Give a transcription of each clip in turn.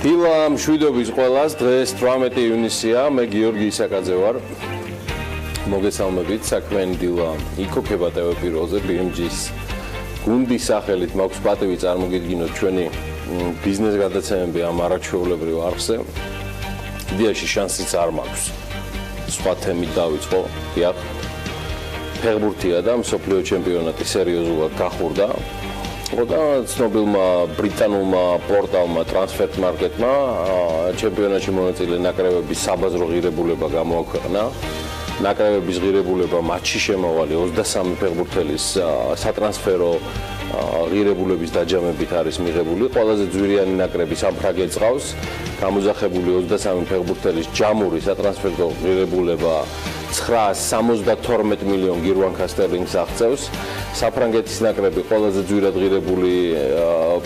დილა მშვიდობის ყველას დღეს 18 ივნისია მე გიორგი ისაკაძე ვარ მოგესალმებით საქმიანი დილა იქოქება TV Pirveli BMG-ის გუნდის სახელით მაქვს პატივი წარმოგიდგინოთ ჩვენი ბიზნეს გადაცემები ამ არაჩვეულებრივ არხზე იდეაში შანსიც არ მაქვს სხვა თემით დავიწყო დიახ ფეხბურთია და მსოფლიო ჩემპიონატი სერიოზულად გახურდა და ცნობილმა ბრიტანულმა პორტალმა Transfer Market-მა ჩემპიონატში მონაწილე ნაკრებების საბაზრო ღირებულება გამოაქვეყნა. ნაკრებების ღირებულება მატჩში შემავალი 23 ფეხბურთელის სატრანსფერო ღირებულების დაჯამებით არის მიღებული. ყველაზე ძვირიანი ნაკრები სამფრაგეთს ყავს. გამოძახებული 23 ფეხბურთელის ჯამური სატრანსფერო ღირებულება 972 მილიონ გირვანკა სტერლინგს აღწევს. საფრანგეთის ნაკრები ყველაზე ძვირად ღირებული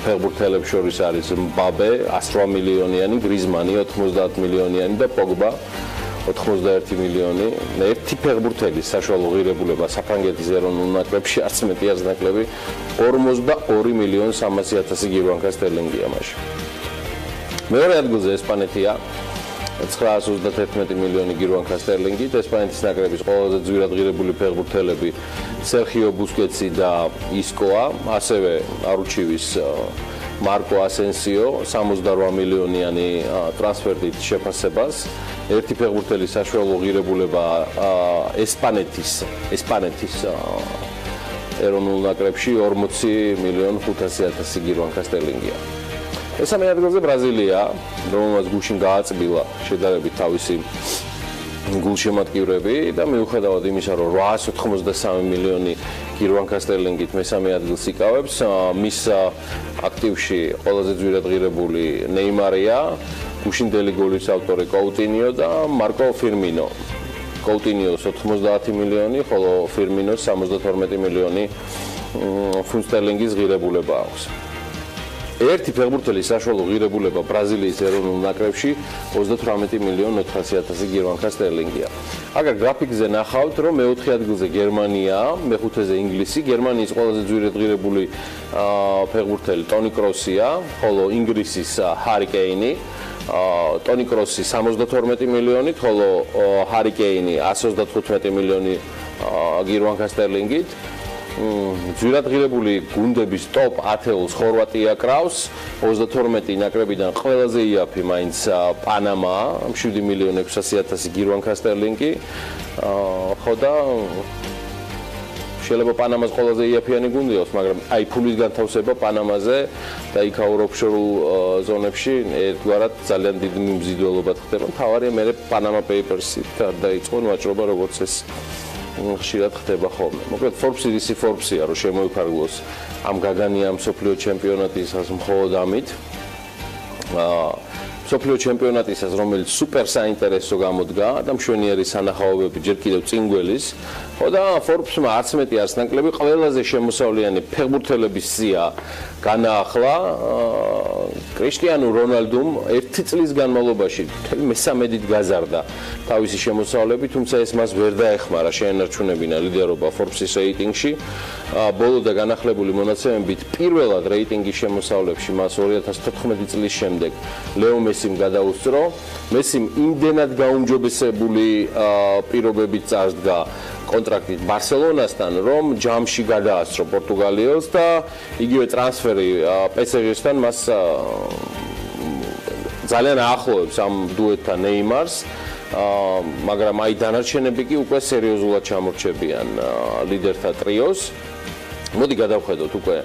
ფეხბურთელებს შორის არის მბაბე 108 მილიონიანი, გრიზმანი 90 მილიონიანი და პოგბა 91 მილიონი. ერთი ფეხბურთელის საშუალო ღირებულება საფრანგეთის ეროვნულ ნაკრებში არც მეტი არც ნაკლები 42 მილიონ 300,000 გირვანკა სტერლინგია მაშინ. მეორე ადგილზე ესპანეთია 931 მილიონი გირვანკა სტერლინგით. ესპანეთის ნაკრების ყველაზე ძვირად ღირებული ფეხბურთელები სერხიო ბუსკეტსი და ისკოა, ასევე არუჩივის მარკო ასენსიო 68 მილიონიანი ტრანსფერით შეფასებას. ერთი ფეხბურთელის საშუალო ღირებულება ესპანეთის ეროვნულ ნაკრებში 40 მილიონ 500,000 გირვანკა სტერლინგია. მესამე ადგილზე ბრაზილია, რომელმაც გუშინ გააწბილა შედარებით თავისი გულშემატკივრები და მიუხედავად იმისა, რომ 893 მილიონი გირვანკა სტერლინგით მესამე ადგილს იკავებს, მის აქტივში ყველაზე ძვირად ღირებული ნეიმარია, გუშინდელი გოლის ავტორი კოუტინიო და მარკო ფირმინო. კოუტინიოს 90 მილიონი, ხოლო ფირმინოს 72 მილიონი ფუნტ სტერლინგის ღირებულება აქვს. ერთი ფეხბურთელის საშუალო ღირებულება ბრაზილიის ეროვნულ ნაკრებში 38 მილიონ 400,000 გირვანკა სტერლინგია. აგერ გრაფიკზე ნახავთ, რომ მეოთხე ადგილზე გერმანია, მეხუთეზე ინგლისი. გერმანიის ყველაზე ძვირად ღირებული ფეხბურთელი ტონი კროსია, ხოლო ინგლისის ჰარი კეინი. ტონი კროსი 72 მილიონით, ხოლო ჰარი კეინი 125 მილიონი გირვანკა სტერლინგით. ძვირად ღირებული გუნდების ტოპ 10-ს ხორვატია კრავს 32 ნაკრებიდან ყველაზე იაფი მაინც პანამა 7 მილიონ 600,000 გირვანკა სტერლინგი ხო და შეიძლება პანამას ყველაზე იაფიანი გუნდი იყოს, მაგრამ აი ფულის განთავსება პანამაზე და იქაურ ოფშორულ ზონებში ერთგვარად ძალიან დიდი მიმზიდველობად ხდება. თავარია მე პანამა პეიპერსით დაიწყო ვაჭრობა როგორც ეს ხშირად ხდება ხოლმე. მოკლედ Forbes-ი Forbes-ია, რომ შემოიფარგლოს ამ გაგანია მსოფლიო ჩემპიონატისას მხოლოდ ამით. მსოფლიო ჩემპიონატისას, რომელიც სუპერ საინტერესო გამოდგა და მშვენიერი სანახაობები ჯერ კიდევ წინგველის. ხო და Forbes-მა არც მეტი არც ნაკლები ყველაზე შემოსავლიანი ფეხბურთელების სია განაახლა კრისტიანო რონალდუმ 1 წლის განმავლობაში 13-ით გაზარდა თავისი შემოსავლები, თუმცა ეს მას ვერ დაეხმარა შეენარჩუნებინა ლიდერობა Forbes-ის რეიტინგში. ბოლო და განახლებული მონაცემებით პირველად რეიტინგის შემოსავლებში მას 2014 წლის შემდეგ ლეო მესიმ გადაუსწრო. მესიმ იმდენად გაუმჯობესებული პირობებით წარსდგა კონტრაქტით ბარსელონასთან, რომ ჯამში გადაასწრო პორტუგალიელს და იგივე ტრანსფერი PSG-სთან მას ძალიან აახლოებს ამ დუეტთან ნეიმარს, მაგრამ აი დანარჩენები კი უკვე სერიოზულად ჩამორჩებიან ლიდერთა ტრიოს. მოდი გადავხედოთ უკვე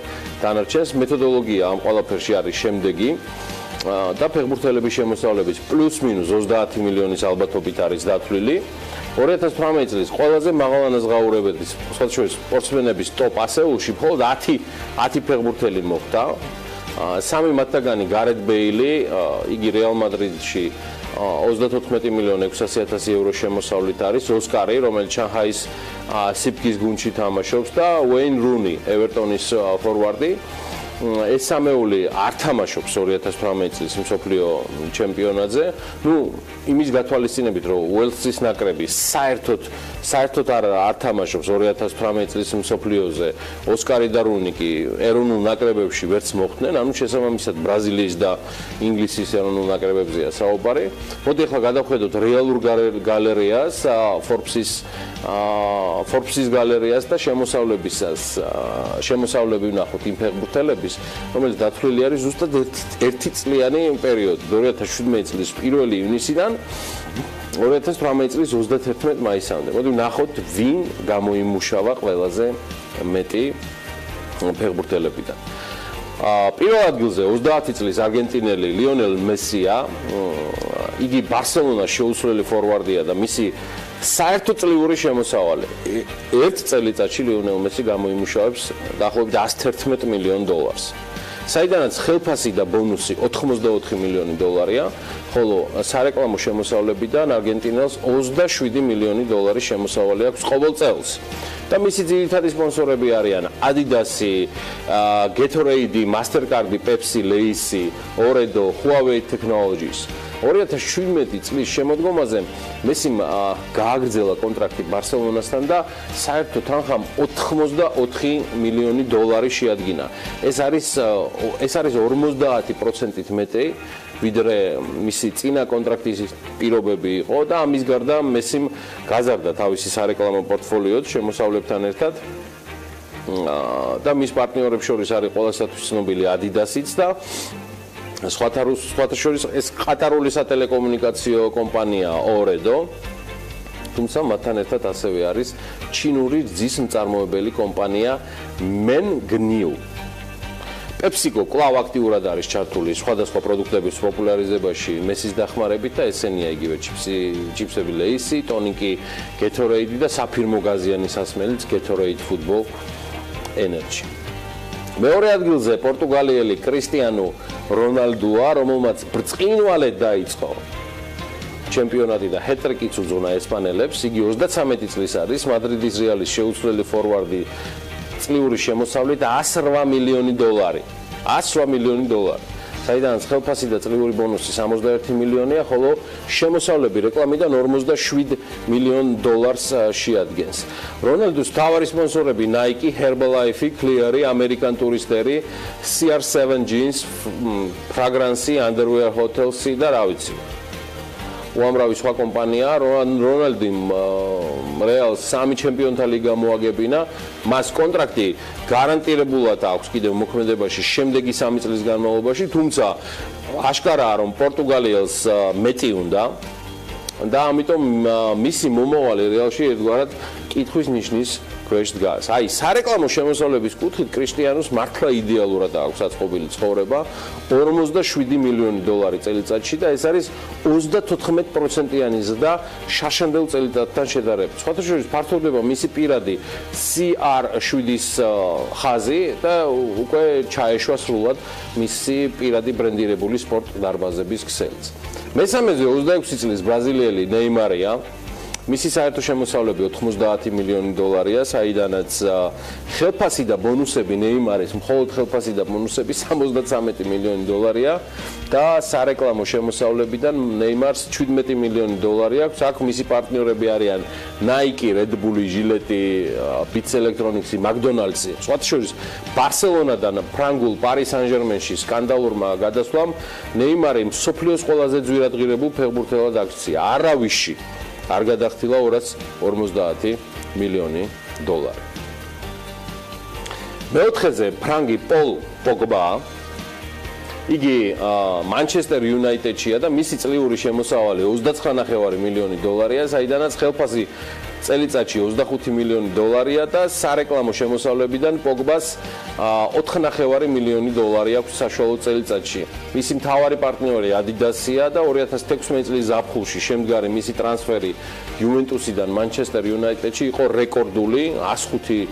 დანარჩენს. მეთოდოლოგია ამ ყველაფერში არის შემდეგი და ფეხბურთელების შემოსავლების პლუს-მინუს 30 მილიონის ალბათობით არის დათვლილი. 2018 წლის ყველაზე მაღალანაზღაურებადი სპორტსმენების ტოპ 100-ში მხოლოდ 10 ფეხბურთელი მოხვდა. სამი მათგანი გარეთ ბეილი, იგი რეალ მადრიდში 34 მილიონ 600,000 ევრო შემოსავლით არის, ოსკარი, რომელიც შანხაის სიფკის გუნდში თამაშობს და უეინ რუნი, ევერტონის ფორვარდი. ეს სამეული არ თამაშობს 2018 წლის მსოფლიო ჩემპიონატზე. ნუ იმის გათვალისწინებით, რომ უელსის ნაკრები საერთოდ არ თამაშობს 2018 წლის მსოფლიოზე. ოსკარი და რუნიკი ეროვნულ ნაკრებებში ვერც მოხვდნენ, ანუ შესაბამისად ბრაზილიის და ინგლისის ეროვნულ ნაკრებებზეა საუბარი. მოდი ახლა გადავხედოთ რეალურ გალერეას, Forbes-ის გალერეას და შემოსავლები ვნახოთ იმ ფეხბურთელების, რომელიც დათვლილი არის ზუსტად ერთი წლიანი პერიოდი, 2017 წლის 1 ივნისიდან 2018 წლის 31 მაისამდე. მოდი ვნახოთ, ვინ გამოიმუშავა ყველაზე მეტი ფეხბურთელებიდან. პირველ ადგილზე 30 წლის არგენტინელი ლიონელ მესია, იგი ბარსელონას შეუცვლელი ფორვარდია და მისი საერთო წლიური შემოსავალი ერთ წელიწადში ლიონელ მესი გამოიმუშავებს დაახლოებით $111 მილიონ. საიდანაც ხელფასი და ბონუსი $84 მილიონი, ხოლო სარეკლამო შემოსავლებიდან არგენტინელს $27 მილიონი შემოსავალი აქვს ყოველ წელს. და მისი ძირითადი სპონსორები არიან Adidas-ი, Gatorade-ი, Mastercard-ი, Pepsi, Lay's-ი, Oredo, Huawei Technologies. 2017 წლის შემოდგომაზე მესიმ გააგრძელა კონტრაქტი ბარსელონასთან და საერთო თანხამ $84 მილიონი შეადგინა. ეს არის 50%-ით მეტი, ვიდრე მისი წინა კონტრაქტის პირობები იყო და ამის გარდა მესიმ გაზარდა თავისი სარეკლამო პორტფოლიოც შემოსავლებთან ერთად. და მის პარტნიორებს შორის არის ყველასათვის ცნობილი Adidas-იც და სხვათა შორის ეს ყატარული სატელეკომუნიკაციო კომპანია Oredo, თუმცა მათთან ერთად ასევე არის ჩინური რძის მწარმოებელი კომპანია Mengniu. PepsiCo კვლავ აქტიურად არის ჩართული სხვადასხვა პროდუქტების პოპულარიზებაში მესის დახმარებით და ესენია იგივე ჩიპსები Lay's-ი, ტონიკი Gatorade და საფირმო გაზიანი სასმელიც Gatorade Football Energy. მეორე ადგილზე პორტუგალიელი კრისტიანო რონალდოა, რომელმაც ბრწყინვალედ დაიწყო ჩემპიონატი და ჰეტ-ტრიკიც უძღვნა ესპანელებს. იგი 33 წლის არის, მადრიდის რეალის შეუცვლელი ფორვარდი, წლიური შემოსავლით $108 მილიონი. $108 მილიონი. საიდანაც ხელფასი და წლიური ბონუსი $61 მილიონია, ხოლო შემოსავლები რეკლამიდან $47 მილიონ შეადგენს. რონალდოს მთავარი სპონსორები Nike, Herbalife, Clear, American Tourister, CR7 Jeans, Fragrance, Underwear Hotels და რა ვიცი. უამრავი სხვა კომპანია, რონალდიმ რეალს 3 ჩემპიონთა ლიგა მოაგებინა, მას კონტრაქტი გარანტირებულად აქვს კიდევ მოქმედებაში შემდეგი 3 წლის განმავლობაში, თუმცა აშკარაა, რომ პორტუგალიელს მეტი უნდა და ამიტომ მისი მომავალი რეალში ერთგვარად კითხვის ნიშნის ქვეშ დგას. აი, სარეკლამო შემოსავლების კუთხით კრისტიანოს მართლა იდეალურად აქვს აწყობილი ცხოვრება, $47 მილიონი წელიწადში და ეს არის 34%-იანი ზრდა შაშანდელ წელიწადთან შედარებით. სხვათა შორის ფართოვდება მისი პირადი CR7-ის ხაზი და უკვე ჩაეშვა სრულად მისი პირადი ბრენდირებული სპორტ დარბაზების ქსელიც. მესამეზე 26 წლის ბრაზილიელი ნეიმარია, მისი საერთო შემოსავლები $90 მილიონი, საიდანაც ხელფასი და ბონუსები ნეიმარის მხოლოდ ხელფასი და ბონუსები $73 მილიონი და სარეკლამო შემოსავლებიდან ნეიმარს $17 მილიონი აქვს. აქ მისი პარტნიორები არიან Nike, Red Bull, Gillette, Beats Electronics, McDonald's-ი. სხვათა შორის ბარსელონადან ფრანგულ Paris Saint-Germain-ში სკანდალურმა გადასვლამ ნეიმარი მსოფლიოს ყველაზე ძვირადღირებულ ფეხბურთელად აქცია. არავისში არ გადახტილა $250 მილიონი. მეოთხეზე ფრანგი პოლ პოგბა, იგი Manchester United-შია და მისი წლიური შემოსავალი $29.5 მილიონი, საიდანაც ხელფასი წელიწადში $25 მილიონი და სარეკლამო შემოსავლებიდან პოგბას $4.5 მილიონი აქვს საშუალო წელიწადში. მისი მთავარი პარტნიორი Adidas-ია და 2016 წლის ზაფხულში შემდგარი მისი ტრანსფერი Juventus-იდან Manchester United-ში იყო რეკორდული €105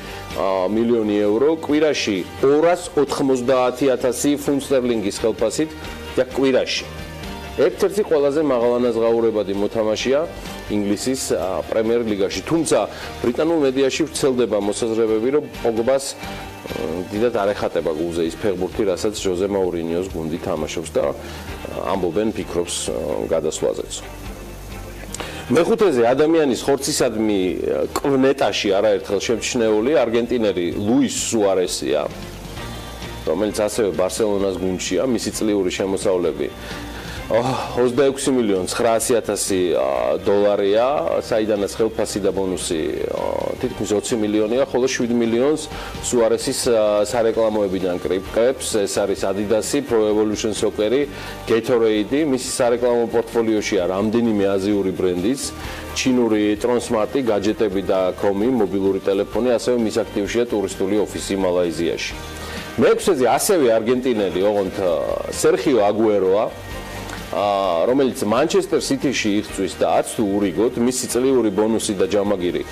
მილიონი, კვირაში 290,000 ფუნტ სტერლინგის ხელფასით და კვირაში. ერთ-ერთი ყველაზე მაღალანაზღაურებადი მოთამაშეა ინგლისის პრემიერ ლიგაში. თუმცა ბრიტანულ მედიაში ვრცელდება მოსაზრებები, რომ პოგბას დიდად არ ეხატება გულზე ის ფეხბურთი, რასაც ჟოზე მაურინიოს გუნდი თამაშობს და ამბობენ ფიქრობს გადასვლაზეც. მეხუთეზე ადამიანის ხორცისადმი კვნეტაში არაერთხელ შემჩნეული არგენტინელი ლუის სუარესია, რომელიც ასევე ბარსელონას გუნდშია, მისი წლიური შემოსავლები 26,900,000 დოლარია, საიდანაც ხელფასი და ბონუსი თითქმის 20 მილიონია, ხოლო 7 მილიონს სუარესის სარეკლამოებიდან კრიბკებს, ეს არის Adidas-ი, Pro Evolution Soccer-ი, Gatorade-ი, მისი სარეკლამო პორტფოლიოშია რამდენიმე აზიური ბრენდის, ჩინური ტრონსმარტი, гаджеტები და კომი, მობილური ტელეფონი, ასევე მის აქტივშია ტურისტული ოფისი მალაიზიაში. მეექვსეზე ასევე არგენტინელი, ოღონდ სერხიო აგუეროა, რომელიც Manchester City-ში იღწვის და არც თუ ურიგოთ, მისი წლიური ბონუსი და ჯამაგირი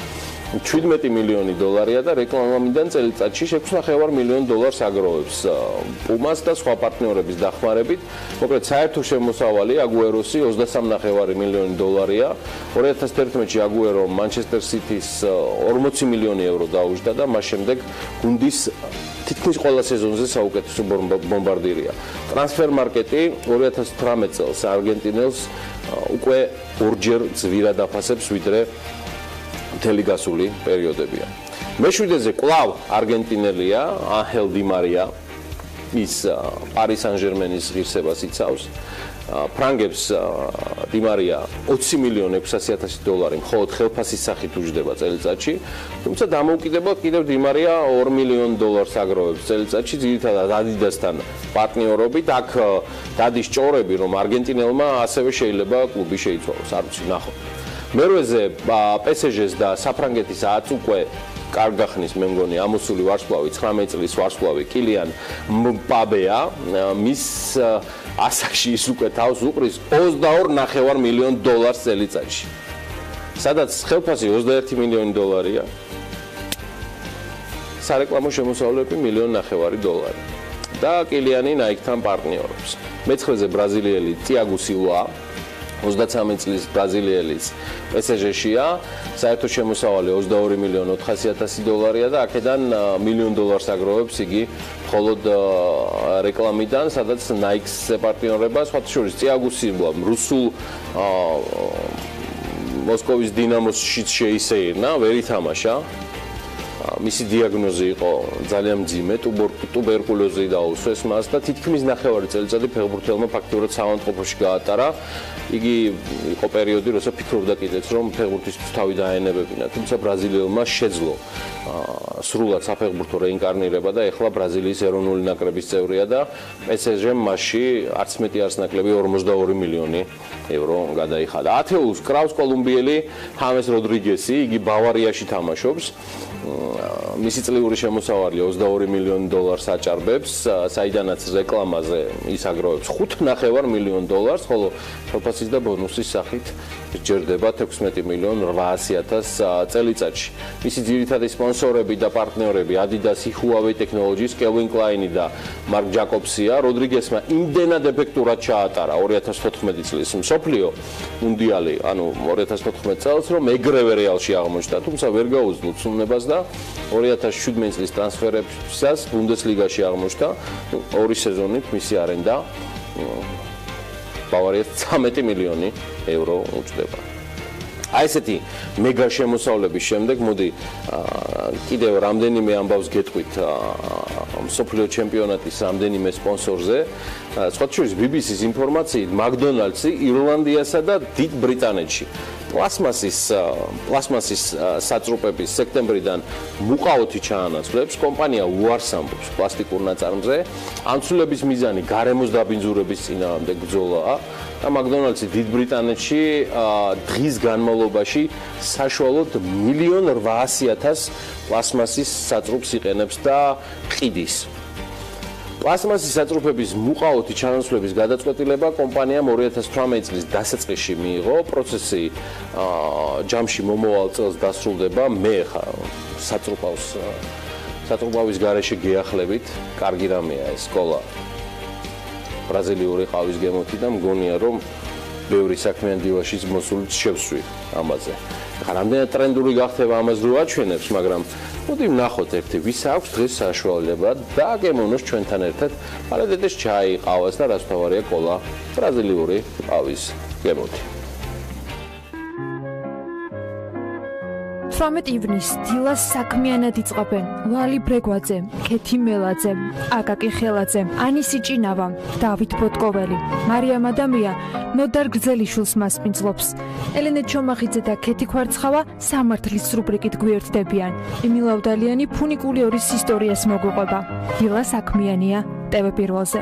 17 მილიონი დოლარია და რეკლამამდან წელიწადში 6,5 მილიონ დოლარს აგროვებს პუმას და სხვა პარტნიორების დახმარებით. მოკლედ საერთო შემოსავალი აგუეროსი 23,5 მილიონი დოლარია. 2011-ში აგუერო Manchester City-ს 40 მილიონი ევრო დაუჯდა და მას შემდეგ გუნდის თითქმის ყველა სეზონზე საუკეთესო ბომბარდირია. ტრანსფერ მარკეტი 2018 წელს არგენტინელს უკვე ორჯერ ძვირად აფასებს ვიდრე მთელი გასული პერიოდებია. მეშვიდეზე კვლავ არგენტინელია ანჰელ დი მარია, ის პარი სან-ჟერმენის ღირსებას იცავს. ფრანგებს დი მარია 20 მილიონ 600,000 დოლარი მხოლოდ ხელფასის სახით უჯდება წელიწადში, თუმცა დამოუკიდებლად კიდევ დი მარია 2 მილიონ დოლარს აგროვებს წელიწადში, ძირითადად Adidas-თან პარტნიორობით. აქ დადის ჭორები, რომ არგენტინელმა ასევე შეიძლება კლუბი შეიცვალოს, არ ვიცი, ნახოთ. მერვეზე PSG-ს და საფრანგეთის აც უკვე კარგ გახნის მე მგონი ამოსული ვარსკვლავი 19 წლის ვარსკვლავი კილიან მბაპეა, მის ასაკში ის უკვე თავს უყრის 22,5 მილიონ დოლარს წელიწადში, სადაც ხელფასი 21 მილიონი დოლარია, სარეკლამო შემოსავლები 1,5 მილიონი დოლარი და კილიანი Nike-თან პარტნიორობს. მეცხრეზე ბრაზილიელი ტიაგო სილვა 33 წლის ბრაზილიელის PSG-შია, საერთო შემოსავალი 22 მილიონ 400,000 დოლარია და აქედან $1 მილიონ აგროვებს იგი მხოლოდ რეკლამიდან, სადაც Nike-ს ეპარტნიორება, სხვათა შორის ტიაგო სილვა რუსულ მოსკოვის დინამოსშიც შეისეირნა, ვერ ითამაშა. მისი დიაგნოზი იყო ძალიან მძიმე, ტუბერკულოზი დაუსვეს მას და თითქმის 9 წელიწადი ფეხბურთელმა ფაქტიურად საავადმყოფოში გაატარა. იგი იყო პერიოდი, როცა ფიქრობდა კიდეც, რომ ფეხბურთისთვის თავი დაენებებინა, თუმცა ბრაზილიელმა შეძლო სრულად საფეხბურთო რეინკარნირება და ეხლა ბრაზილიის ეროვნული ნაკრების წევრია და PSG-მ მასში არც მეტი არც ნაკლები 42 მილიონი ევრო გადაიხადა. ათეულს კრავს კოლუმბიელი ჰამეს როდრიგესი, იგი ბავარიაში თამაშობს. მისი წლიური შემოსავალი 22 მილიონი დოლარს აჭარბებს, საიდანაც რეკლამაზე ის აგროვებს 5,5 მილიონ დოლარს, ხოლო ხელფასის და ბონუსის სახით ჯერდება 16 მილიონ 800,000 წელიწადში. მისი ძირითადი სპონსორები და პარტნიორები Adidas-ი, Huawei Technologies, Calvin Klein-ი და Marc Jacobs-ია. როდრიგესმა იმდენად ეფექტურად ჩაატარა 2014 წლის მსოფლიო მუნდიალი, ანუ 2014 წელს, რომ ეგრევე რეალში აღმოჩნდა, თუმცა ვერ გაუძლო ცნობას და 2017 წლის ტრანსფერებისას ბუნდესლიგაში აღმოჩნდა, ორი სეზონით მისი არენდა ბავარიას 13 მილიონი ევრო უჯდება. აი ესეთი მეგა შემოსავლების შემდეგ მოდი კიდევ რამდენიმე ამბავს გეტყვით მსოფლიო ჩემპიონატის რამდენიმე სპონსორზე. სხვათა შორის BBC-ს ინფორმაციით McDonald's-ი ირლანდიასა და დიდ ბრიტანეთში პლასმასის საწრუპების სექტემბრიდან მუყაოთი ჩაანაცვლებს. კომპანია უარს ამბობს პლასტიკურ ნაწარმზე. ამ ცვლილების მიზანი გარემოს დაბინძურების წინააღმდეგ ბრძოლაა და McDonald's-ი დიდ ბრიტანეთში დღის განმავლობაში საშუალოდ 1,800,000 პლასმასის საწრუპს იყენებს და ყიდის. პლასმასის საწრუპების მუყაოთი ჩანაცვლების გადაწყვეტილება კომპანიამ 2018 წლის დასაწყისში მიიღო. პროცესი ჯამში მომავალ წელს დასრულდება. მე ხა საწრუპავის გარეშე გეახლებით, კარგი რამეა ეს სკოლა ბრაზილიური ყავის გემოთი და მგონია რომ ბევრი საქმიანი დილაშიც მოსულიც შევსვი ამაზე. ხა რამდენად ტრენდული გახდება ამას რო აჩვენებს, მაგრამ მოდი ვნახოთ ერთი ვის აქვს დღეს საშუალება და გემოვნოს ჩვენთან ერთად პალეტეს ჩაი, ყავას და რაც თავარია კოლა, ბრაზილიური ყავის. გემოვდი. 18 ივნისს დილას საქმიანად იწყებენ ლალი ბრეგვაძე, ქეთი მელაძე, აკაკი ხელაძე, ანისი ჭინავა, დავით ბოტკოველი, მარიამ ადამია, ნოდარ გრძელიშვილს მასპინძლობს. ელენე ჩომახიძე და ქეთი ქვარცხავა სამართლის რუბრიკით გვერდდებიან. იმილავდალიანი ფუნიკული ორის ისტორიას მოგვიყვება. დილა საქმიანია TV Pirvelზე.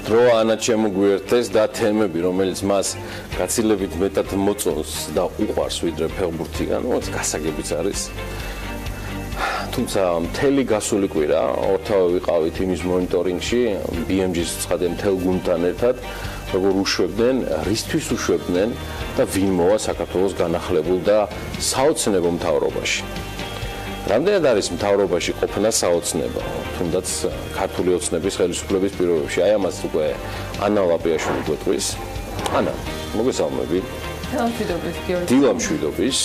დრო ანა შემოგვიერთეს და თემები, რომელიც მას გაცილებით მეტად მოწონს და უყვარს ვიდრე ფეხბურთიდან, რაც გასაგებიც არის. თუმცა მთელი გასული კვირა ორთავე ვიყავით იმის მონიტორინგში, BMG-ს ცხადე მთელ გუნდთან ერთად, როგორ უშვებდნენ, რისთვის უშვებდნენ და ვინ მოვა საქართველოს განახლებულ და საოცნებო მთავრობაში. რამდენად არის მთავრობაში ყოფნა საოცნება, თუნდაც ქართული ოცნების ხელისუფლების პირობებში. აი ამას უკვე ანა ლაპიაშვილი გვეტყვის. ანა, მოგესალმები. დილა მშვიდობის.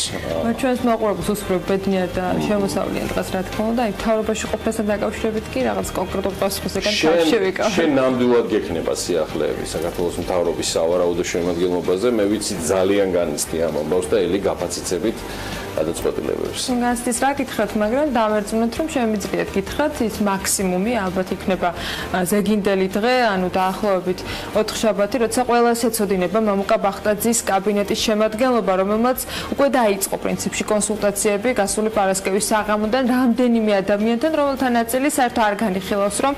ჩვენს მაყურებელს უსწრებ ბედნიერ და შემოსავლიან დღეს რა თქმა უნდა, აი მთავრობაში ყოფნასთან დაკავშირებით კი რაღაც კონკრეტულ პასუხისგან შევიკავებ. შენ ნამდვილად გექნება სიახლეები საქართველოს მთავრობის სავარაუდო შემადგენლობაზე, მე ვიცი ძალიან განიცდი ამ ამბავს და ელი გაფაციცებით გადაწყვეტილებებს. გასდის რა გითხრათ, მაგრამ დამერწმუნეთ რომ შემიძლიათ გითხრათ ის მაქსიმუმი ალბათ იქნება ზეგინდელი დღე, ანუ დაახლოებით 4 შაბათი, როცა ყველას ეცოდინება მამუკა ბახტაძის კაბინეტის შემადგენლობა, რომელმაც უკვე დაიწყო პრინციპში კონსულტაციები გასული პარასკევის საღამოდან რამდენიმე ადამიანთან, რომელთა ნაწილი საერთოდ არ განიხილავს, რომ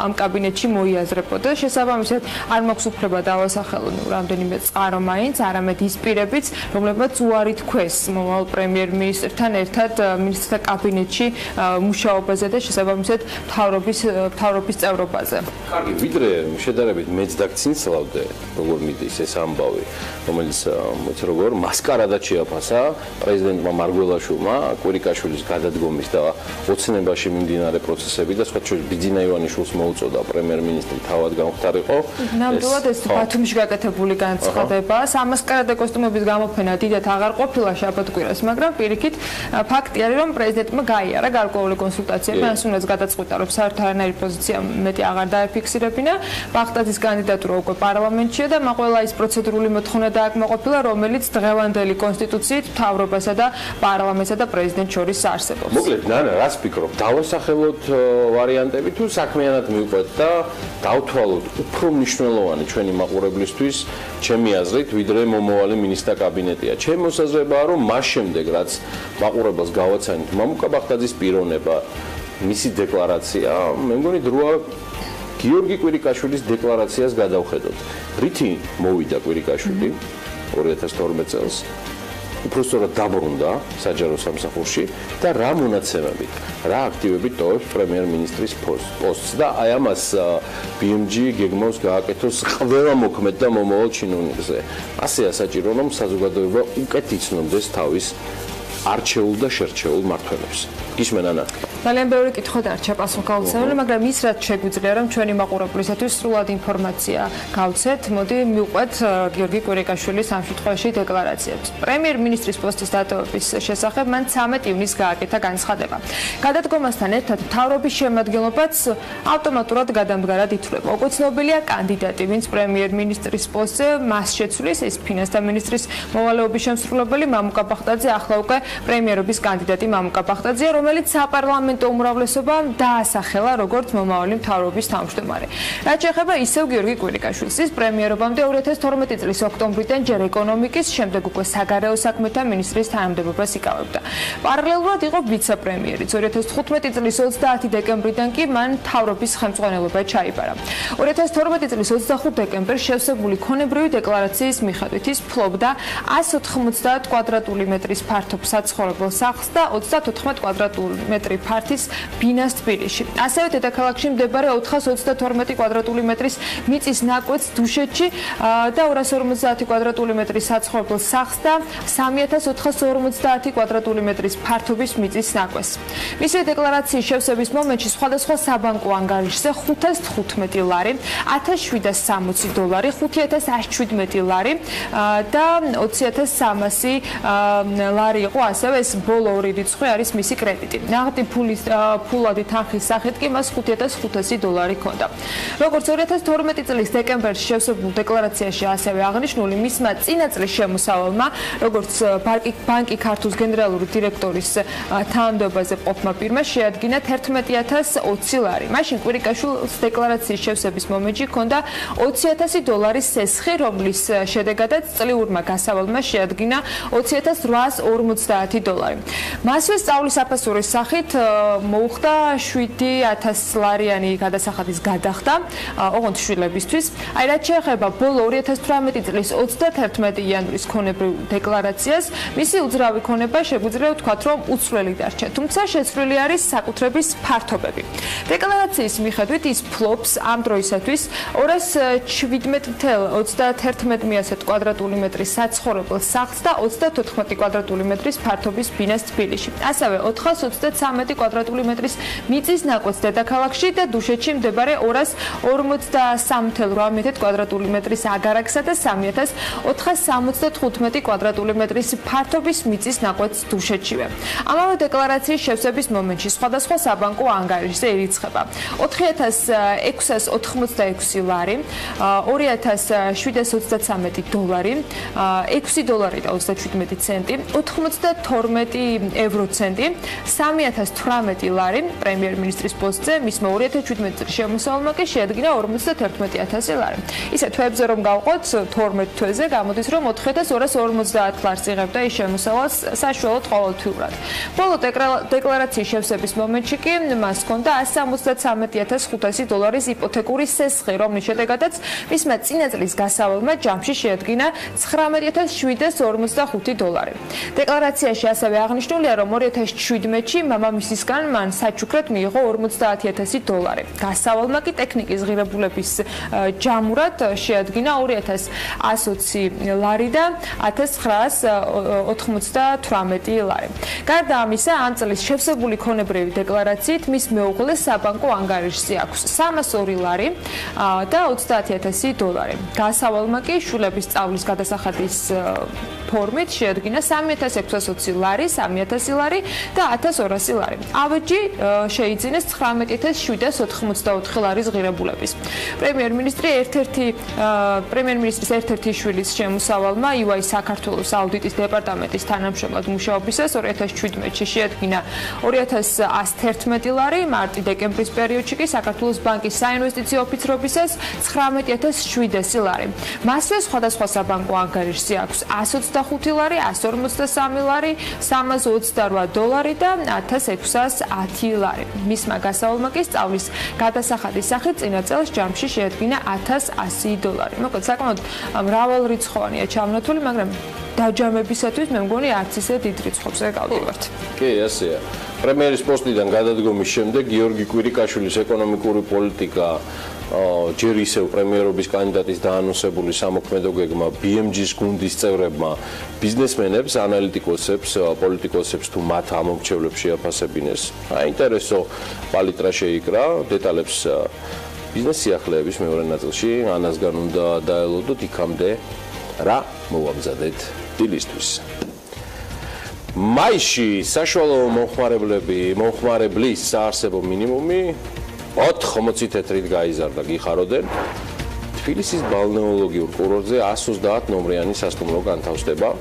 ამ კაბინეტში მოიაზრებოდა. შესაბამისად, არ მაქვს უფლება დავასახელო რამდენიმე წყარო მაინც, არამედ ის პირებიც, რომლებმაც უარი თქვეს მომავალ პრემიერ-მინისტრთან ერთად მინისტრთა კაბინეტში მუშაობაზე და შესაბამისად მთავრობის წევრობაზე. კარგი, ვიდრე შედარებით მეც დაგცინცლავდე, როგორ მიდის ეს ამბავი, რომელიც მოიცი როგორ მასკარადად შეაფასა პრეზიდენტმა მარგველაშვილმა კვირიკაშვილის გადადგომის და ოცნებაში მიმდინარე პროცესები და სხვა შორის ბიძინა ივანიშვილს მოუწოდა პრემიერ-მინისტრი თავად გამختارიყო. ნამდვილად ეს ბათუმში გაკეთებული განცხადება, სამასკარადო კოსტუმების გამოფენა დიდად აღარ ყოფილა შაბათ-კვირას, მაგრამ პირიქით ფაქტი არის, რომ პრეზიდენტმა გაიარა გარკვეული კონსულტაციები, ასუნაც გადაწყვიტა, რომ საერთოდ არანაირი პოზიცია მეტი აღარ დაეფიქსირებინა. ბახტაძის კანდიდატურა უკვე პარლამენტშია და ყველა ის პროცედურული მოთხოვნა დააკმაყოფილა, რომელიც დღევანდელი კონსტიტუციით მთავრობასა და პარლამენტსა და პრეზიდენტს შორის არსებობს. მოკლედ, ნანა, რას ფიქრობ? დავასახელოთ ვარიანტები თუ საქმიანად მივყვეთ და დავთვალოთ უფრო მნიშვნელოვანი ჩვენი მაყურებლისთვის, ჩემი აზრით, ვიდრე მომავალი მინისტრთა კაბინეტია. ჩემი მოსაზრებაა, რომ მას შემდეგ, რაც მაყურებელს გავაცანით მამუკა ბახტაძის პიროვნება, მისი დეკლარაცია, მე მგონი დროა გიორგი კვირიკაშვილის დეკლარაციას გადავხედოთ. რითი მოვიდა კვირიკაშვილი 2012 წელს? უпростоრად დაბრუნდა საჯარო სამსახურში და რა მონაცემებით, რა აქტივებით ტოვებს პრემიერ-მინისტრის პოსტს და აი ამას BMG გეგმავს გააკეთოს ყველა მოქმედ და მომავალ ჩინოვნიკზე. ასეა საჭირო, რომ საზოგადოება უკეთ იცნობდეს თავის არჩეულ და შერჩეულ მმართველებს. გისმენ ანა? ძალიან ბევრი კითხვა დარჩა პასუხგაუცემელი, მაგრამ ის რაც შეგვიძლია, რომ ჩვენი მაყურებლისათვის სრულად ინფორმაცია გავცეთ, მოდი მივყვეთ გიორგი კვირიკაშვილის ამ შემთხვევაში დეკლარაციებს. პრემიერ-მინისტრის პოსტის დატოვების შესახებ მან 13 ივნისს გააკეთა განცხადება. გადადგომასთან ერთად მთავრობის შემადგენლობაც ავტომატურად გადამდგარად ითვლება. უკვე ცნობილია კანდიდატი, ვინც პრემიერ-მინისტრის პოსტზე მას შეცვლის, ეს ფინანსთა მინისტრის მოვალეობის შემსრულებელი მამუკა ბახტაძე, ახლა უკვე პრემიერობის კანდიდატი მამუკა ბახტაძეა, რომელიც საპარლამენტო უმრავლესობამ დაასახელა როგორც მომავალი მთავრობის თავმჯდომარე. რაც შეეხება ისევ გიორგი კვირიკაშვილს, ის პრემიერობამდე 2012 წლის ოქტომბრიდან ჯერ ეკონომიკის, შემდეგ უკვე საგარეო საქმეთა მინისტრის თანამდებობას იკავებდა. პარალელურად იყო ვიცე-პრემიერიც. 2015 წლის 30 დეკემბრიდან კი მან მთავრობის ხელმძღვანელობა ჩაიბარა. 2012 წლის 25 დეკემბერს შევსებული ქონებრივი დეკლარაციის მიხედვით ის ფლობდა 190 კვადრატული მეტრის ფართობ საცხოვრებელ სახლს და 34 კვადრატული მეტრი ფართის ბინას თბილისში. ასევე დედაქალაქში მდებარე 432 კვადრატული მეტრის მიწის ნაკვეთს დუშეთში და 250 კვადრატული მეტრის საცხოვრებელ სახლს და 3450 კვადრატული მეტრის ფართობის მიწის ნაკვეთს. მისი დეკლარაციის შევსების მომენტში სხვადასხვა საბანკო ანგარიშზე 515 ლარი, 1760 დოლარი, 5117 ლარი და 20300 ლარი იყო ასევე ეს ბოლო ორი რიცხვი არის მისი კრედიტი. ნაღდი ფულადი თანხის სახით კი მას 5500 დოლარი ჰქონდა. როგორც 2012 წლის დეკემბერში შევსებულ დეკლარაციაში ასევე აღნიშნული, მისმა წინა წლის შემოსავალმა, როგორც ბანკი ქართუს გენერალური დირექტორის თანამდებობაზე ყოფმა პირმა შეადგინა 11020 ლარი. მაშინ კვირიკაშვილის დეკლარაციის შევსების მომენტში ჰქონდა 20000 დოლარის სესხი, რომლის შედეგადაც წლიურმა გასავალმა შეადგინა 20850 დოლარი. მასვე სწავლის საფასურის სახით მოუხდა 7000 ლარიანი გადასახადის გადახდა ოღონდ შვილებისთვის. აი რაც შეეხება ბოლო 2018 წლის 31 იანვრის ქონებრივ დეკლარაციას, მისი უძრავი ქონება შეგვიძლია ვთქვათ, რომ უცვლელი დარჩა, თუმცა შეცვლილი არის საკუთრების ფართობები. დეკლარაციის მიხედვით ის ფლობს ამ დროისათვის 217,31 კვადრატული მეტრის საცხოვრებელ სახლს და 34 კვადრატული მეტრის ფართობის ბინას თბილისში. ასევე 423 კვადრატული მეტრის მიწის ნაკვეთს დედაქალაქში და დუშეთში მდებარე 253,8 კვადრატული მეტრის აგარაკსა და 3475 კვადრატული მეტრის ფართობის მიწის ნაკვეთს დუშეთშივე. ამავე დეკლარაციის შევსების მომენტში სხვადასხვა საბანკო ანგარიშზე ირიცხება 4686 ლარი, 2733 დოლარი, 6 დოლარი და 37 ცენტი, 92 ევროცენტი, 3018 ლარი პრემიერ-მინისტრის პოსტზე, მისმა 2017 წლის შემოსავალმა კი შეადგინა 51000 ლარი. ისე თვეებზე რომ გავყოთ 12 თვეზე გამოდის რომ 4250 ლარს იღებდა ის შემოსავალს საშუალოდ ყოველთვიურად. ბოლო დეკლარაციის შევსების მომენტში კი მას ჰქონდა 173500 დოლარის იპოთეკური სესხი, რომლის შედეგადაც მისმა წინა წლის გასავალმა ჯამში შეადგინა 19745 დოლარი. დეკლარაციაში ასევე აღნიშნულია, რომ 2017-ში მამამისისგან მან საჩუქრად მიიღო 50000 დოლარი. გასავალმა კი ტექნიკის ღირებულების ჯამურად შეადგინა 2120 ლარი და 1998 ლარი. გარდა ამისა, ამ წლის შევსებული ქონებრივი დეკლარაციით მის მეუღლეს საბანკო ანგარიშზე აქვს 302 ლარი და 30000 დოლარი. გასავალმა კი შვილების სწავლის გადასახადის ფორმით შეადგინა 3620 ლარი, 3000 ლარი და 1200 ლარი. ავეჯი შეიძინეს 19784 ლარის ღირებულების. პრემიერ-მინისტრის ერთ-ერთი შვილის შემოსავალმა UI საქართველოს აუდიტის დეპარტამენტის თანამშრომლად მუშაობისას 2017-ში შეადგინა 2111 ლარი, მარტი-დეკემბრის პერიოდში კი საქართველოს ბანკის საინვესტიციო ოფიცრობისას 19700 ლარი. მასვე სხვადასხვა საბანკო ანგარიშზე აქვს 125 ლარი, 153 ლარი, 328 დოლარი და 1610 ლარი. მისმა გასავალმა კი სწავლის გადასახადის სახით წინა წელს ჯამში შეადგინა 1100 დოლარი. მოკლედ საკმაოდ მრავალრიცხოვანია ჩამონათული, მაგრამ დაჯამებისათვის მე მგონი არც ისე დიდ რიცხვებზე გავდივართ. კი, ასეა. პრემიერის პოსტიდან გადადგომის შემდეგ გიორგი კვირიკაშვილის ეკონომიკური პოლიტიკა ჯერ ისევ პრემიერობის კანდიდატის დაანონსებული სამოქმედო გეგმა BMG-ს გუნდის წევრებმა, ბიზნესმენებს, ანალიტიკოსებს, პოლიტიკოსებს თუ მათ ამომრჩევლებს შეაფასებინეს. აინტერესო პალიტრა შეიკრა, დეტალებს ბიზნეს სიახლეების მეორე ნაწილში ანასგან უნდა დაელოდოთ, იქამდე რა მოვამზადეთ დილისთვის. მაისში საშუალო მომხმარებლის საარსებო მინიმუმი 80 თეთრით გაიზარდა, გიხაროდენ. თბილისის ბალნეოლოგიურ კურორტზე 130 ნომრიანი სასტუმრო განთავსდება.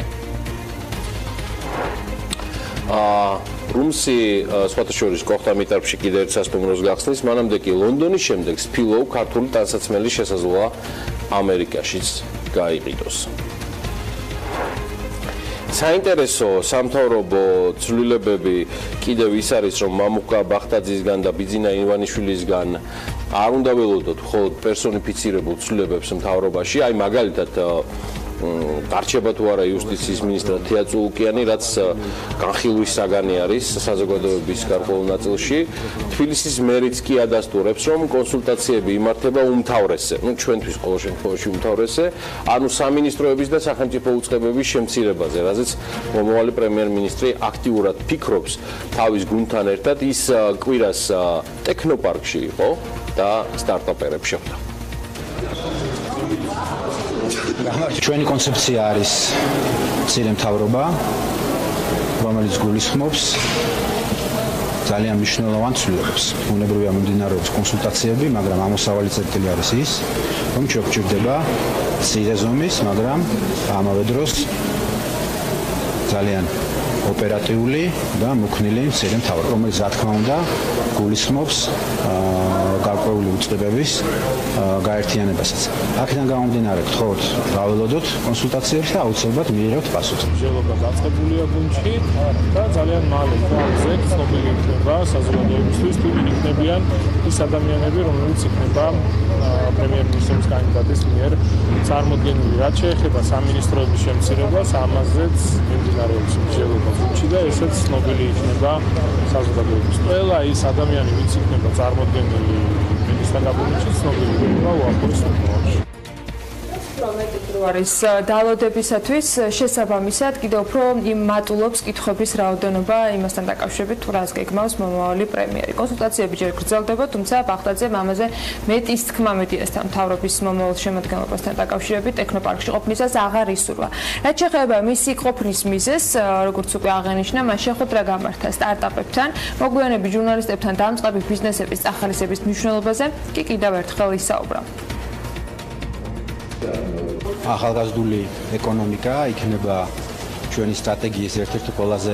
რუმსი სხვათა შორის კოხთა მიტარფში კიდევ ერთ სასტუმროს გახსნის, მანამდე კი ლონდონის შემდეგ სფილოვ ქართული ტანსაცმელი შესაძლოა ამერიკაშიც გაიყიდოს. საინტერესო სამთავრობო ცვლილებები კიდევ ის არის, რომ მამუკა ბახტაძისგან და ბიძინა ივანიშვილისგან არ უნდა ველოდოთ მხოლოდ პერსონიფიცირებულ ცვლილებებს მთავრობაში, აი მაგალითად გარჩება თუ არა იუსტიციის მინისტრად თეა წულუკიანი, რაც განხილვის საგანი არის საზოგადოების გარკვეულ ნაწილში. თბილისის მერიც კი ადასტურებს, რომ კონსულტაციები იმართება უმთავრესზე, ჩვენთვის ყოველ შემთხვევაში უმთავრესზე, ანუ სამინისტროების და სახელმწიფო უწყებების შემცირებაზე, რაზეც მომავალი პრემიერ-მინისტრი აქტიურად ფიქრობს თავის გუნდთან ერთად. ის კვირას ტექნოპარკში იყო და სტარტაპერებს შეხვდა. ჩვენი კონცეფცია არის მცირე მთავრობა, რომელიც გულისხმობს ძალიან მნიშვნელოვან ცვლილებებს. უნებრივია მომდინარეობს კონსულტაციები, მაგრამ ამოსავალი წერტილი არის ის, რომ გვჭირდება მცირე ზომის, მაგრამ ამავე დროს ძალიან ოპერატიული და მოქნილი მცირე მთავრობა, რომელიც რა თქმა უნდა გულისხმობს გარკვეული უწყებების გაერთიანებასაც. აქედან გამომდინარე, გთხოვთ გაველოდოთ კონსულტაციებს და აუცილებლად მიიღებთ პასუხს. მსჯელობა დაწყებულია გუნდში და ძალიან მალე თვალზე ცნობილი იქნება საზოგადოებისთვის, თუ იქნებიან ის ადამიანები, რომლებიც იქნება პრემიერ-მინისტრის კანდიდატის მიერ წარმოდგენილი. რაც შეეხება სამინისტროების შემცირებას, ამაზეც მიმდინარეობს მსჯელობა გუნდში და ესეც ცნობილი იქნება საზოგადოებისთვის. ყველა ის ადამიანი, ვინც იქნება წარმოდგენილი მინისტრთა კაბინეტში, ცნობილი იქნება უახლოეს მომავალში. არის დალოდებისათვის შესაბამისად კიდევ უფრო იმატულობს კითხვების რაოდენობა იმასთან დაკავშირებით, თუ რას გეგმავს მომავალი პრემიერი. კონსულტაციები ჯერ გრძელდება, თუმცა ბახტაძემ ამაზე მეტის თქმა მედიასთან მთავრობის მომავალ შემადგენლობასთან დაკავშირებით ტექნოპარკში ყოფნისას აღარ ისურვა. რაც შეეხება მისი ყოფნის მიზეზს, როგორც უკვე აღენიშნა, მან შეხვედრა გამართა სტარტაპებთან, მოგვიანებით ჟურნალისტებთან დამწყები ბიზნესების წახალისების მნიშვნელობაზე კი კიდევ ერთხელ ისაუბრა. ახალგაზრდული ეკონომიკა იქნება ჩვენი სტრატეგიის ერთ-ერთი ყველაზე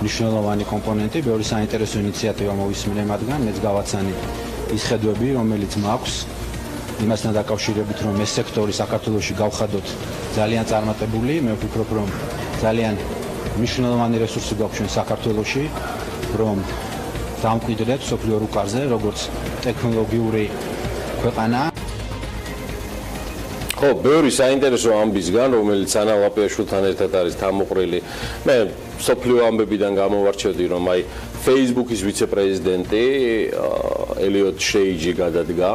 მნიშვნელოვანი კომპონენტი. ბევრი საინტერესო ინიციატივა მოვისმინე მათგან, მეც გავაცანი ის ხედვები, რომელიც მაქვს იმასთან დაკავშირებით, რომ ეს სექტორი საქართველოში გავხადოთ ძალიან წარმატებული. მე ვფიქრობ, რომ ძალიან მნიშვნელოვანი რესურსი გვაქვს ჩვენ საქართველოში, რომ დამკვიდრდეთ სოფლიო რუკაზე, როგორც ტექნოლოგიური ქვეყანა. ხო, ბევრი საინტერესო ამბისგან, რომელიც ანა ლაპიაშვილთან ერთად არის გამოყრილი. მე სოფლიო ამბებიდან გამოვარჩევდი, რომ აი Facebook-ის ვიცე-პრეზიდენტი ელიოტ შეიჯი გადადგა.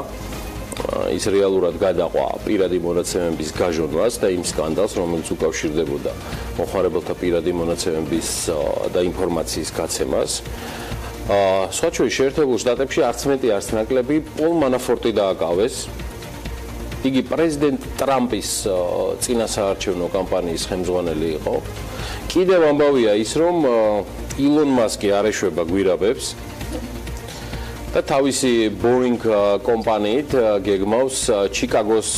ის რეალურად გადაყვა პირადი მონაცემების გაჟონვას და იმ სკანდალს, რომელიც უკავშირდებოდა მოხარებელთა პირადი მონაცემების და ინფორმაციის გაცემას. სხვა შორის შეერთებულ შტატებში არც მეტი არც ნაკლები პოლ მანაფორტი დააკავეს. იგი პრეზიდენტ ტრამპის წინასაარჩევნო კამპანიის ხელმძღვანელი იყო. კიდევ ამბავია ის, რომ ილონ მასკი არ ეშვება გვირაბებს და თავისი Boeing კომპანიით გეგმავს ჩიკაგოს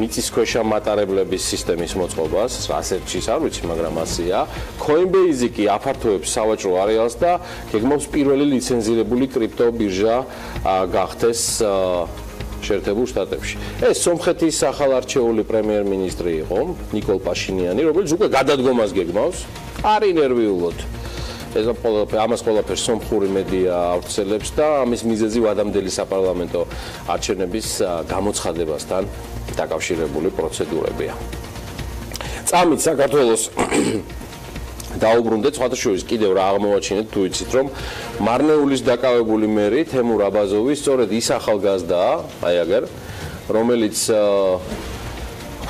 მიწისქვეშა მატარებლების სისტემის მოწყობას, ასეთშიც არ ვიცი, მაგრამ ასეა. Coinbase კი აფართოებს სავაჭრო არეალს და გეგმავს პირველი ლიცენზირებული კრიპტო ბირჟა გახდეს შეერთებულ შტატებში. ეს სომხეთის ახალარჩეული პრემიერ-მინისტრი იყო, ნიკოლ პაშინიანი, რომელიც უკვე გადადგომას გეგმავს, არი ნერვიულოდ. ეს ამას ყველაფერს სომხური მედია ავრცელებს და ამის მიზეზი ვადამდელი საპარლამენტო არჩევნების გამოცხადებასთან დაკავშირებული პროცედურებია. წამით საქართველოს დაუბრუნდეთ, სხვათა შორის კიდევ რა აღმოვაჩინეთ, თუ იცით, რომ მარნეულის დაკავებული მერი თემურ აბაზოვი სწორედ ის ახალგაზრდაა, აი აგერ, რომელიც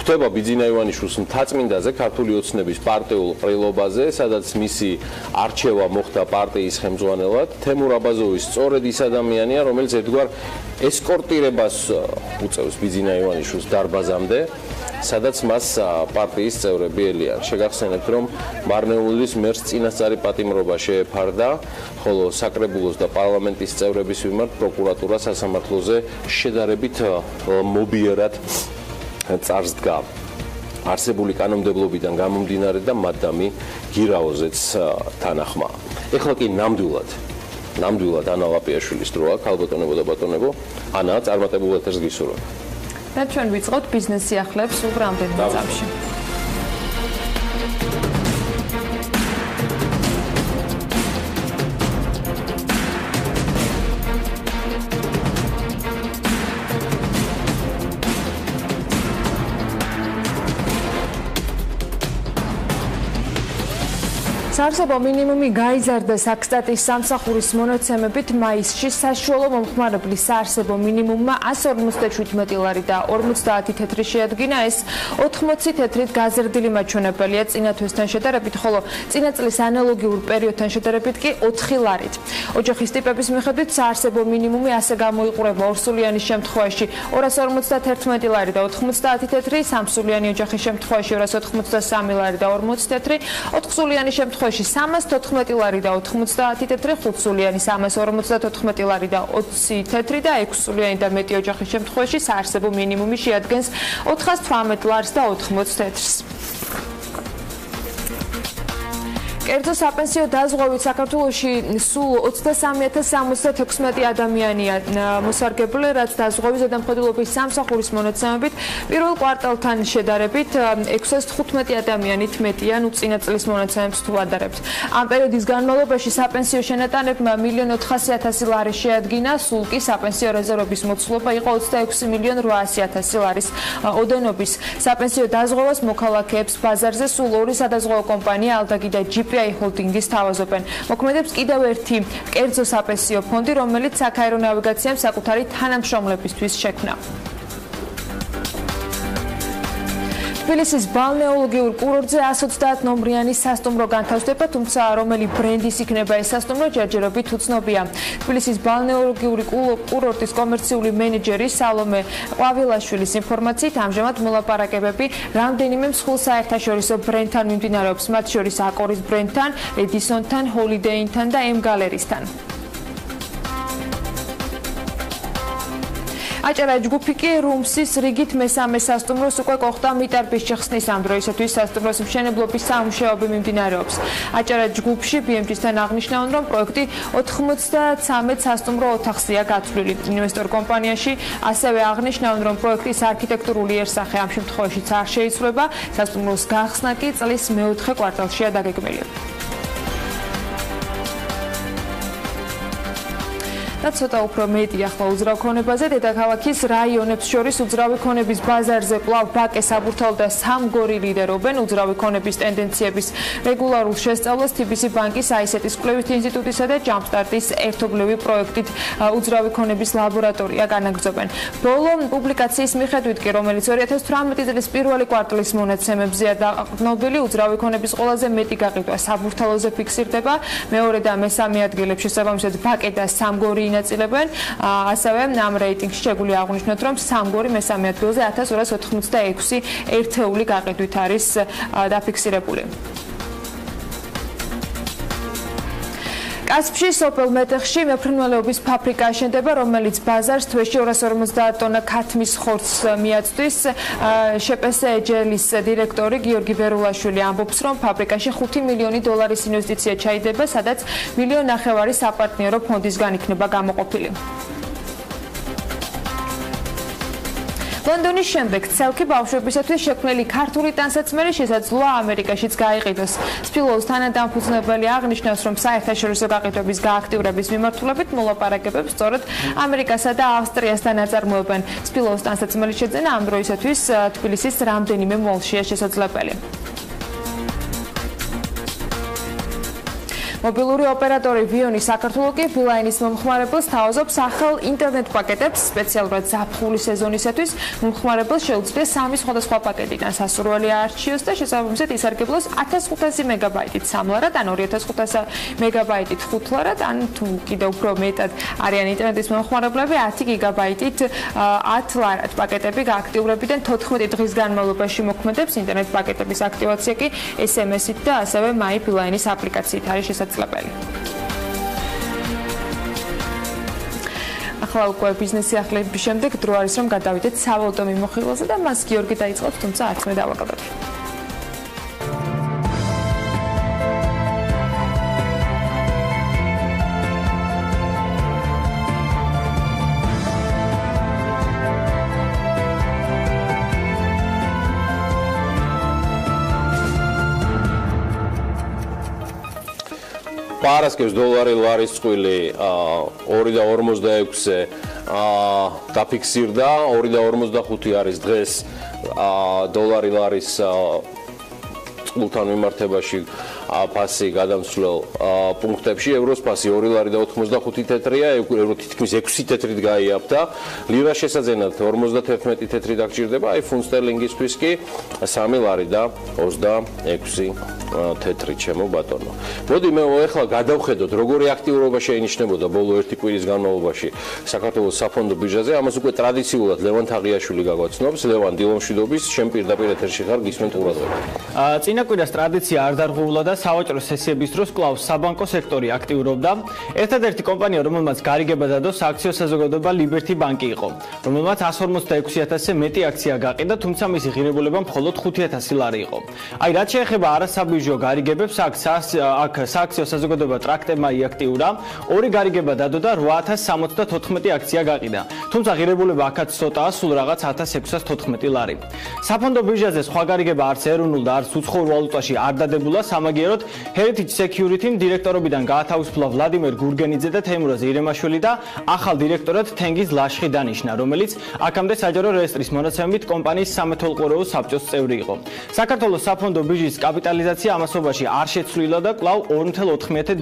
ხვდება ბიძინა ივანიშვილის მთაწმინდაზე ქართული ოცნების პარტიულ ყრილობაზე, სადაც მისი არჩევა მოხდა პარტიის ხელმძღვანელად. თემურ აბაზოვი სწორედ ის ადამიანია, რომელიც ერთგვარ ესკორტირებას უწევს ბიძინა ივანიშვილის დარბაზამდე, სადაც მას პარტიის წევრები ელიან. შეგახსენებთ, რომ მარნეულის მერს წინასწარი პატიმრობა შეეფარდა, ხოლო საკრებულოს და პარლამენტის წევრების მიმართ პროკურატურა სასამართლოზე შედარებით მობიერად წარსდგა. არსებული კანონმდებლობიდან გამომდინარე და მადამი გირაოზეც თანახმა. ეხლა კი ნამდვილად ანა ლაპიაშვილის დროა, ქალბატონებო და ბატონებო, ანა წარმატებულ ეთერს გისურვებ. და ჩვენ ვიწყოთ ბიზნეს სიახლეებს სულ რამდენიმე წამში. საარსებო მინიმუმი გაიზარდა საქსტატის სამსახურის მონაცემებით მაისში საშუალო მომხმარებლის საარსებო მინიმუმმა 157 ლარი და 50 თეთრი შეადგინა. ეს 80 თეთრით გაზრდილი მაჩვენებელია წინა თვესთან შედარებით, ხოლო წინა წლის ანალოგიურ პერიოდთან შედარებით კი 4 ლარით. ოჯახის ტიპების მიხედვით საარსებო მინიმუმი ასე გამოიყურება ორსულიანის შემთხვევაში 251 ლარი და 90 თეთრი, სამსულიანი ოჯახის შემთხვევაში 283 ლარი და 40 თეთრი, 4სულიანი შემთხვევაში 314 ლარი და 90 თეთრი, 5სულიანი 354 ლარი და 20 თეთრი და 6სულიანი და მეტი ოჯახის შემთხვევაში საარსებო მინიმუმი შეადგენს 418 ლარს და 80 თეთრს. კერძო საპენსიო დაზღვევით საქართველოში სულ 23076 ადამიანია მოსარგებლე, რაც დაზღვევის ზედამხედველობის სამსახურის მონაცემებით პირველ კვარტალთან შედარებით 615 ადამიანით მეტია, წინა წლის მონაცემებს თუ ვადარებთ. ამ პერიოდის განმავლობაში საპენსიო შენატანებმა 1.400.000 ლარი შეადგინა, სულ კი საპენსიო რეზერვების მოცულობა იყო 26.800.000 ლარის ოდენობის. საპენსიო დაზღვევას მოქალაქეებს ბაზარზე სულ ორი სადაზღვევო კომპანია ალდაგი და ჰოლდინგის თავაზობენ. მოქმედებს კიდევ ერთი კერძო საპენსიო ფონდი, რომელიც საქაერო ნავიგაციამ საკუთარი თანამშრომლებისთვის შექმნა. თბილისის ბალნეოლოგიურ კურორტზე 130 ნომრიანი სასტუმრო განთავსდება, თუმცა რომელი ბრენდის იქნება ეს სასტუმრო ჯერჯერობით უცნობია. თბილისის ბალნეოლოგიური კურორტის კომერციული მენეჯერი სალომე ყვავილაშვილის ინფორმაციით, ამჟამად მოლაპარაკებები რამდენიმე მსხვილ საერთაშორისო ბრენდთან მიმდინარეობს, მათ შორის აკორის ბრენდთან, ედისონთან, ჰოლიდეინთან და ემ-გალერისთან. აჭარა ჯგუფი კი რუმსის რიგით მესამე სასტუმროს უკვე გოხდა მიტარბის ჩეხსნის ამ დროისათვის სასტუმროს მშენებლობის სამუშაოები მიმდინარეობს. აჭარა ჯგუფში BMG-თან აღნიშნავენ, რომ პროექტი 93 სასტუმრო ოთახზეა გათვლილი. ინვესტორ კომპანიაში ასევე აღნიშნავენ, რომ პროექტის არქიტექტურული იერსახე ამ შემთხვევაშიც არ შეიცვლება, სასტუმროს გახსნა კი წლის მეოთხე კვარტალშია დაგეგმილი. და ცოტა უფრო მეტი ახლა უძრავ ქონებაზე, დედაქალაქის რაიონებს შორის უძრავი ქონების ბაზარზე კვლავ ბაკე, საბურთალო და სამგორი ლიდერობენ. უძრავი ქონების ტენდენციების რეგულარულ შესწავლას TBC ბანკის AISET-ის კვლევითი ინსტიტუტისა და ჯამპსტარტის ერთობლივი პროექტით უძრავი ქონების ლაბორატორია განაგრძობენ. ბოლო პუბლიკაციის მიხედვით კი, რომელიც 2018 წლის პირველი კვარტალის მონაცემებზეა დაყრდნობილი, უძრავი ქონების ყველაზე მეტი გაყიდვა საბურთალოზე ფიქსირდება, მეორე და მესამე ადგილებს შესაბამისად ბაკე და სამგორი ინაწილებენ. ასევე ამ რეიტინგში შეგვიძლია აღვნიშნოთ, რომ სამგორი მესამე ადგილზე 1286 ერთეული გაყიდვით არის დაფიქსირებული. კასპში სოფელ მეტეხში მეფრინველეობის ფაბრიკა აშენდება, რომელიც ბაზარს თვეში 250 ტონა ქათმის ხორცს მიაწვდის. შპსეჯელის დირექტორი გიორგი ვერულაშვილი ამბობს, რომ ფაბრიკაში 5 მილიონი დოლარის ინვესტიცია ჩაიდება, სადაც 1,5 მილიონი საპარტნიორო ფონდისგან იქნება გამოყოფილი. ლონდონის შემდეგ ცელქი ბავშვებისათვის შექმნილი ქართული ტანსაცმელი შესაძლოა ამერიკაშიც გაიყიდოს. სპილოუს თანადამფუძნებელი აღნიშნავს, რომ საერთაშორისო გაყიდვების გააქტიურების მიმართულებით მოლაპარაკებებს სწორედ ამერიკასა და ავსტრიასთან აწარმოებენ. სპილოუს ტანსაცმელის შეძენა ამ დროისათვის თბილისის რამდენიმე მოლშია შესაძლებელი. მობილური ოპერატორი ვიონი საქართველოს კი ბილაინის მომხმარებელს თავაზობს ახალ ინტერნეტ პაკეტებს სპეციალურად ზაფხული სეზონისათვის. მომხმარებელს შეუძლია 3 სხვადასხვა პაკეტიდან სასურველი არჩიოს და შესაბამისად ისარგებლოს 1500 მეგაბაიტით 3 ლარად, ან 2500 მეგაბაიტით 5 ლარად, ან თუ კიდევ უფრო მეტად არიან ინტერნეტის მომხმარებლები 10 გიგაბაიტით 10 ლარად. პაკეტები გააქტიურებიდან 14 დღის განმავლობაში მოქმედებს. ინტერნეტ პაკეტების აქტივაცია კი SMS-ით და ასევე My Beeline-ის აპლიკაციით არის შესაძლებელი. ახლა უკვე ბიზნესი ახლებების შემდეგ დრო არის, რომ გადავიდეთ სავალუტო მიმოხილვაზე და მას გიორგი დაიწყებს, თუმცა არც მე დავაკავდები. პარასკევს დოლარი ლარის წყვილი 2.46-ზე დაფიქსირდა, 2.45 არის დღეს დოლარი ლარის წყულთან მიმართებაში ფასი გადამცვლელ პუნქტებში. ევროს ფასი 2.85 თეთრია, ევრო თითქმის 6 თეთრით გაიაფთა. ლირას შესაძენად 51 თეთრი დაგჭირდება, აი ფუნტ სტერლინგისთვის კი 3.26 თეთრი, ჩემო ბატონო. მოდი მე ახლა გადავხედოთ, როგორი აქტიურობა შეინიშნებოდა ბოლო 1 კვირის განმავლობაში საქართველოს საფონდო ბირჟაზე. ამას უკვე ტრადიციულად ლევან თაღიაშვილი გაგვაცნობს. ლევან, დილომშვიდობის, შენ პირდაპირ ეთერში ხარ, გისმენთ ყურადღება. წინა კვირას ტრადიცია არ დარღვეულა და სავაჭრო სესიების დროს კვლავ საბანკო სექტორი აქტიურობდა. ერთადერთი კომპანია, რომელმაც გარიგება დადო, სააქციო საზოგადოება Liberty Bank იყო, რომელმაც 156,000-ზე მეტი აქცია გაყიდა, თუმცა მისი ღირებულება მხოლოდ 5,000 ლარი იყო. აი, რაც შეეხება არასაბირჟო გარიგებებს, აქ სააქციო საზოგადოება ტრაქტებმა იაქტიურა, ორი გარიგება დადო და 8,074 აქცია გაყიდა. თუმცა ღირებულება აქაც ცოტაა, სულ რაღაც 1,614 ლარი. საფონდო ბირჟაზე სხვა გარიგება არც ეროვნულ და არც უცხოურ ვალუტაში არ დადებულა, სამაგიეროდ Heritage Security-მ დირექტორობიდან გაათავისუფლა ვლადიმერ გურგენიძე და თეიმურაზ ირემაშვილი და ახალ დირექტორად თენგიზ ლაშხი დანიშნა, რომელიც აქამდე საჯარო რეესტრის მონაცემებით კომპანიის სამეთვალყურეო საბჭოს წევრი იყო. საქართველოს საფონდო ბირჟის კაპიტალიზაცია ამასობაში არ შეცვლილა და კვლავ 2.4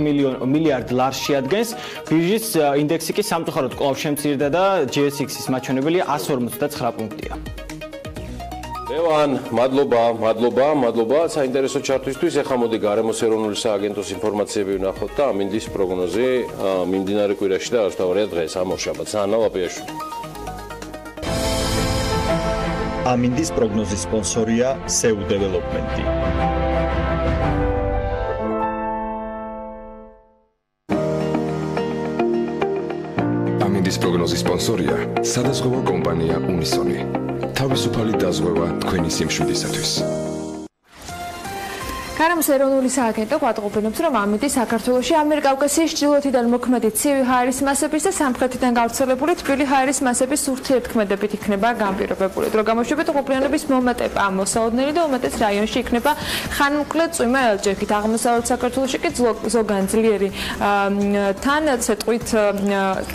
მილიარდ ლარს შეადგენს. ბირჟის ინდექსი კი სამწუხაროდ კვლავ შემცირდა და GSX-ის მაჩვენებელი 159 პუნქტია. ლევან, მადლობა საინტერესო ჩართვისთვის. ეხლა მოდი გარემოს ეროვნული სააგენტოს ინფორმაციები ვნახოთ და ამინდის პროგნოზი მიმდინარე კვირაში და არასთავარია დღეს ამოშაბათს. ანა ლაპიაშვილი. ამინდის პროგნოზის სპონსორია SEU Development-ი. ამინდის პროგნოზის სპონსორია სადაზღვევო კომპანია Unison. თავისუფალი დაზღვევა თქვენი სიმშვიდისათვის. გარემოს ეროვნული სააგენტო გვატყობინებს, რომ ამიტი საქართველოში ამიერკავკასიის ჩრდილოეთიდან მოქმედი ცივი ჰაერის მასების და სამხრეთიდან გავრცელებული თბილი ჰაერის მასების ურთიერთქმედებით იქნება განპირობებული. დრო გამოშვებით უყურებელების მომატება ამოსაოდნელი და უმეტეს რაიონში იქნება ხანმოკლე წვიმა ელჭექით. აღმოსავლეთ საქართველოში კი ზოგან ძლიერი თან ცეკვით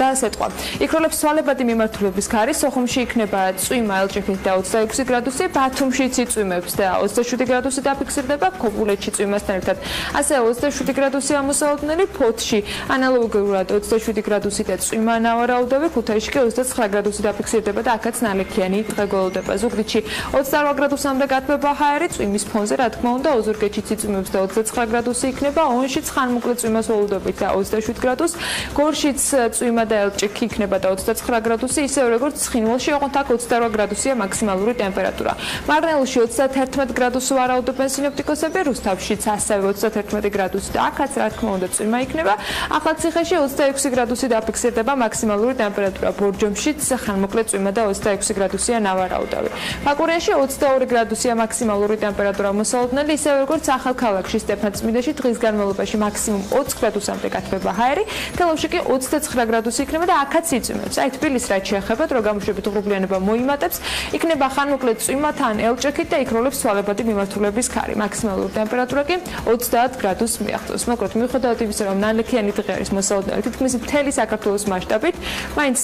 და სეტყვა. იქროლებს ცვალებადი მიმართულების ქარი, სოხუმში იქნება წვიმა ელჭექით და 26 გრადუსი, ბათუმშიც იწვიმებს და 27 გრადუსი დაფიქსირდება, ქობულეთში წვიმასთან ერთად. ასე 27 გრადუსი ამოსაოდნელი, ფოთში ანალოგიურად 27 გრადუსი და წვიმა ნავარაუდები, ქუთაისში კი 29 გრადუსი დაფიქსირდება და აქაც ნალექიანი დღე გველოდება. ზუგდიდში 28 გრადუსამდე გათბება ჰაერი, წვიმის ფონზე, რა თქმა უნდა, ოზურგეთშიც იწვიმებს და 29 გრადუსი იქნება, ონშიც ხანმოკლე წვიმას ველოდებით და 27 გრადუსი, გორშიც წვიმა და ელჭექი იქნება და 29 გრადუსი, ისევე როგორც ცხინვალში, ოღონდ აქ 28 გრადუსია მაქსიმალური ტემპერატურა. მარნეულში 31 გრადუსი ვარაუდობენ სინოპტიკოსები, რუსთავშიც ასევე 31 გრადუსი და აქაც რა თქმა უნდა წვიმა იქნება. ახალციხეში 26 გრადუსი დაფიქსირდება მაქსიმალური ტემპერატურა. ბორჯომშიც ხანმოკლე წვიმა და 26 გრადუსია ნავარაუდები. ფაკურიაში 22 გრადუსია მაქსიმალური ტემპერატურა მოსაოდნელი, ისევე როგორც ახალქალაქში, სტეფანწმინდაში დღის განმავლობაში მაქსიმუმ 20 გრადუსამდე გათბება ჰაერი, თელავში კი 29 გრადუსი იქნება და აქაც იწვიმებს. აი თბილის რაც შეეხება, დრო გამოშვებით უღრუბლიანება მოიმატებს, იქნება ხანმოკლე წვიმა თან ელჭექით და იქროლებს ცვალებადი მიმართულების ქარი. მაქსიმალური ტემპერატურა კი 30 გრადუსს მიაღწევს. მოკლედ, მიუხედავად იმისა, რომ ნალექიანი დღე არის მოსაოდნელი თითქმის მთელი საქართველოს მასშტაბით, მაინც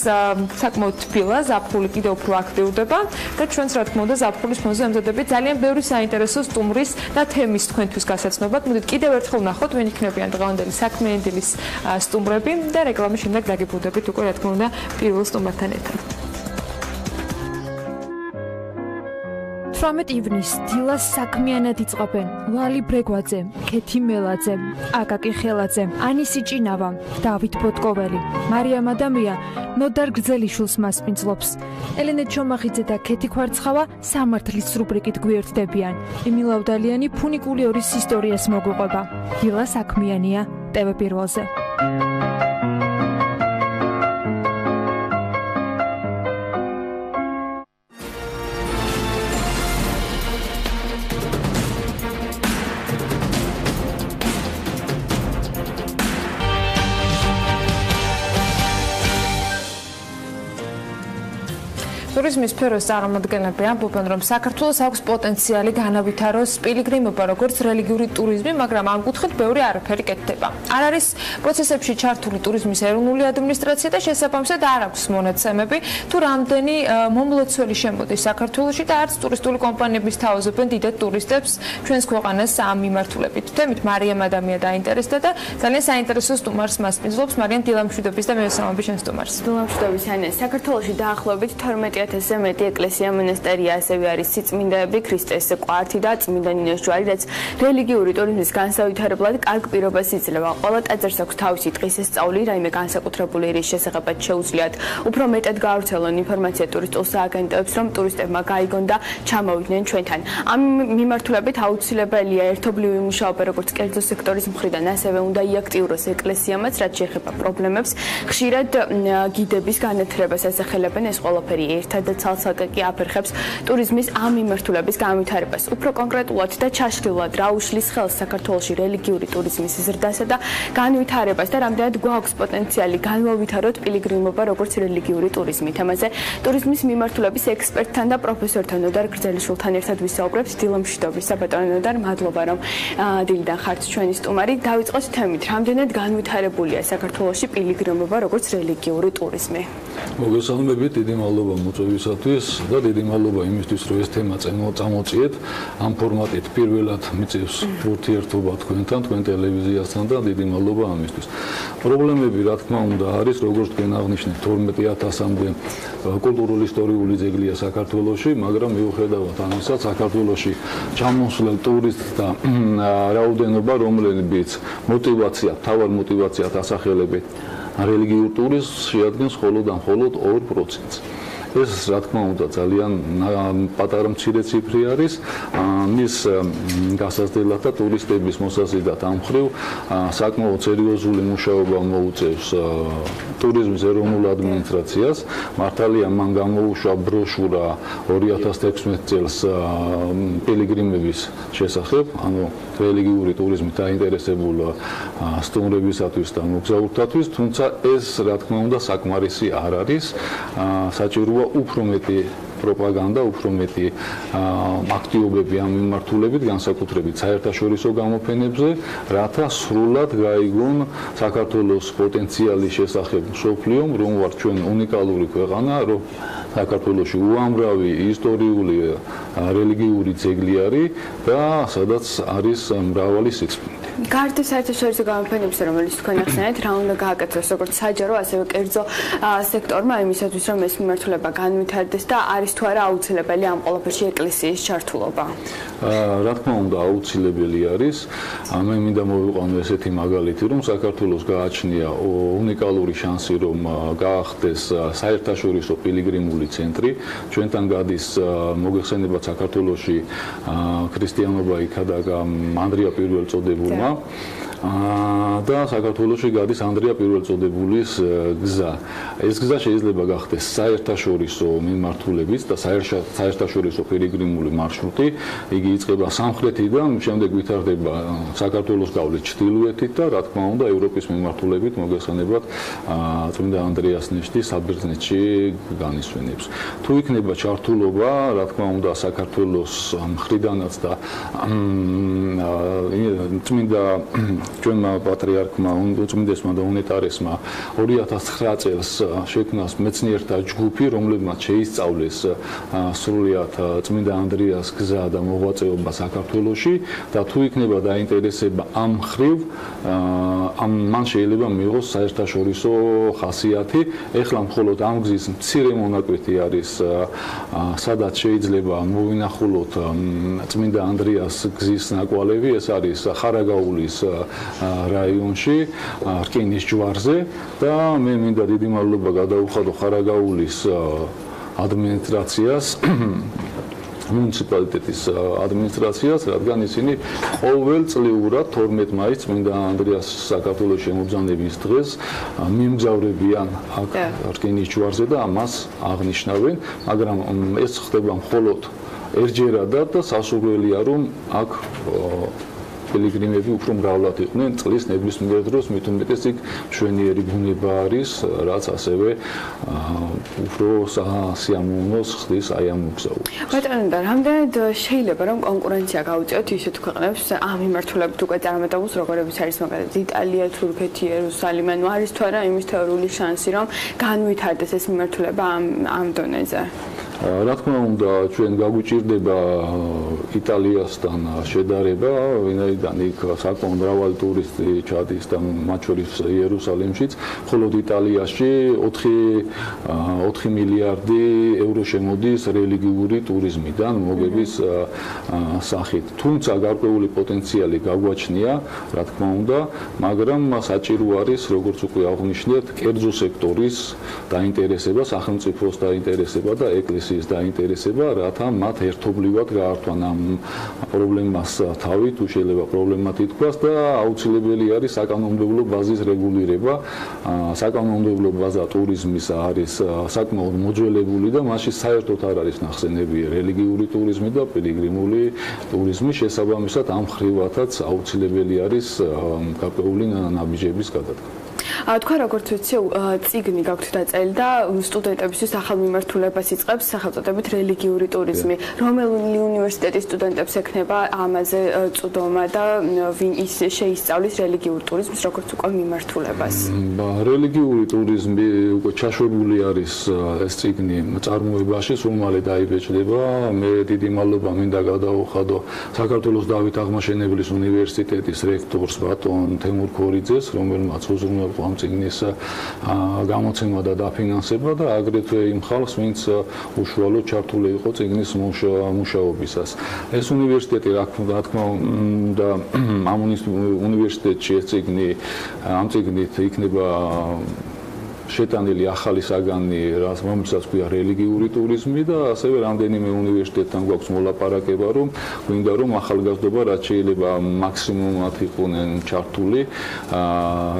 საკმაოდ თბილა, ზაფხული კიდევ უფრო აქტიურდება და ჩვენც რა თქმა უნდა ზაფხულის ფონზე ემზადებით ძალიან ბევრი საინტერესო სტუმრის და თემის თქვენთვის გასაცნობად. მოდით კიდევ ერთხელ ვნახოთ, ვინ იქნებიან დღევანდელი საქმიანი დილის სტუმრები და რეკლამის შემდეგ დაგიბრუნდებით უკვე რა თქმა უნდა პირველ სტუმრთან ერთად. 18 ივნისს დილას საქმიანად იწყებენ ლალი ბრეგვაძე, ქეთი მელაძე, აკაკი ხელაძე, ანისი ჭინავა, დავით ბოტკოველი, მარიამ ადამია, ნოდარ გრძელიშვილს მასპინძლობს. ელენე ჩომახიძე და ქეთი ქვარცხავა სამართლის რუბრიკით გვერდდებიან. იმილავდალიანი ფუნიკული ორის ისტორიას მოგვიყვება. დილა საქმიანია TV პირველზე. ტურიზმის სფეროს წარმომადგენლები ამბობენ, რომ საქართველოს აქვს პოტენციალი განავითაროს პილიგრიმობა როგორც რელიგიური ტურიზმი, მაგრამ ამ კუთხით ბევრი არაფერი კეთდება. არ არის პროცესებში ჩართული ტურიზმის ეროვნული ადმინისტრაცია და შესაბამისად არ აქვს მონაცემები, თუ რამდენი მომლოცველი შემოდის საქართველოში და არც ტურისტული კომპანიების თავაზობენ დიდად ტურისტებს ჩვენს ქვეყანას ამ მიმართულებით. თემით მარიამ ადამია დაინტერესდა და ძალიან საინტერესო სტუმარს მასპინძლობს მარიამ დილამშვიდობის და მევესალმები ჩვენს სტუმარს. დილამშვიდობის ანე. საქართველოში დაახლოებით 12000-ზე მეტი ეკლესია, მონასტერია, ასევე არის სიწმინდეები, ქრისტეს კვართი და წმინდა ნინოს ჯვარი, რაც რელიგიური ტურიზმის განსავითარებლად კარგ პირობას იძლევა. ყველა ტაძარს აქვს თავისი დღესასწაული, რაიმე განსაკუთრებული ერის შესახებაც შეუძლიათ უფრო მეტად გავრცელონ ინფორმაცია ტურისტულ სააგენტოებს, რომ ტურისტებმა გაიგონ და ჩამოვიდნენ ჩვენთან. ამ მიმართულებით აუცილებელია ერთობლივი მუშაობა როგორც კერძო სექტორის მხრიდან, ასევე უნდა იაქტიუროს ეკლესიამაც, რაც შეეხება პრობლემებს. ხშირად გიდების განათლებას ასახელებენ, ეს ყველაფერი ერთად და ცალ-ცალკე კი აფერხებს ტურიზმის ამ მიმართულების განვითარებას. უფრო კონკრეტულად და ჩაშლილად რა უშლის ხელს საქართველოში რელიგიური ტურიზმის ზრდასა და განვითარებას და რამდენად გვაქვს პოტენციალი განვავითაროთ პილიგრიმობა როგორც რელიგიური ტურიზმი. თემაზე ტურიზმის მიმართულების ექსპერტთან და პროფესორთან ნოდარ გრძელიშვილთან ერთად ვისაუბრებთ. დილამშვიდობის საბატონო ნოდარ, მადლობა რომ დილიდან ხართ ჩვენი სტუმარი. დავიწყოთ თემით, რამდენად განვითარებულია საქართველოში პილიგრიმობა როგორც რელიგიური ტურიზმი. მოგესალმებით, დიდი მადლობა მოწვევისათვის და დიდი მადლობა იმისთვის, რომ ეს თემა წამოწიეთ. ამ ფორმატით პირველად მიწევს ურთიერთობა თქვენთან, თქვენ ტელევიზიასთან და დიდი მადლობა ამისთვის. პრობლემები, რა თქმა უნდა, არის, როგორც თქვენ აღნიშნეთ, 12000-მდე კულტურული ისტორიული ძეგლია საქართველოში, მაგრამ მიუხედავად ამისა, საქართველოში ჩამოსვლელ ტურისტთა რაოდენობა, რომლებიც თავარ მოტივაციად ასახელებით რელიგიურ ტურიზმს შეადგენს მხოლოდ 2%. ეს რა თქმა უნდა ძალიან პატარა მცირე ციფრი არის. მის გასაზრდელად და ტურისტების მოსაზიდად ამ მხრივ საკმაოდ სერიოზული მუშაობა მოუწევს ტურიზმის ეროვნულ ადმინისტრაციას. მართალია მან გამოუშვა ბროშურა 2016 წელს პილიგრიმების შესახებ, ანუ რელიგიური ტურიზმით დაინტერესებულ სტუმრებისათვის და მოგზაურთათვის, თუმცა ეს რა თქმა უნდა საკმარისი არ არის. საჭიროა უფრო მეტი პროპაგანდა, უფრო მეტი აქტივობები ამ მიმართულებით, განსაკუთრებით საერთაშორისო გამოფენებზე, რათა სრულად გაიგონ საქართველოს პოტენციალის შესახებ მსოფლიომ, რომ ვართ ჩვენ უნიკალური ქვეყანა, რომ საქართველოში უამრავი ისტორიული რელიგიური ძეგლი არის და სადაც არის მრავალი სიწმინდე. გარდა საერთაშორისო გამოფენებისა, რომელიც თქვენ ახსენეთ, რა უნდა გააკეთოს როგორც საჯარო, ასევე კერძო სექტორმა იმისათვის, რომ ეს მიმართულება განვითარდეს და არის თუ არა აუცილებელი ამ ყველაფერში ეკლესიის ჩართულობა? რა თქმა უნდა, აუცილებელი არის. მე მინდა მოვიყვანო ესეთი მაგალითი, რომ საქართველოს გააჩნია უნიკალური შანსი, რომ გაახდეს საერთაშორისო პილიგრიმული ცენტრი. ჩვენთან გადის მოგეხსენებათ საქართველოში ქრისტიანობა იქადა ანდრია პირველწოდებულმა და საქართველოში გადის ანდრია პირველწოდებულის გზა. ეს გზა შეიძლება გახდეს საერთაშორისო მიმართულებით და საერთაშორისო პილიგრიმული მარშრუტი. იგი იწყება სამხრეთიდან, შემდეგ ვითარდება საქართველოს გავლით ჩრდილოეთით და რა თქმა უნდა ევროპის მიმართულებით მოგეხსენებათ წმინდა ანდრიას ნიშნი საბერძნეთში განისვენებს. თუ იქნება ჩართულობა, რა თქმა უნდა საქართველოს მხრიდანაც და წმინდა ჩვენმა პატრიარქმა, უწმინდესმა და უნეტარესმა 2009 წელს შექმნას მეცნიერთა ჯგუფი, რომლებმაც შეისწავლეს სრულიად წმინდა ანდრიას გზა და მოღვაწეობა საქართველოში და თუ იქნება დაინტერესება ამ მხრივ, მან შეიძლება მიიღოს საერთაშორისო ხასიათი. ეხლა მხოლოდ ამ გზის მცირე მონაკვეთი არის, სადაც შეიძლება მოვინახულოთ წმინდა ანდრიას გზის ნაკვალევი, ეს არის ხარაგაულის რაიონში, რკინის ჯვარზე და მე მინდა დიდი მადლობა გადაუხადო ხარაგაულის ადმინისტრაციას, მუნიციპალიტეტის ადმინისტრაციას, რადგან ისინი ყოველწლიურად 12 მაისს წმინდა ანდრიას საქართველოს შემოგზავნების დღეს მიმგზავრებიან აქ რკინის ჯვარზე და ამას აღნიშნავენ, მაგრამ ეს ხდება მხოლოდ ერთჯერადად და სასურველია რომ აქ პილიგრიმები უფრო მრავლად იყვნენ წლის ნებისმიერ დროს, მით უმეტეს იქ მშვენიერი ბუნება არის, რაც ასევე უფრო სიამოვნოს ხდის აი ამ მოგზაურობას. ბატონო, და რამდენად შეიძლება რომ კონკურენცია გაუწიოთ ისეთ ქვეყნებს ამ მიმართულებით უკვე წარმატებულს, როგორებიც არის მაგალითად იტალია, თურქეთი, იერუსალიმი, ანუ არის თუ არა იმის თეორიული შანსი, რომ განვითარდეს ეს მიმართულება ამ დონეზე? რა თქმა უნდა, ჩვენ გაგვიჭირდება იტალიასთან შედარება, ვინაიდან იქ საკმაოდ მრავალი ტურისტი ჩადის და მათ შორის იერუსალიმშიც, ხოლო იტალიაში 4 მილიარდი ევრო შემოდის რელიგიური ტურიზმიდან მოგების სახით. თუმცა გარკვეული პოტენციალი გაგვაჩნია, რა თქმა უნდა, მაგრამ საჭირო არის, როგორც უკვე აღნიშნეთ, კერძო სექტორის დაინტერესება, სახელმწიფოს დაინტერესება და ეკლესიის დაინტერესება, რათა მათ ერთობლივად გაართვან ამ პრობლემას თავი, თუ შეიძლება პრობლემად ითქვას და აუცილებელი არის საკანონმდებლო ბაზის რეგულირება. საკანონმდებლო ბაზა ტურიზმის არის საკმაოდ მოძველებული და მასში საერთოდ არ არის ნახსენები რელიგიური ტურიზმი და პილიგრიმული ტურიზმი, შესაბამისად ამ ხრივათაც აუცილებელი არის გარკვეული ნაბიჯების გადადგმა. თქვენ როგორც ვიცი, წიგნი გაქვთ დაწერილი და სტუდენტებისთვის ახალ მიმართულებას იწყებს სახელწოდებით რელიგიური ტურიზმი. რომელი უნივერსიტეტის სტუდენტებს ექნება ამაზე წვდომა და ვინ ის შეისწავლის რელიგიურ ტურიზმს, როგორც უკვე მიმართულებას? რელიგიური ტურიზმი უკვე ჩაშვებული არის ეს წიგნი წარმოებაში, სულ მალე დაიბეჭდება. მე დიდი მადლობა მინდა გადაუხადო საქართველოს დავით აღმაშენებლის უნივერსიტეტის რექტორს ბატონ თემურ ქორიძეს, რომელმაც უზრუნველყო ამ წიგნის გამოცემა და დაფინანსება და აგრეთვე იმ ხალხს, ვინც უშუალოდ ჩართული იყო წიგნის მუშაობისას. ეს უნივერსიტეტი რა თქმა უნდა ამ უნივერსიტეტში ეს წიგნი ამ წიგნით იქნება შეტანილი ახალი საგანი, რომელსაც ქვია რელიგიური ტურიზმი და ასევე რამდენიმე უნივერსიტეტთან გვაქვს მოლაპარაკება, რომ გვინდა რომ ახალგაზრდობა რაც შეიძლება მაქსიმუმად იყვნენ ჩართული,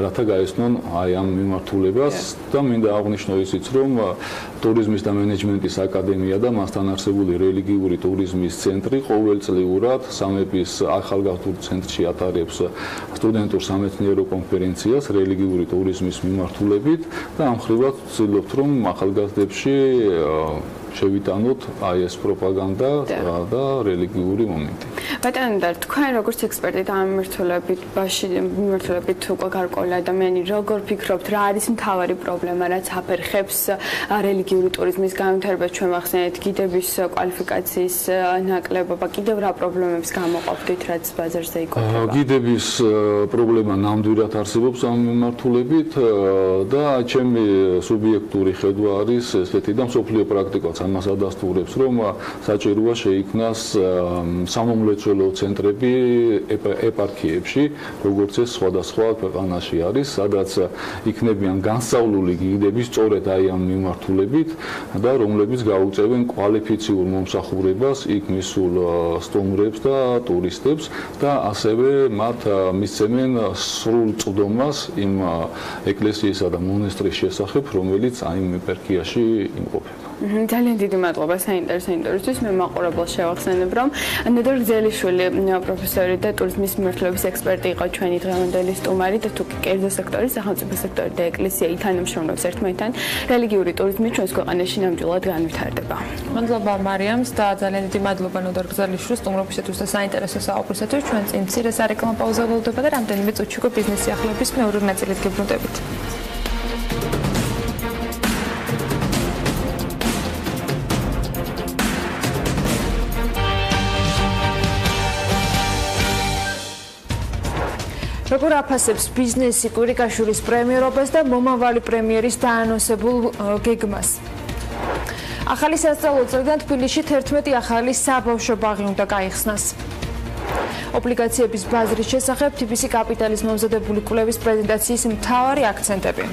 რათა გაეცნონ აი ამ მიმართულებას და მინდა აღვნიშნო ისიც, რომ ტურიზმის და მენეჯმენტის აკადემია და მასთან არსებული რელიგიური ტურიზმის ცენტრი ყოველწლიურად სამების ახალგაზრდულ ცენტრში ატარებს სტუდენტურ სამეცნიერო კონფერენციას რელიგიური ტურიზმის მიმართულებით და ამ ხრივად ვცდილობთ, რომ ახალგაზრდებში შევიტანოთ აი ეს პროპაგანდა და რელიგიური მომენტი. ბატონო, და თქვენ როგორც ექსპერტი და ამ მიმართულებით უკვე გარკვეული ადამიანი, როგორ ფიქრობთ, რა არის მთავარი პრობლემა, რაც აფერხებს რელიგიური ტურიზმის განვითარებას? ჩვენ ვახსენეთ გიდების კვალიფიკაციის ნაკლებობა, კიდევ რა პრობლემებს გამოყოფდით, რაც ბაზარზე იყოფება? გიდების პრობლემა ნამდვილად არსებობს ამ მიმართულებით და ჩემი სუბიექტური ხედვა არის ესეთი და მსოფლიო პრაქტიკაც ამას ადასტურებს, რომ საჭიროა შეიქმნას სამომლეწველო ცენტრები ეპარქიებში, როგორც ეს სხვადასხვა ქვეყანაში არის, სადაც იქნებიან განსწავლული გიდები სწორედ აი ამ მიმართულებით და რომლებიც გაუწევენ კვალიფიციურ მომსახურებას იქ მისულ სტუმრებს და ტურისტებს და ასევე მათ მისცემენ სრულ წვდომას იმ ეკლესიისა და მონასტრის შესახებ, რომელიც აი ამ ეპარქიაში იმყოფება. ძალიან დიდი მადლობა საინტერესო ინტერვიუსთვის. მე მაყურებელს შევახსენებ, რომ ნოდარ გზელიშვილი პროფესორი და ტურიზმის მიმართულების ექსპერტი იყო ჩვენი დღევანდელი სტუმარი და თუ კერძო სექტორი, სახელმწიფო სექტორი და ეკლესია ითანამშრომლობს ერთმანეთთან, რელიგიური ტურიზმი ჩვენს ქვეყანაში ნამდვილად განვითარდება. მადლობა მარიამს და ძალიან დიდი მადლობა ნოდარ გზელიშვილს სტუმრობისათვის და საინტერესო საუბრისათვის. ჩვენ წინ მცირე სარეკლამო პაუზა ველოდება და რამდენიმე წუთში უკვე ბიზნეს სიახლეების მეორე ნაწილით გებრუნდებით. როგორ აფასებს ბიზნესი კვირიკაშვილის პრემიერობას და მომავალი პრემიერის დაანონსებულ გეგმას? ახალი სასწავლო წლიდან თბილისში 11 ახალი საბავშვო ბაღი უნდა გაიხსნას. ობლიგაციების ბაზრის შესახებ TBC კაპიტალის მომზადებული კვლევის პრეზენტაციის მთავარი აქცენტები.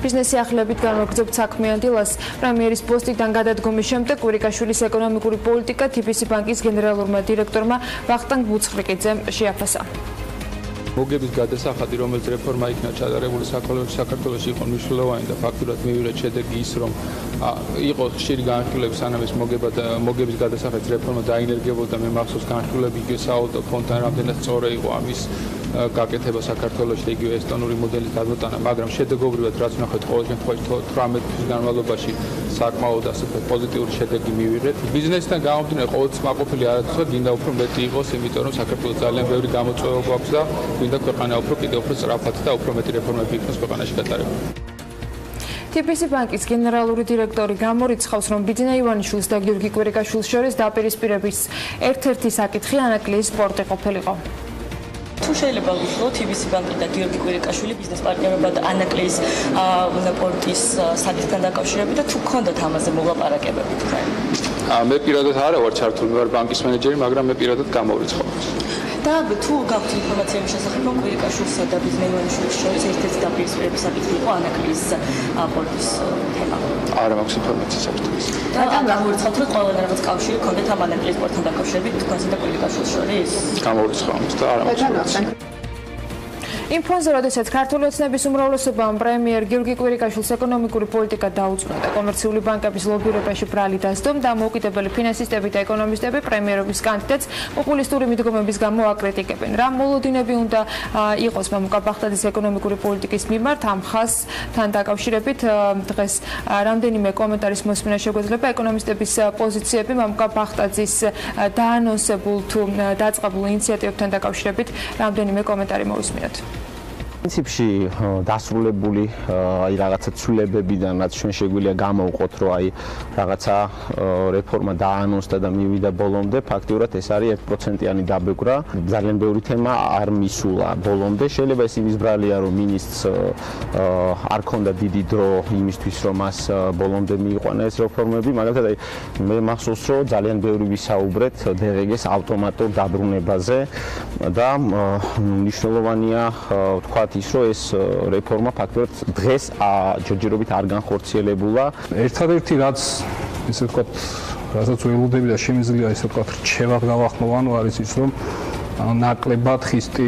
ბიზნეს სიახლეებით განმოგრძობთ საქმიან დილას პრემიერის პოსტიდან გადადგომის შემდეგ კვირიკაშვილის ეკონომიკური პოლიტიკა TBC ბანკის გენერალურმა დირექტორმა ვახტანგ ბუცხრიკიძემ შეაფასა. მოგების გადასახადი, რომელიც რეფორმა იქნა ჩატარებული საქართველოში იყო მნიშვნელოვანი და ფაქტურად მივიღეთ შედეგი ის, რომ იყო ხშირი განხილვები, სანამ ეს მოგების გადასახადის რეფორმა დაინერგებოდა. მე მახსოვს განხილვები იგივე საავტო ფონდთან რამდენად სწორი იყო ამის გაკეთება საქართველოში და იგივე ესტონური მოდელის გადმოტანა, მაგრამ შედეგობრივად რაც ვნახეთ ყოველ შემთხვევაში 18 თვის განმავლობაში საკმაოდ ასე პოზიტიური შედეგი მივიღეთ. ბიზნესთან გამომდინარე ყოველთვის მაყოფილი არ არის, გინდა უფრო მეტი იყოს, იმიტომ რომ საქართველოს ძალიან ბევრი გამოწვევა გვაქვს და გინდა ქვეყანა უფრო კიდევ უფრო სწრაფად და უფრო მეტი რეფორმები იქნას ქვეყანაში გატარებული. TPC ბანკის გენერალური დირექტორი გამორიცხავს, რომ ბიძინა ივანიშვილის და გიორგი კვირიკაშვილის შორის დაპირისპირების ერთ-ერთი საკითხი ანაკლიის სპორტი ყოფილიყო. თუ შეიძლება ვთქვათ, TPC ბანკი და გიორგი კვირიკაშვილი ბიზნეს პარტნიორობა და ანაკლიის სპორტის საკითხთან დაკავშირებით და თუ გქონდათ ამაზე მოლაპარაკებები თქვენ? მე პირადად არა ვარ ჩართული, ვარ ბანკის მენეჯერი, მაგრამ მე პირადად გამორიცხავ. და თუ გაქვთ ინფორმაციების შესახებ, რომ კვირიკაშვილსა და ბიძინა ივანიშვილის შორის ერთ-ერთი დაპირისპირების საკითხი იყო ანაკლიის სპორტის თემა. არა მაქვს ინფორმაცია საკითხის. და გამორიცხავთ, რომ ყველა რაღაც კავშირი გქონდათ ამ ანაკლიის სპორტთან დაკავშირებით თქვენსა და კვირიკაშვილის შორის? გამორიცხავ და არა მაქვს. იმ ფონზე, როდესაც ქართული ოცნების უმრავლესობამ პრემიერ გიორგი კვირიკაშვილს ეკონომიკური პოლიტიკა დაუწუნა და კომერციული ბანკების ლობირებაში ბრალი დასდომ და მოუკიდებელი ფინანსისტები და ეკონომისტები პრემიერობის კანდიდატს პოპულისტური მიდგომების გამო აკრიტიკებენ. რა მოლოდინები უნდა იყოს მამუკა ბახტაძის ეკონომიკური პოლიტიკის მიმართ ამ ხაზთან დაკავშირებით დღეს რამდენიმე კომენტარის მოსმენა შეგვეძლება ეკონომისტების პოზიციები მამუკა ბახტაძის დაანონსებულ თუ დაწყებულ ინიციატივებთან დაკავშირებით რამდენიმე კომენტარი მოვისმინოთ. პრინციპში დასრულებული აი რაღაცა ცვლილებებიდან რაც ჩვენ შეგვიძლია გამოვყოთ, რომ აი რაღაცა რეფორმა დაანონსდა და მივიდა ბოლომდე, ფაქტიურად ეს არის 1%-იანი დაბეჭდა. ძალიან ბევრი თემა არ მისულა ბოლომდე. შეიძლება ეს იმის ბრალია, რომ მინისტრს არ ქონდა დიდი დრო იმისთვის, რომ მას ბოლომდე მიიყვანა ეს რეფორმები, მაგალითად აი მე მახსოვს, რომ ძალიან ბევრი ვისაუბრეთ DRG-ს ავტომატურ დაბრუნებაზე და მნიშვნელოვანია თქვა ის რომ ეს რეფორმა ფაქტობრივად დღეს ჯერჯერობით არ განხორციელებულა. ერთადერთი რაც ესე ვთქვათ, რასაც ველოდები და შემიძლია ესე ვთქვათ რჩევად გავახმოვანო არის ის, რომ ნაკლებად ხისტი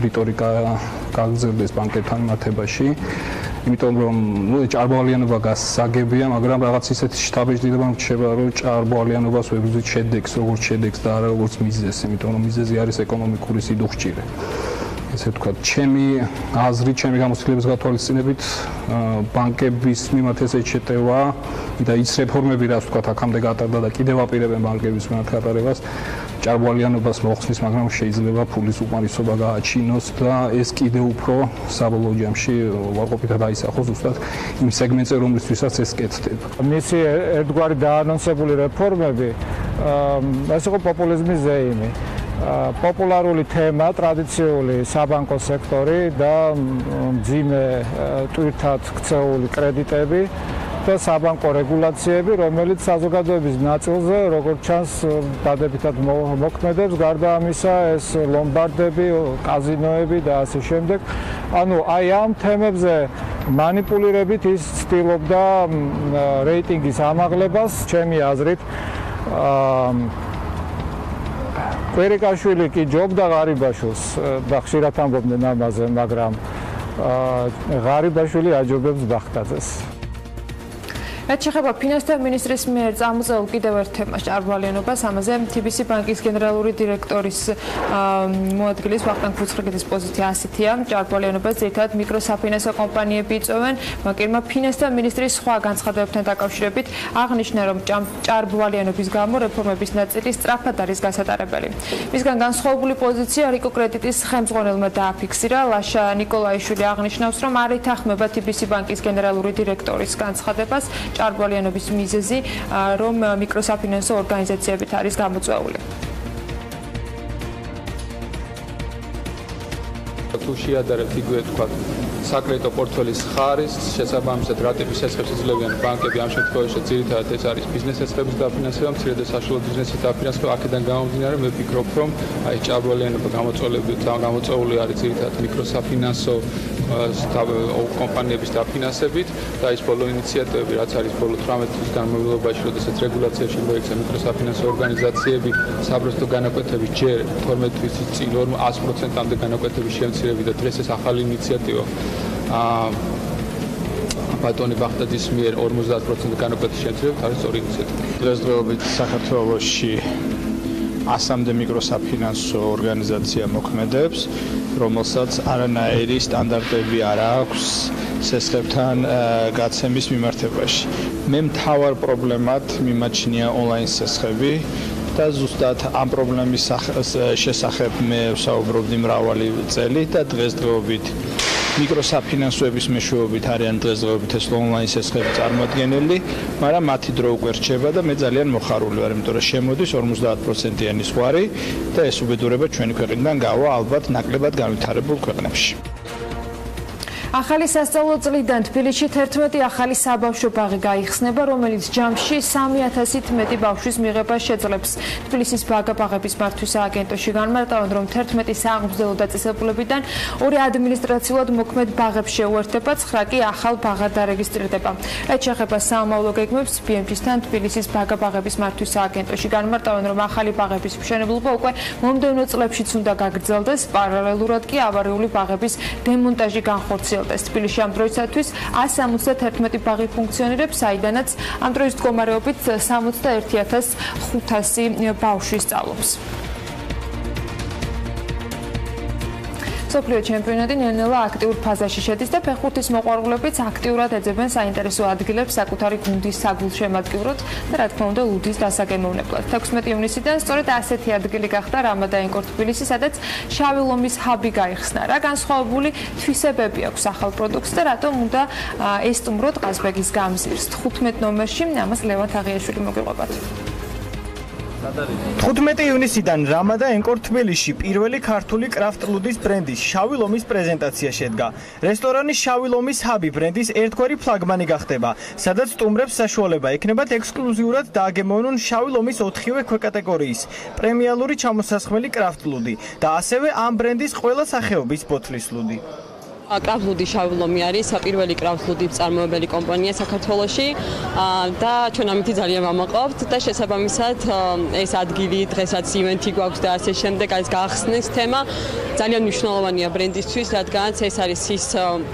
რიტორიკა გაგრძელდეს ბანკებთან მიმართებაში. იმიტომ რომ ჭარბვალიანობა გასაგებია, მაგრამ რაღაც ისეთი შტაბეჭდილება რჩება, რომ ჭარბვალიანობას ვებრძვით შედეგს, როგორც შედეგს და არა როგორც მიზეზს, იმიტომ რომ მიზეზი არის ეკონომიკური სიდუხჭირე. ესე ვთქვათ, ჩემი აზრით, ჩემი გამოცდილების გათვალისწინებით, ბანკების მიმართ ესეთი შეტევა და ის რეფორმები, რაც ვთქვათ, აქამდე გატარდა და კიდევ აპირებენ ბანკების მიმართ გატარებას, ჭარბვალიანობას მოხსნის, მაგრამ შეიძლება ფულის უკმარისობა გააჩინოს და ეს კიდევ უფრო საბოლოო ჯამში უარყოფითად აისახოს ზუსტად იმ სეგმენტზე, რომლისთვისაც ეს კეთდება. მისი ერთგვარი დაანონსებული რეფორმები ეს იყო პოპულიზმის ზეიმი. პოპულარული თემა, ტრადიციული საბანკო სექტორი და მძიმე ტვირთად ქცეული კრედიტები და საბანკო რეგულაციები, რომელიც საზოგადოების ნაწილზე, როგორც ჩანს, დადებითად მოქმედებს. გარდა ამისა, ეს ლომბარდები, კაზინოები და ასე შემდეგ. ანუ აი ამ თემებზე манипулირებით ის ცდილობდა რეიტინგის ამაღლებას, ჩემი აზრით. კვირიკაშვილი კი ჯობდა ღარიბაშვილს და ხშირად ამბობდნენ ამაზე, მაგრამ ღარიბაშვილი აჯობებს ბახტაძეს. რაც შეეხება ფინანსთა მინისტრის მიერ წამოწეულ კიდევ ერთ თემას ჭარბვალიანობას, ამაზე TPC ბანკის გენერალური დირექტორის მოადგილის ვახტანგ ფუცხრიგეთის პოზიცია ასეთია. ჭარბვალიანობას ძირითადად მიკროსაფინანსო კომპანიები იწვევენ, მაგრამ ფინანსთა მინისტრის სხვა განცხადებებთან დაკავშირებით აღნიშნა, რომ ჭარბვალიანობის გამო რეფორმების ნაწილი სწრაფად არის გასატარებელი. მისგან განსხვავებული პოზიცია რიკო კრედიტის ხელმძღვანელმა დააფიქსირა. ლაშა ნიკოლაიშვილი აღნიშნავს, რომ არ ითანხმება TPC ბანკის გენერალური დირექტორის განცხადებას. ჭარბვალიანობის მიზეზი, რომ მიკროსაფინანსო ორგანიზაციებით არის გამოწვეული. თუ შეადარებთ იგივე თქვა საკრედიტო პორტფელის ხარისხს, შესაბამისად რა ტიპის სესხებს იძლევიან ბანკები, ამ შემთხვევაში ძირითადად ეს არის ბიზნეს სესხების დაფინანსება, მცირე და საშუალო ბიზნესის დაფინანსება. აქედან გამომდინარე, მე ვფიქრობ, რომ აი ჭარბვალიანობა გამოწვეული არის ძირითადად მიკროსაფინანსო კომპანიების დაფინანსებით და ის ბოლო ინიციატივები, რაც არის ბოლო 18 წლის განმავლობაში, როდესაც რეგულაციაში მოექცა მიკროსაფინანსო ორგანიზაციები, საბროსტო განაკვეთების ჯერ 12 თვის წინ 100%-ამდე განაკვეთების შემცირებით და დღეს ეს ახალი ინიციატივა ბატონი ბახტაძის მიერ 50% განაკვეთის შემცირებით არის სწორი ინიციატივა. დღესდღეობით საქართველოში 100-მდე მიკროსაფინანსო ორგანიზაცია მოქმედებს, რომელსაც არანაირი სტანდარტები არ აქვს სესხებთან გაცემის მიმართებაში. მე მთავარ პრობლემად მიმაჩნია ონლაინ სესხები და ზუსტად ამ პრობლემის შესახებ მე ვსაუბრობდი მრავალი წელი და დღესდღეობით მიკროსაფინანსოების მეშვეობით არიან დღესდღეობით ეს ონლაინ სესხები წარმოადგენელი, მაგრამ მათი დრო უკვე რჩება და მე ძალიან მოხარული ვარ, იმიტომ რომ შემოდის 50%-იანი ზღვარი და ეს უბედურება ჩვენი ქვეყნიდან გავა ალბათ ნაკლებად განვითარებულ ქვეყნებში. ახალი სასწავლო წლიდან თბილისში 11 ახალი საბავშვო ბაღი გაიხსნება, რომელიც ჯამში 3000-ით მეტი ბავშვის მიღებას შეძლებს. თბილისის ბაღების მართვის სააგენტოში განმარტავენ, რომ 11 სააღმრძელო დაწესებულებიდან 2 ადმინისტრაციულად მოქმედ ბაღებს შეუერთდება, 9 კი ახალ ბაღად დარეგისტრირდება. ეს შეეხება საომავლო გეგმებს BMG-სთან თბილისის ბაღების მართვის სააგენტოში განმარტავენ, რომ ახალი ბაღების მშენებლობა უკვე მომდევნო წლებშიც უნდა გაგრძელდეს, პარალელურად კი ავარიული ბაღების დემონტაჟი განხორციელდეს. თბილისში ამ დროისათვის 171 ბაღი ფუნქციონირებს, საიდანაც ამ დროის მდგომარეობით 61500 ბავშვი სწავლობს. მსოფლიო ჩემპიონატი ნელ-ნელა აქტიურ ფაზაში შედის და ფეხბურთის მოყვარულებიც აქტიურად ეძებენ საინტერესო ადგილებს საკუთარი გუნდის საგულშემატკივრად და რა თქმა უნდა ლუდის დასაგემოვნებლად. 16 ივნისიდან სწორედ ასეთი ადგილი გახდა რამადან თბილისი, სადაც შავი ლომის ჰაბი გაიხსნა. რა განსხვავებული თვისებები აქვს ახალ პროდუქტს და რატომ უნდა ესტუმროთ ყაზბეგის გამზირს. 15 ნომერში ამას ლევან თაღიაშვილი მოგიყვებათ. 15 ივნისიდან რამადა ენკორ თბილისში პირველი ქართული კრაფტ ლუდის ბრენდის შავი ლომის პრეზენტაცია შედგა. რესტორანი შავი ლომის ჰაბი ბრენდის ერთგვარი ფლაგმანი გახდება, სადაც სტუმრებს საშუალება ექნებათ ექსკლუზიურად დააგემოვნონ შავი ლომის 4-ვე ქვეკატეგორიის პრემიალური ჩამოსასხმელი კრაფტ ლუდი და ასევე ამ ბრენდის ყველა სახეობის ბოთლის ლუდი. კრაფტლუდი შავი ლომი არის პირველი კრაფტლუდი მწარმოებელი კომპანია საქართველოში და ჩვენ ამით ძალიან ვამაყობთ და შესაბამისად ეს ადგილი დღესაც ივენთი გვაქვს და ასე შემდეგ ეს გაახსნის თემა ძალიან მნიშვნელოვანია ბრენდისთვის, რადგანაც ეს არის ის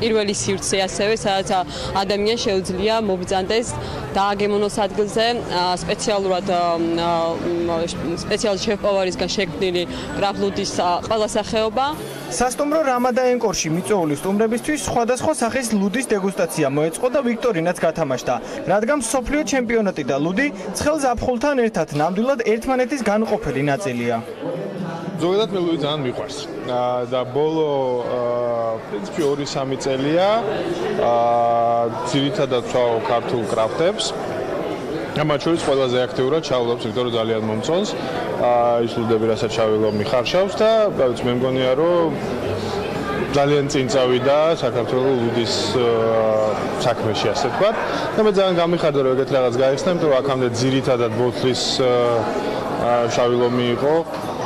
პირველი სივრცე ასევე, სადაც ადამიანს შეუძლია მობრძანდეს დააგემოვნოს ადგილზე სპეციალურად სპეციალ შეფოვარისგან შექმნილი კრაფტლუდის ყველა სახეობა. სასტუმრო რამადა ენკორში მიწვეული სტუმრებისთვის სხვადასხვა სახის ლუდის დეგუსტაცია მოეწყო და ვიქტორინაც გათამაშდა, რადგან მსოფლიო ჩემპიონატი და ლუდი ცხელ ზაფხულთან ერთად ნამდვილად ერთმანეთის განუყოფელი ნაწილია. ზოგადად მე ლუდი ძალიან მიყვარს და ბოლო პრინციპი 2-3 წელია ძირითადად ვსვავ ქართულ კრაფტებს. ამათ შორის ყველაზე აქტიურად ჩავლობს, იმიტომ რომ ძალიან მომწონს. ის ლუდები, რასაც შავი ლომი ხარშავს და მე მგონია, რომ ძალიან წინ წავიდა საქართველოს ლუდის საქმეში, ასე ვთქვათ. და მე ძალიან გამიხარდა, რომ ეგეთ რაღაც გაიხსნა, იმიტომ რომ აქამდე ძირითადად ბოთლის შავი ლომი იყო.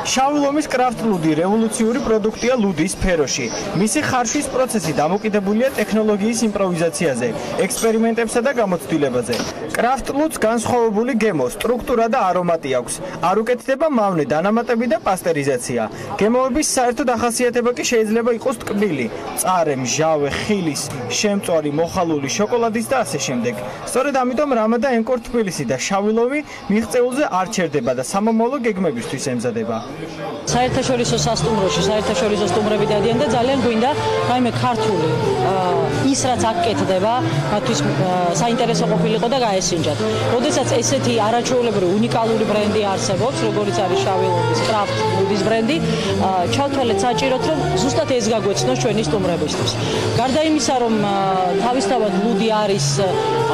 შავი ლომის კრაფტ ლუდი რევოლუციური პროდუქტია ლუდის სფეროში. მისი ხარშვის პროცესი დამოკიდებულია ტექნოლოგიის იმპროვიზაციაზე, ექსპერიმენტებსა და გამოცდილებაზე. კრაფტ ლუდს განსხვავებული გემო, სტრუქტურა და არომატი აქვს. არ უკეთდება მავნე, დანამატები და პასტერიზაცია. გემოების საერთო დახასიათება კი შეიძლება იყოს ტკბილი, მწარე, მჟავე, ხილის, შემწვარი, მოხალული, შოკოლადის და ასე შემდეგ. სწორედ ამიტომ რამადა ენკორ თბილისი და შავი ლომი მიღწეულზე არ ჩერდება და სამომავლო გეგმებისთვის ემზადება. საერთაშორისო სასტუმროში საერთაშორისო სტუმრები დადიან და ძალიან გვინდა რაიმე ქართული ის რაც აქ კეთდება მათთვის საინტერესო ყოფილიყო და გაესინჯათ. როდესაც ესეთი არაჩვეულებრივი უნიკალური ბრენდი არსებობს, როგორც არის შავი ლომის კრაფტ ლუდის ბრენდი, ჩავთვალეთ საჭიროდ რომ ზუსტად ეს გაგვეცნოს ჩვენი სტუმრებისთვის. გარდა იმისა, რომ თავისთავად ლუდი არის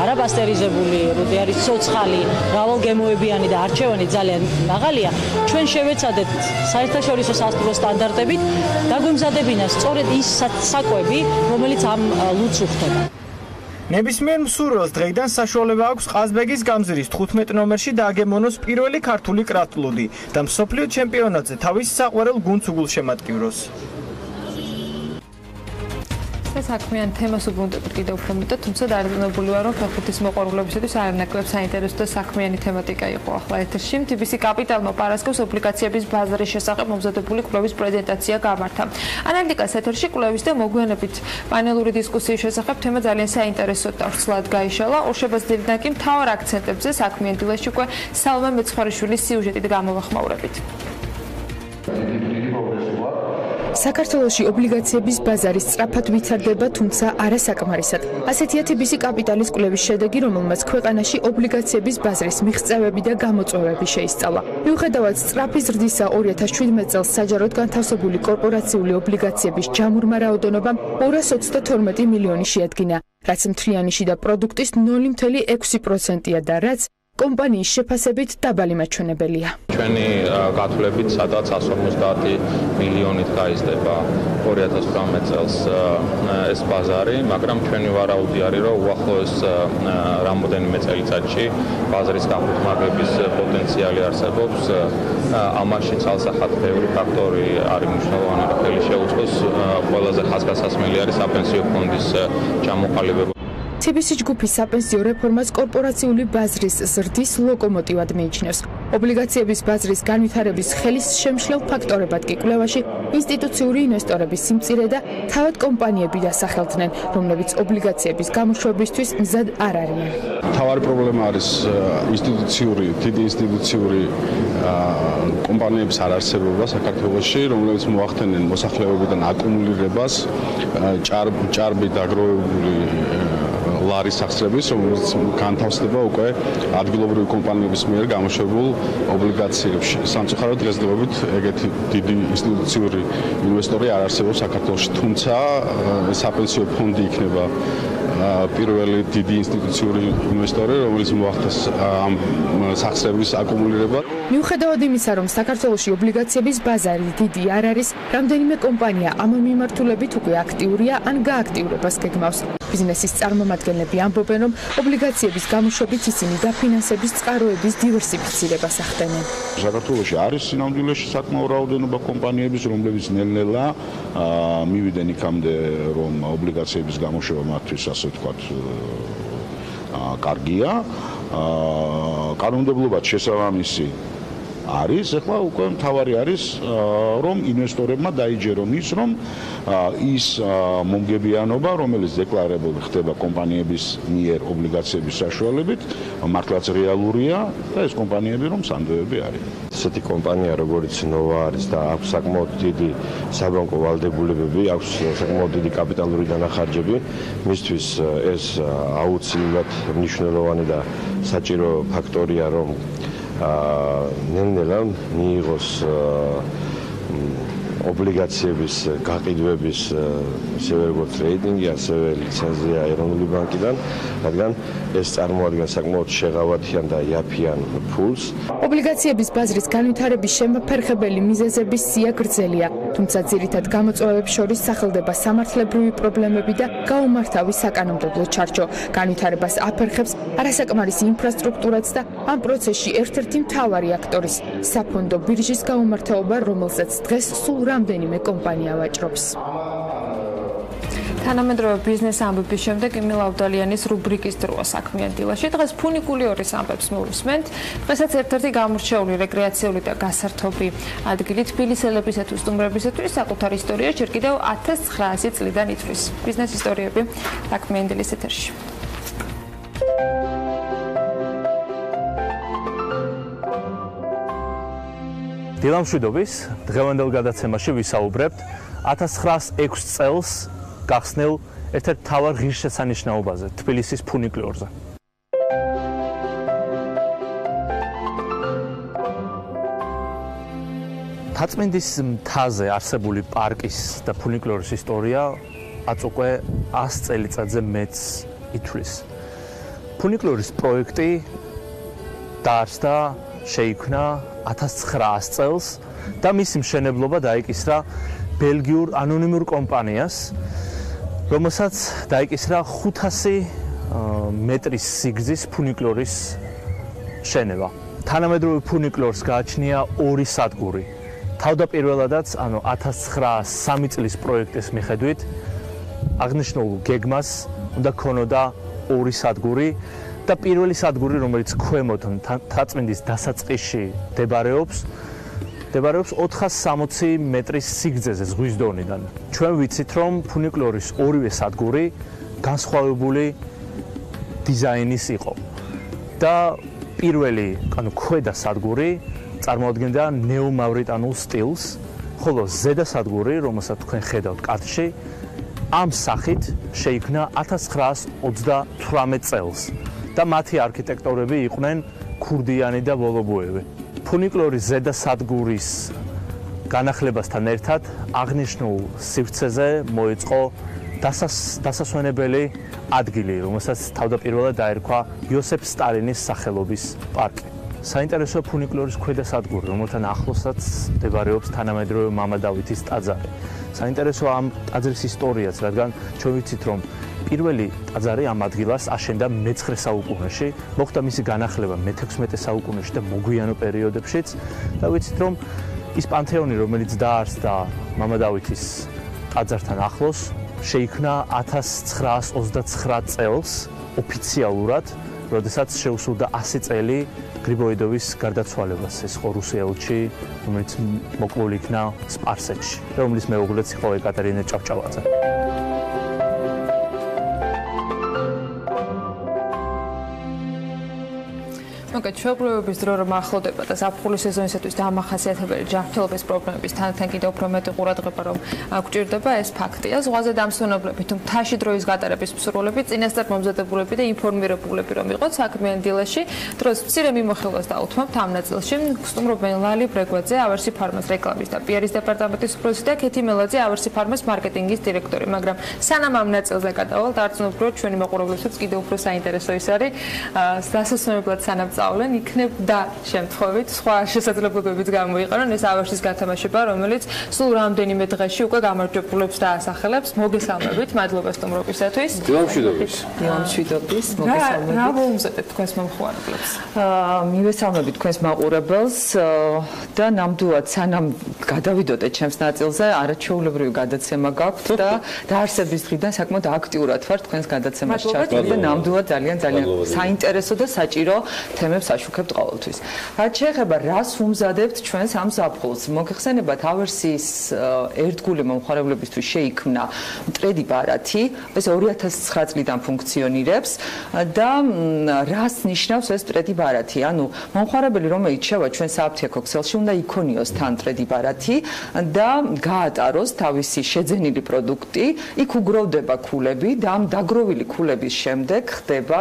არაპასტერიზებული, ლუდი არის ცოცხალი, მრავალგემოებიანი და არჩევანი ძალიან მაღალია, ჩვენ შევეცადეთ საერთაშორისო სასტუმრო სტანდარტებით დაგვემზადებინა სწორედ ის საკვები, რომელიც ამ ლუდს უხდება. ნებისმიერ მსურველს დღეიდან საშუალება აქვს ყაზბეგის გამზირის 15 ნომერში დააგემოვნოს პირველი ქართული კრაფტ ლუდი და მსოფლიო ჩემპიონატზე თავის საყვარელ გუნდს უგულშემატკივროს. და საქმიან თემას უბრუნდებით კიდევ უფრო მეტად, თუმცა დარწმუნებული ვარ, რომ ფეხბურთის მოყვარულებისათვის არანაკლებ საინტერესო და საქმიანი თემატიკა იყო ახლა ეთერში. TBC კაპიტალმა პარასკევს ობლიგაციების ბაზრის შესახებ მომზადებული კვლევის პრეზენტაცია გამართა. ანალიტიკას ეთერში კვლევის და მოგვიანებით პანელური დისკუსიის შესახებ თემა ძალიან საინტერესო და ვრცლად გაიშალა. ორშაბათს დილიდან კი მთავარ აქცენტებზე საქმიან დილაში უკვე სალმა მეცხვარიშვილის სიუჟეტით გამოვახმაურებით. საქართველოში ობლიგაციების ბაზარი სწრაფად ვითარდება, თუმცა არასაკმარისად. ასეთია TBC კაპიტალის კვლევის შედეგი, რომელმაც ქვეყანაში ობლიგაციების ბაზრის მიღწევები და გამოწვევები შეისწავლა. მიუხედავად სწრაფი ზრდისა 2017 წელს საჯაროდ განთავსებული კორპორაციული ობლიგაციების ჯამურმა რაოდენობამ 222 მილიონი შეადგინა, რაც მთლიანი შიდა პროდუქტის 0.6%-ია და რაც კომპანიის შეფასებით დაბალი მაჩვენებელია. ჩვენი გათვლებით სადღაც 150 მილიონით გაიზრდება 2018 წელს ეს ბაზარი, მაგრამ ჩვენი ვარაუდი არის, რომ უახლოეს რამოდენიმე წელიწადში ბაზრის გაფუძმაგების პოტენციალი არსებობს. ამაში ცალსახად ბევრი ფაქტორი არის მნიშვნელოვანი, რომ ხელი შეუწყოს. ყველაზე ხაზგასასმელი არის საპენსიო ფონდის ჩამოყალიბება. TBC ჯგუფის საპენსიო რეფორმას კორპორაციული ბაზრის ზრდის ლოკომოტივად მიიჩნევს. ობლიგაციების ბაზრის განვითარების ხელის შემშლელ ფაქტორებად კი კვლევაში ინსტიტუციური ინვესტორების სიმწირე და თავად კომპანიები დასახელდნენ, რომლებიც ობლიგაციების გამოშვებისთვის მზად არ არიან. მთავარი პრობლემა არის დიდი ინსტიტუციური კომპანიების არარსებობა საქართველოში, რომლებიც მოახდენენ მოსახლეობიდან აკუმულირებას, ჭარბი დაგროვებული ლარის სახსრების, რომელიც განთავსდება უკვე ადგილობრივი კომპანიების მიერ გამოშვებულ ობლიგაციებში. სამწუხაროდ დღესდღეობით ეგეთი დიდი ინსტიტუციური ინვესტორი არ არსებობს საქართველოში, თუმცა საპენსიო ფონდი იქნება პირველი დიდი ინსტიტუციური ინვესტორი, რომელიც მოახდენს ამ სახსრების აკუმულირება. მიუხედავად იმისა, რომ საქართველოში ობლიგაციების ბაზარი დიდი არ არის, რამდენიმე კომპანია ამ მიმართულებით უკვე აქტიურია ან გააქტიურებას გეგმავს. ბიზნესის წარმომადგენლები ამბობენ, რომ ობლიგაციების გამოშვებით ისინი დაფინანსების წყაროების დივერსიფიცირებას ახდენენ. საქართველოში არის სინამდვილეში საკმაო რაოდენობა კომპანიების, რომლებიც ნელ-ნელა მივიდნენ იქამდე, რომ ობლიგაციების გამოშვება მათთვის ასე ვთქვათ კარგია. კანონმდებლობად შესაბამისი არის, ეხლა უკვე მთავარი არის, რომ ინვესტორებმა დაიჯერონ ის, რომ ის მომგებიანობა, რომელიც დეკლარირებული ხდება კომპანიების მიერ ობლიგაციების საშუალებით, მართლაც რეალურია და ეს კომპანიები რომ სანდოები არის. ესეთი კომპანია, როგორც ნოვა არის და აქვს საკმაოდ დიდი საბანკო ვალდებულებები, აქვს საკმაოდ დიდი კაპიტალური დანახარჯები, მისთვის ეს აუცილებლად მნიშვნელოვანი და საჭირო ფაქტორია, რომ ნელ-ნელა მიიღოს ობლიგაციების გაყიდვების ასევე როგორც რეიტინგი, ასევე ლიცენზია ეროვნული ბანკიდან, რადგან ეს წარმოადგენს საკმაოდ შეღავათიან და იაფიან ფულს. ობლიგაციების ბაზრის განვითარების შემოფერხებელი მიზეზების სია გრძელია, თუმცა ძირითად გამოწვევებს შორის სახელდება სამართლებრივი პრობლემები და გაუმართავი საკანონმდებლო ჩარჩო. განვითარებას აფერხებს არასაკმარისი ინფრასტრუქტურაც და ამ პროცესში ერთ-ერთი მთავარი აქტორის საფონდო ბირჟის გაუმართავობა, რომელსაც დღეს სულ რამდენიმე კომპანია ვაჭრობს. თანამედროვე ბიზნეს ამბების შემდეგ იმილა უდალიანის რუბრიკის დროა საქმიან დილაში. დღეს ფუნიკული ორის ამბებს მოვისმენთ. დღესაც ერთ-ერთი გამორჩეული რეკრეაციული და გასართობი ადგილი თბილისელებისათვის სტუმრებისათვის საკუთარ ისტორიაში ჯერ კიდევ 1900 წლიდან ითვლის. ბიზნეს ისტორიები საქმიან დილის ეთერში. დილამშვიდობის დღევანდელ გადაცემაში ვისაუბრებთ 1906 წელს გახსნილ ერთ-ერთ მთავარ ღირსშესანიშნაობაზე, თბილისის ფუნიკლიორზე. თაწმინდის მთაზე არსებული პარკის და ფუნიკლორის ისტორია აწუყვე 100 წელიწადზე მეც ითვლის. ფუნიკლორის პროექტი დაარსდა, შეიქმნა 1900 წელს და მისი მშენებლობა დაიკისრა ბელგიურ ანონიმურ კომპანიას, რომელსაც დაიკისრა 500 მეტრის სიგრძის ფუნიკლორის შენება. თანამედროვე ფუნიკლორს გააჩნია 2 სადგური. თავდაპირველადაც, 1903 წლის პროექტის მიხედვით, აღნიშნულ გეგმას უნდა ქონოდა ორი სადგური და პირველი სადგური, რომელიც ქვემოთ თაწმინდის დასაწყისში მდებარეობს 460 მეტრის სიგრძეზე ზღვის დონიდან. ჩვენ ვიცით, რომ ფუნიკლორის ორივე სადგური განსხვავებული დიზაინის იყო. და პირველი, ანუ ქვედა სადგური წარმოადგენდა ნეომავრიტანულ სტილს, ხოლო ზედა სადგური, რომელსაც თქვენ ხედავთ კადრში, ამ სახით შეიქმნა 1938 წელს და მათი არქიტექტორები იყვნენ ქურდიანი და ვოლობოევი. ფუნიკლორის ზედა სადგურის განახლებასთან ერთად აღნიშნულ სივრცეზე მოეწყო დასასვენებელი ადგილი, რომელსაც თავდაპირველად დაერქვა იოსებ სტალინის სახელობის პარკი. საინტერესოა ფუნიკლორის ქვედა სადგური, რომელთან ახლოსაც მდებარეობს თანამედროვე მამა დავითის ტაძარი. საინტერესოა ამ ტაძრის ისტორიაც, რადგან ჩვენ ვიცით, რომ პირველი ტაძარი ამ ადგილას აშენდა მე-9 საუკუნეში, მოხდა მისი განახლება მე-16 საუკუნეში და მოგვიანო პერიოდებშიც და ვიცით, რომ ის პანთეონი, რომელიც დაარსდა მამა დავითის ტაძართან ახლოს, შეიქმნა 1929 წელს ოფიციალურად, როდესაც შეუსრულდა 100 წელი გრიბოიდოვის გარდაცვალებას, ეს იყო რუსი ელჩი, რომელიც მოკლული იქნა სპარსეთში, რომლის მეუღლეც იყო ეკატერინე ჭავჭავაძე. ჩვეულებრივების დრო რომ ახლოვდება და ზაფხულის სეზონისათვის დამახასიათებელი ჯანმრთელობის პრობლემების თანთან კიდევ უფრო მეტი ყურადღება რომ გვჭირდება, ეს ფაქტია. ზღვაზე დამსვენებლები თუ მთაში დროის გატარების მსურველები წინასწარ მომზადებულები და ინფორმირებულები რომ იყოთ საქმიანი დილაში, დროს მცირე მიმოხილვას დაუთმობთ ამ ნაწილში. გსტუმრობენ ლალი ბრეგვაძე, ავერსი ფარმას რეკლამის და პიარის დეპარტამენტის უფროსი და ქეთი მელაძე, ავერსი ფარმას მარკეტინგის დირექტორი. მაგრამ სანამ ამ ნაწილზე გადავალთ, არწმუნებთ, ჩვენი მაყურებლებსაც კიდევ უფრო საინტერესო ის არის დასასვენებლად სანამ იქნებდა შემთხვევით სხვა შესაძლებლობებიც გამოიყენონ ეს ავერსის გათამაშება, რომელიც სულ რამდენიმე დღეში უკვე გამარჯვებულებს დაასახელებს. მოგესალმებით, მადლობა სტუმრობისათვის. დილამშვიდობის. დილამშვიდობის, მოგესალმებით. რა მომზადეთ თქვენს მომხმარებლებს? მივესალმებით თქვენს მაყურებელს და ნამდვილად სანამ გადავიდოდეთ ჩემს ნაწილზე, არაჩვეულებრივი გადაცემა გაქვთ და დაარსების დღიდან საკმაოდ აქტიურად ვარ თქვენს გადაცემაში ჩართული და ნამდვილად ძალიან საინტერესო და საჭირო თემებს აშუქებთ ყოველთვის. რაც შეეხება რას უმზადებთ ჩვენს ამ ზაფხულს, მოგეხსენებათ ავერსის ერთგული მომხმარებლებისთვის შეიქმნა მტრედი ბარათი, ეს 2009 წლიდან ფუნქციონირებს და რას ნიშნავს ეს მტრედი ბარათი? ანუ მომხმარებელი რომელიც შევა ჩვენ საფთიაქო ქსელში უნდა იქონიოს თან მტრედი ბარათი და გაატაროს თავისი შეძენილი პროდუქტი, იქ უგროვდება ქულები და ამ დაგროვილი ქულების შემდეგ ხდება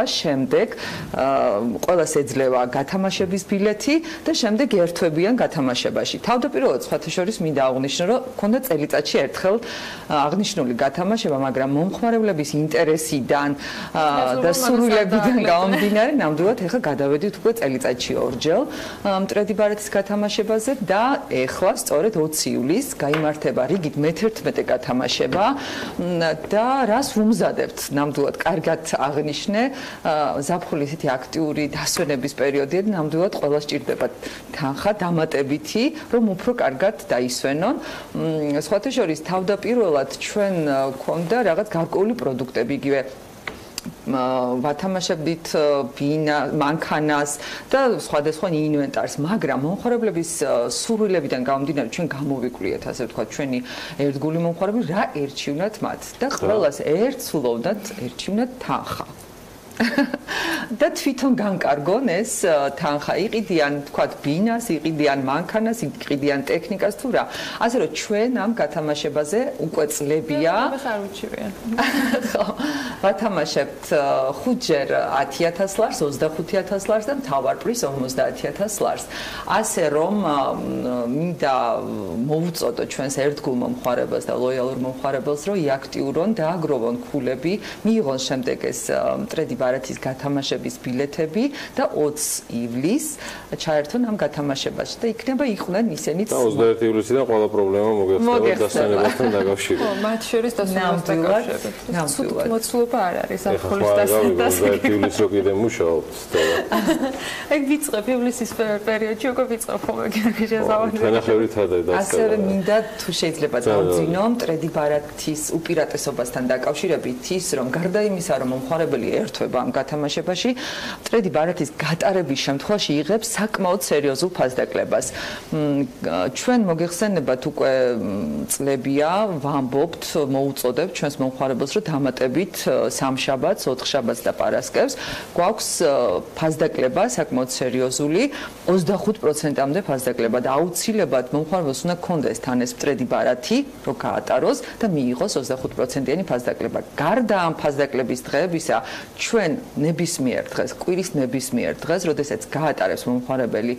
ყველას ეძლევა გათამაშების ბილეთი და შემდეგ ერთვებიან გათამაშებაში. თავდაპირველად სხვათა შორის მინდა აღვნიშნო, რომ ქონდა წელიწადში ერთხელ აღნიშნული გათამაშება, მაგრამ მომხმარებლების ინტერესიდან და სურვილებიდან გამომდინარე, ნამდვილად ეხლა გადავედით უკვე წელიწადში ორჯერ მტრედი ბარათის გათამაშებაზე და ეხლა სწორედ 20 ივლისს გაიმართება რიგით მე-11 გათამაშება და რას ვუმზადებთ? ნამდვილად კარგად აღნიშნე, ზაფხული ისეთი აქტიური დასვენების პერიოდია, ნამდვილად ყველა სჭირდება თანხა დამატებითი, რომ უფრო კარგად დაისვენონ. სხვათა შორის თავდაპირველად ჩვენ გვქონდა რაღაც გარკვეული პროდუქტები, იგივე ვათამაშებით ბინა, მანქანას და სხვადასხვა ინვენტარს, მაგრამ მომხმარებლების სურვილებიდან გამომდინარე ჩვენ გამოვიკვლიეთ, ასე ვთქვათ, ჩვენი ერთგული მომხმარებლები რა ერჩივნათ მათ და ყველას ერთსულოვნად ერჩივნათ თანხა. და თვითონ განკარგონ ეს თანხა, იყიდიან, თქვათ, ბინას, იყიდიან მანქანას, იყიდიან ტექნიკას თუ რა. ასე რომ ჩვენ ამ გათამაშებაზე უკვე წლებია. ხო, ვათამაშებთ 5-ჯერ 10.000 ლარს, 25.000 ლარს და მთავარ პრიზ 50.000 ლარს. ასე რომ მინდა მოვუწოდო ჩვენს ერთგულ მომხმარებელს და ლოიალურ მომხმარებელს, რომ იაქტიურონ, დააგროვონ ქულები, მიიღონ შემდეგ ეს მტრედი ბარათის გათამაშების ბილეთები და 20 ივლისს ჩაერთონ ამ გათამაშებაში და იქნება იყვნენ ისინიც. და 21 ივლისიდან ყველა პრობლემა მოგეხსნება დასვენებასთან დაკავშირებით. ხო, მათ შორის დასვენებასთან დაკავშირებით. ნამდვილად. მოცულობა არ არის საფრთხის დასვენებას. 21 ივლისს რო კიდე მუშაობთ და ეგ ვიწყებ ივლისის პერიოდში უკვე ვიწყებ ხოლმე გიორგი ჟეზავანი. თანახევრითადაა დასწრება. ასევე მინდა თუ შეიძლება დავძინო მტრედი ბარათის უპირატესობასთან დაკავშირებით ის რომ გარდა იმისა რომ მომხმარებელი ერთვება ამ გათამაშებაში მტრედი ბარათის გატარების შემთხვევაში იღებს საკმაოდ სერიოზულ ფასდაკლებას. ჩვენ მოგეხსენებათ უკვე წლებია ვამბობთ მოუწოდებთ ჩვენს მომხმარებელს რომ დამატებით სამშაბათს, ოთხშაბათს და პარასკევს გვაქვს ფასდაკლება საკმაოდ სერიოზული 25%-მდე ფასდაკლება და აუცილებლად მომხმარებელს უნდა ქონდეს თან ეს მტრედი ბარათი რომ გაატაროს და მიიღოს 25%-იანი ფასდაკლება. გარდა ამ ფასდაკლების დღეებისა ჩვენ ნებისმიერ დღეს, კვირის ნებისმიერ დღეს, როდესაც გაატარებს მომხმარებელი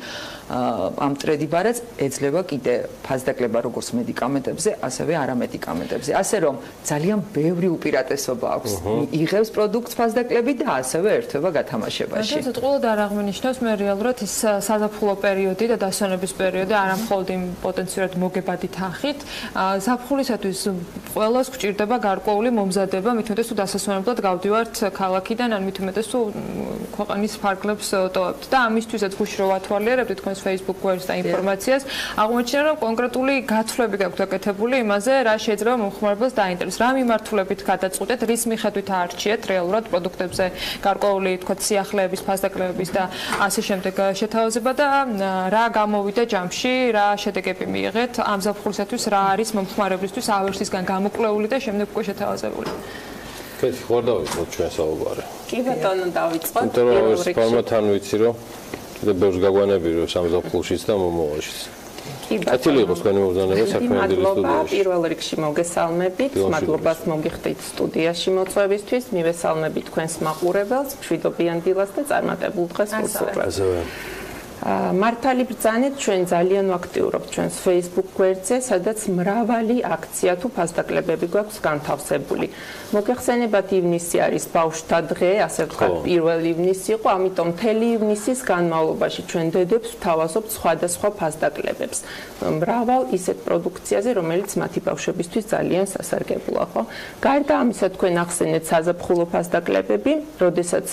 ამ მტრედი ბარათს ეძლევა კიდე ფასდაკლება როგორც მედიკამენტებზე, ასევე არამედიკამენტებზე. ასე რომ ძალიან ბევრი უპირატესობა აქვს. იღებს პროდუქტს ფასდაკლებით და ასევე ერთვება გათამაშებაში. ეს უწყლოდ არ აღნიშნავს მე რეალურად ის საზაფხულო პერიოდი და დასვენების პერიოდი არ მხოლოდ იმ პოტენციურად მოგებადი თანხით, ზაფხულისათვის ყველას გვჭირდება გარკვეული მომზადება, მით უმეტეს თუ დასასვენებლად გავდივართ ქალაქიდან, ან მით უმეტეს თუ ქვეყნის ფარგლებს ტოვებთ და ამისთვისაც გუშინ რო ვათვალიერებთ თქვენს Facebook გვერდს და ინფორმაციას, აღმოჩნდა რომ კონკრეტული გათვლები გაქვთ გაკეთებული იმაზე, რა შეიძლება მომხმარებელს დაინტერესოს, რა მიმართულებით გადაწყვეტეთ, რის მიხედვით აარჩიეთ რეალურად პროდუქტებზე გარკვეული თქვა სიახლეების, ფასდაკლებების და ასე შემდეგ შეთავაზება და რა გამოვიდა ჯამში, რა შედეგები მიიღეთ ამ ზაფხულისათვის, რა არის მომხმარებლისთვის ავერსისგან გამოკვლეული და შემდეგ უკვე შეთავაზებული. კეთილ ხარ დავიწყოთ ჩვენ საუბარი. კი ბატონო დავიწყოთ. იმიტომ რომ ეს ფორმატთან ვიცი რომ კიდე ბევრს გაგვანები რომ სამზაფხულშიც და მომავალშიც. კი ბატონო. კეთილი იყოს თქვენი მოგზაურობა საქმიანი სტუდიაში. პირველ რიგში მოგესალმებით, მადლობას მოგიხდით სტუდიაში მოწვევისთვის, მივესალმებით თქვენს მაყურებელს, მშვიდობიან დილას და წარმატებულ დღეს გისურვებთ. მართალი ბრძანეთ, ჩვენ ძალიან ვაქტიურობთ ჩვენს Facebook გვერდზე, სადაც მრავალი აქცია თუ ფასდაკლებები გვაქვს განთავსებული. მოგეხსენებათ, ივნისი არის ბავშვთა დღე, ასე ვთქვათ, 1 ივნისი იყო, ამიტომ მთელი ივნისის განმავლობაში ჩვენ დედებს ვთავაზობთ სხვადასხვა ფასდაკლებებს. მრავალ ისეთ პროდუქციაზე, რომელიც მათი ბავშვებისთვის ძალიან სასარგებლოა, ხო? გარდა ამისა, თქვენ ახსენეთ საზაფხულო ფასდაკლებები, როდესაც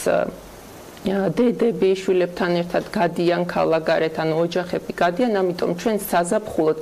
დედები შვილებთან ერთად გადიან ქალაქგარეთ, ანუ ოჯახები გადიან, ამიტომ ჩვენ საზაფხულოდ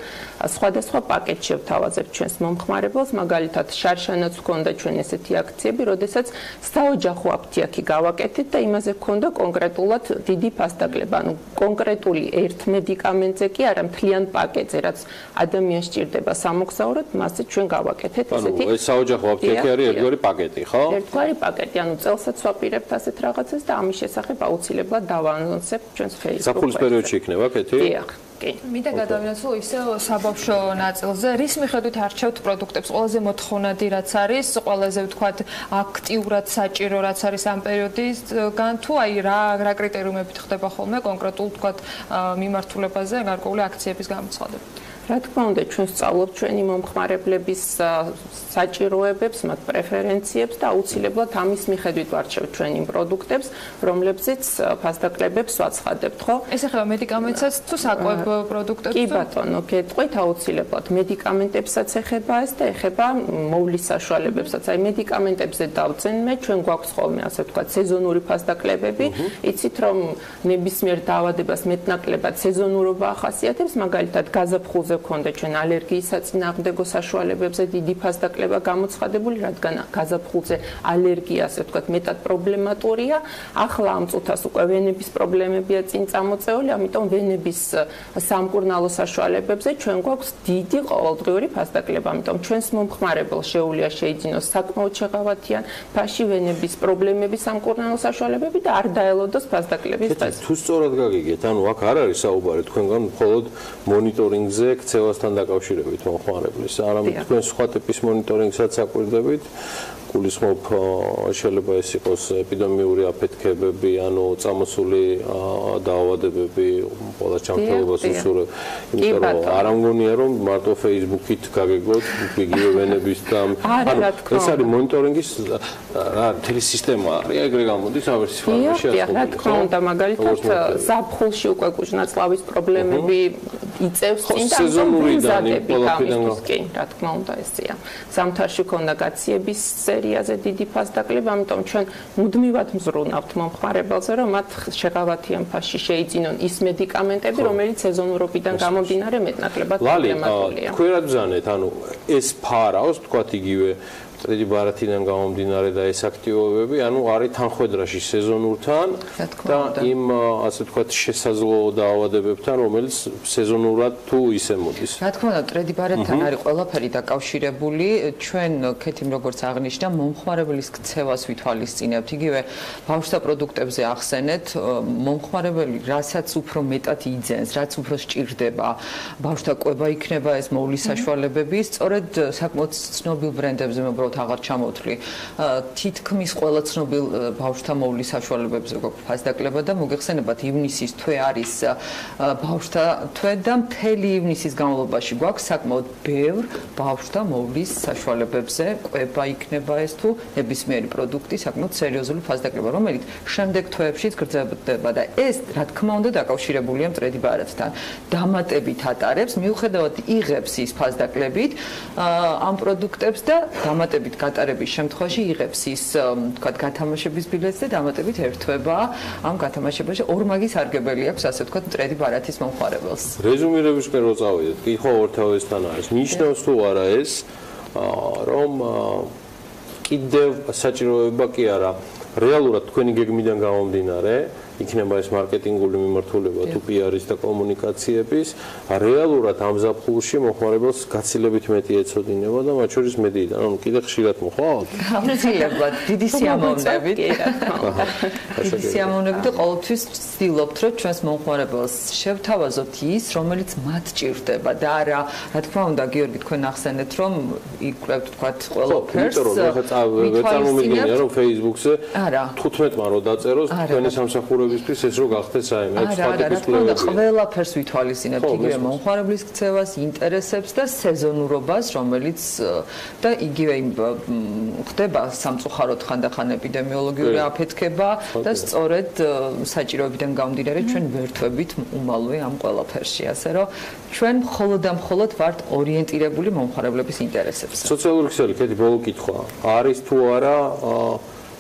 სხვადასხვა პაკეტში ვთავაზებთ ჩვენს მომხმარებელს, მაგალითად შარშანაც ჰქონდა ჩვენ ესეთი აქციები, როდესაც საოჯახო აფთიაქი გავაკეთეთ და იმაზე ჰქონდა კონკრეტულად დიდი ფასდაკლება, ანუ კონკრეტული ერთ მედიკამენტზე კი არა, მთლიან პაკეტზე, რაც ადამიანს სჭირდება სამოგზაუროდ, მასზე ჩვენ გავაკეთეთ ესეთი. ანუ ეს საოჯახო აფთიაქი არის ერთგვარი პაკეტი, ხო? ერთგვარი პაკეტი, ანუ წელსაც ვაპირებთ ასეთ რაღაცას და ამის შესახებ აუცილებლად დავაანონსებთ ჩვენს Facebook-ზე. საფულის პერიოდში იქნება კეთი? დიახ. მინდა გადავინაცვლო ისე საბავშვო ნაწილზე, რის მიხედვით არჩევთ პროდუქტებს, ყველაზე მოთხოვნადი რაც არის, ყველაზე ვთქვათ აქტიურად საჭირო რაც არის ამ პერიოდისგან, თუ აი რა კრიტერიუმებით ხდება ხოლმე კონკრეტულ ვთქვათ მიმართულებაზე გარკვეული აქციების გამოცხადება. რა თქმა უნდა, ჩვენ სწავლობთ ჩვენი მომხმარებლების საჭიროებებს, მათ პრეფერენციებს და აუცილებლად ამის მიხედვით ვარჩევთ ჩვენ იმ პროდუქტებს, რომლებზეც ფასდაკლებებს ვაცხადებთ, ხო? ეს ახლა მედიკამენტსაც თუ საკვებ პროდუქტებს? კი ბატონო, გეტყვით აუცილებლად მედიკამენტებსაც ეხება ეს და ეხება მოვლის საშუალებებსაც. აი მედიკამენტებზე დავწენ მე, ჩვენ გვაქვს ხოლმე ასე ვთქვათ სეზონური ფასდაკლებები. იცით რომ ნებისმიერ დაავადებას მეტნაკლებად სეზონურობა ახასიათებს, მაგალითად გაზაფხულზე ქონდა ჩვენ ალერგიის საწინააღმდეგო საშუალებებზე დიდი ფასდაკლება გამოცხადებული, რადგან გაზაფხულზე ალერგია, ასე ვთქვათ, მეტად პრობლემატურია. ახლა ამ წუთას უკვე ვენების პრობლემებია წინ წამოწეული, ამიტომ ვენების სამკურნალო საშუალებებზე ჩვენ გვაქვს დიდი ყოველდღიური ფასდაკლება, ამიტომ ჩვენს მომხმარებელს შეუძლია შეიძინოს საკმაოდ შეღავათიან ფაში ვენების პრობლემების სამკურნალო საშუალებები და არ დაელოდოს ფასდაკლების დღეს. თუ სწორად გაგიგეთ, ანუ აქ არ არის საუბარი თქვენგან მხოლოდ მონიტორინგზე ქცევასთან დაკავშირებით მომხმარებლის, არამედ თქვენ სხვა ტიპის მონიტორინგსაც აკვირდებით, გულისხმობ შეიძლება ეს იყოს ეპიდემიური აფეთქებები, ანუ წამოსული დაავადებები, ყველა ჩამქრალობას უსურვებ. იმიტომ რომ არ ამგონია რომ მარტო Facebook-ით გაგეგოთ იგივე ვენების და ეს არის მონიტორინგის მთელი სისტემა არის, ეგრე გამოდის ავერსი ფორმაში ასე. რა თქმა უნდა, მაგალითად ზაფხულში უკვე კუჭნაწლავის პრობლემები იწევს წინ და ზონური გამისთვის კი, რა თქმა უნდა ესეა. ზამთარში ქონდა გაციების სერიაზე დიდი ფასდაკლება, ამიტომ ჩვენ მუდმივად მზრუნავთ მომხმარებელზე, რომ მათ შეღავათიან ფასში შეიძინონ ის მედიკამენტები, რომელიც სეზონურობიდან გამომდინარე მეტნაკლებად პრობლემატულია. თქვენ რა ბრძანეთ, ანუ ეს ფარავს, თქვათ იგივე წრედი ბარათიდან გამომდინარე და ეს აქტივობები, ანუ არის თანხვედრაში სეზონურთან და იმ ასე ვთქვათ შესაძლო დაავადებებთან, რომელიც სეზონურად თუ ისე მოდის. რა თქმა უნდა, წრედი ბარათთან არის ყველაფერი დაკავშირებული. ჩვენ ქეთიმ როგორც აღნიშნა, მომხმარებლის ქცევას ვითვალისწინებთ. იგივე ბავშვთა პროდუქტებზე ახსენეთ, მომხმარებელი რასაც უფრო მეტად იძენს, რაც უფრო სჭირდება, ბავშვთა კვება იქნება ეს მოვლის საშუალებები, სწორედ საკმაოდ ცნობილ ბრენდებზე აღარ ჩამოთვლი. თითქმის ყველა ცნობილ ბავშვთა მოვლის საშუალებებზე გვაქვს ფასდაკლება და მოგეხსენებათ ივნისის თვე არის ბავშვთა თვე და მთელი ივნისის განმავლობაში გვაქვს საკმაოდ ბევრ ბავშვთა მოვლის საშუალებებზე კვება იქნება ეს თუ ნებისმიერი პროდუქტი საკმაოდ სერიოზული ფასდაკლება, რომელიც შემდეგ თვეებშიც გრძელდება და ეს რა თქმა უნდა დაკავშირებულია მწრედი ბარათთან. დამატებით ატარებს, მიუხედავად იღებს ის ფასდაკლებით ამ პროდუქტებს და დამატებით გატარების შემთხვევაში იღებს ის თქვათ გათამაშების ბილეთს და დამატებით ერთვება ამ გათამაშებაში ორმაგი სარგებელი აქვს ასე ვთქვათ მწრედი ბარათის მომხმარებელს. რეზუმირებისკენ რო წავიდეთ, კი ხო ორთავესთან არის. ნიშნავს თუ არა ეს რომ კიდევ საჭიროება კი არა რეალურად თქვენი გეგმიდან გამომდინარე იქნება ეს მარკეტინგული მიმართულება თუ პიარის და კომუნიკაციების რეალურად ამ ზაფხულში მომხმარებელს გაცილებით მეტი ეცოდინება და მათ შორის მედიიდან ანუ კიდე ხშირად მოხვალთ აუცილებლად დიდი სიამოვნებით დიდი სიამოვნებით და ყოველთვის ვცდილობთ რომ ჩვენს მომხმარებელს შევთავაზოთ ის რომელიც მათ ჭირდება და არა რა თქმა უნდა გიორგი თქვენ ახსენეთ რომ იკვლევთ თქვათ ყველა ფერს წარმომიდგენია რომ Facebook-ზე 15-მა რო დაწეროს თქვენი სამსახურების ეს რო გახდეს აი მე სპატიკის კვლევა. ყველაფერს ვითვალისწინებთ იგივე მომხმარებლის ქცევას, ინტერესებს და სეზონურობას, რომელიც და იგივე ხდება სამწუხაროდ ხანდახან ეპიდემიოლოგიური აფეთქება და სწორედ საჭიროებიდან გამომდინარე ჩვენ ვერთვებით უმალვე ამ ყველაფერში, ასე რომ ჩვენ მხოლოდ და მხოლოდ ვართ ორიენტირებული მომხმარებლების ინტერესებზე. სოციალური ქსელი, კეთი ბოლო კითხვა. არის თუ არა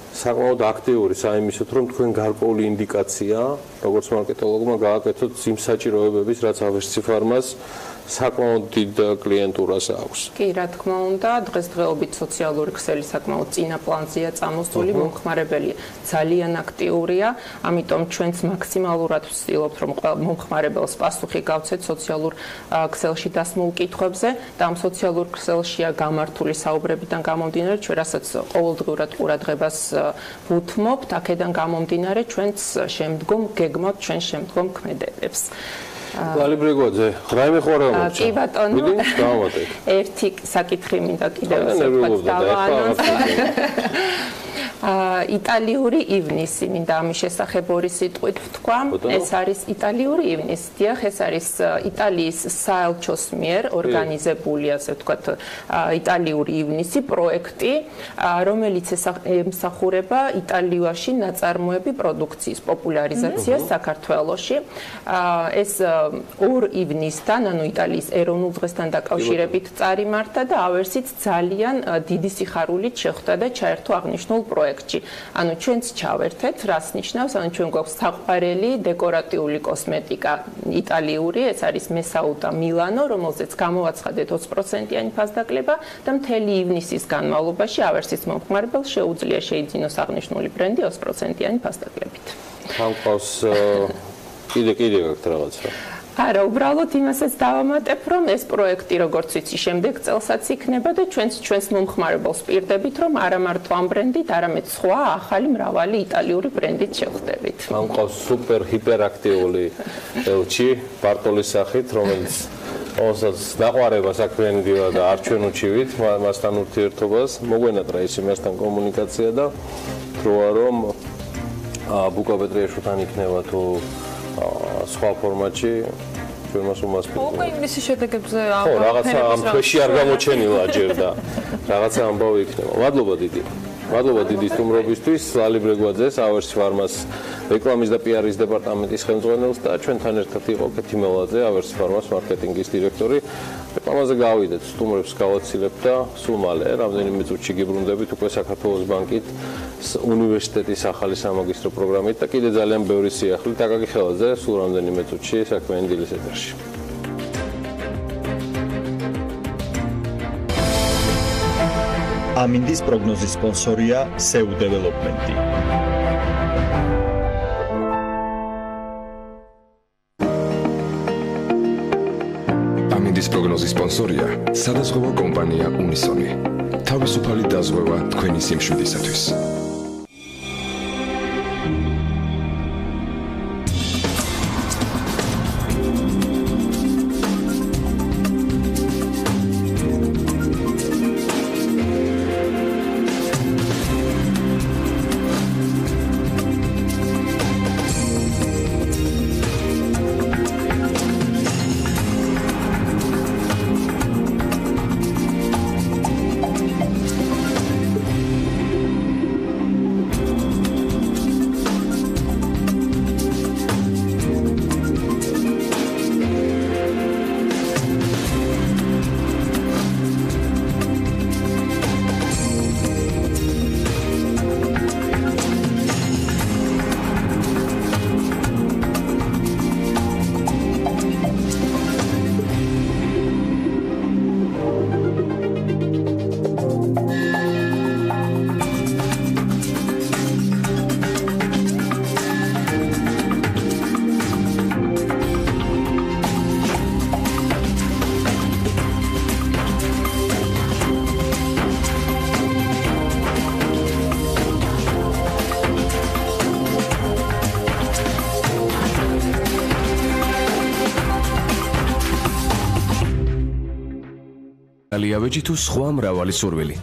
საკმაოდ აქტიური საიმისოთ, რომ თქვენ გარკვეული ინდიკაცია, როგორც მარკეტოლოგმა გააკეთოთ იმ საჭიროებების, რაც ავერსი ფარმას საკმაოდ დიდ კლიენტურას აქვს. კი, რა თქმა უნდა, დღესდღეობით სოციალური ქსელი საკმაოდ წინა პლანზეა წამოსული, მომხმარებელი ძალიან აქტიურია, ამიტომ ჩვენც მაქსიმალურად ვცდილობთ, რომ მომხმარებელს პასუხი გავცეთ სოციალურ ქსელში დასმულ კითხვებზე და ამ სოციალურ ქსელშია გამართული საუბრებიდან გამომდინარე, ჩვენ რასაც ყოველდღიურად ყურადღებას ვუთმობთ, აქედან გამომდინარე ჩვენც შემდგომ გეგმავთ ჩვენ შემდგომ ქმედებებს. ლალი ბრეგვაძე, რაიმე ხო არ გამორჩა? კი ბატონო. მიდი, დავამატეთ. ერთი საკითხი მინდა კიდევ ვთქვათ დავაანონსო. იტალიური ივნისი, მინდა ამის შესახებ ორი სიტყვით ვთქვა. ეს არის იტალიური ივნისი. დიახ, ეს არის იტალიის საელჩოს მიერ ორგანიზებული, ასე ვთქვათ, იტალიური ივნისი პროექტი, რომელიც ემსახურება იტალიაში ნაწარმოები პროდუქციის პოპულარიზაციას საქართველოში. ეს 2 ივნისთან, ანუ იტალიის ეროვნულ დღესთან დაკავშირებით წარიმართა და ავერსით ძალიან დიდი სიხარულით შეხვდა და ჩაერთო აღნიშნულ პროექტში. ანუ ჩვენც ჩავერთეთ, რას ნიშნავს? ანუ ჩვენ გვაქვს საყვარელი დეკორატიული კოსმეტიკა იტალიური, ეს არის მესაუტა მილანო, რომელზეც გამოვაცხადეთ 20%-იანი ფასდაკლება და მთელი ივნისის განმავლობაში ავერსის მომხმარებელს შეუძლია შეიძინოს აღნიშნული ბრენდი 20%-იანი ფასდაკლებით. თან ყავს კიდე გაქვთ რაღაცა? არა, უბრალოდ იმასაც დავამატებ, რომ ეს პროექტი, როგორც ვიცი, შემდეგ წელსაც იქნება და ჩვენს მომხმარებელს პირდებით, რომ არა მარტო ამ ბრენდით, არამედ სხვა ახალი მრავალი იტალიური ბრენდით შევხვდებით. ამ ყავს სუპერ ჰიპერაქტიული ელჩი ბარტოლის სახით, რომელიც ყოველსაც დაყვარება საქმიანი დილა და არ ჩვენ უჩივით მასთან ურთიერთობას. მოგვენატრა ის იმასთან კომუნიკაცია და თქოა რომ ბუკა პეტრიაშვილთან იქნება თუ სხვა ფორმატში ჩვენ მას უმასპინძლობთ. უკვე იმისი შედეგებზე ხო, რაღაცა ამ თვეში არ გამოჩენილა ჯერ და რაღაცა ამბავი იქნება. მადლობა დიდი. მადლობა დიდი სტუმრობისთვის, ლალი ბრეგვაძეს, ავერსი ფარმას რეკლამის და პიარის დეპარტამენტის ხელმძღვანელს და ჩვენთან ერთად იყო კეთი მელაძე, ავერსი ფარმას მარკეტინგის დირექტორი. რეკლამაზე გავიდეთ, სტუმრებს გავაცილებთ და სულ მალე რამდენიმე წუთში გიბრუნდებით უკვე საქართველოს ბანკით უნივერსიტეტის ახალი სამაგისტრო პროგრამით და კიდე ძალიან ბევრი სიახლით. აკაკი ხელაძე სულ რამდენიმე წუთში საქმიანი დილის ეთერში. ამინდის პროგნოზის სპონსორია SEU Development-ი. ამინდის პროგნოზის სპონსორია სადაზღვევო კომპანია უნისონი. თავისუფალი დაზღვევა თქვენი სიმშვიდისათვის. ალიავეჯი თუ სხვა მრავალი სურვილი.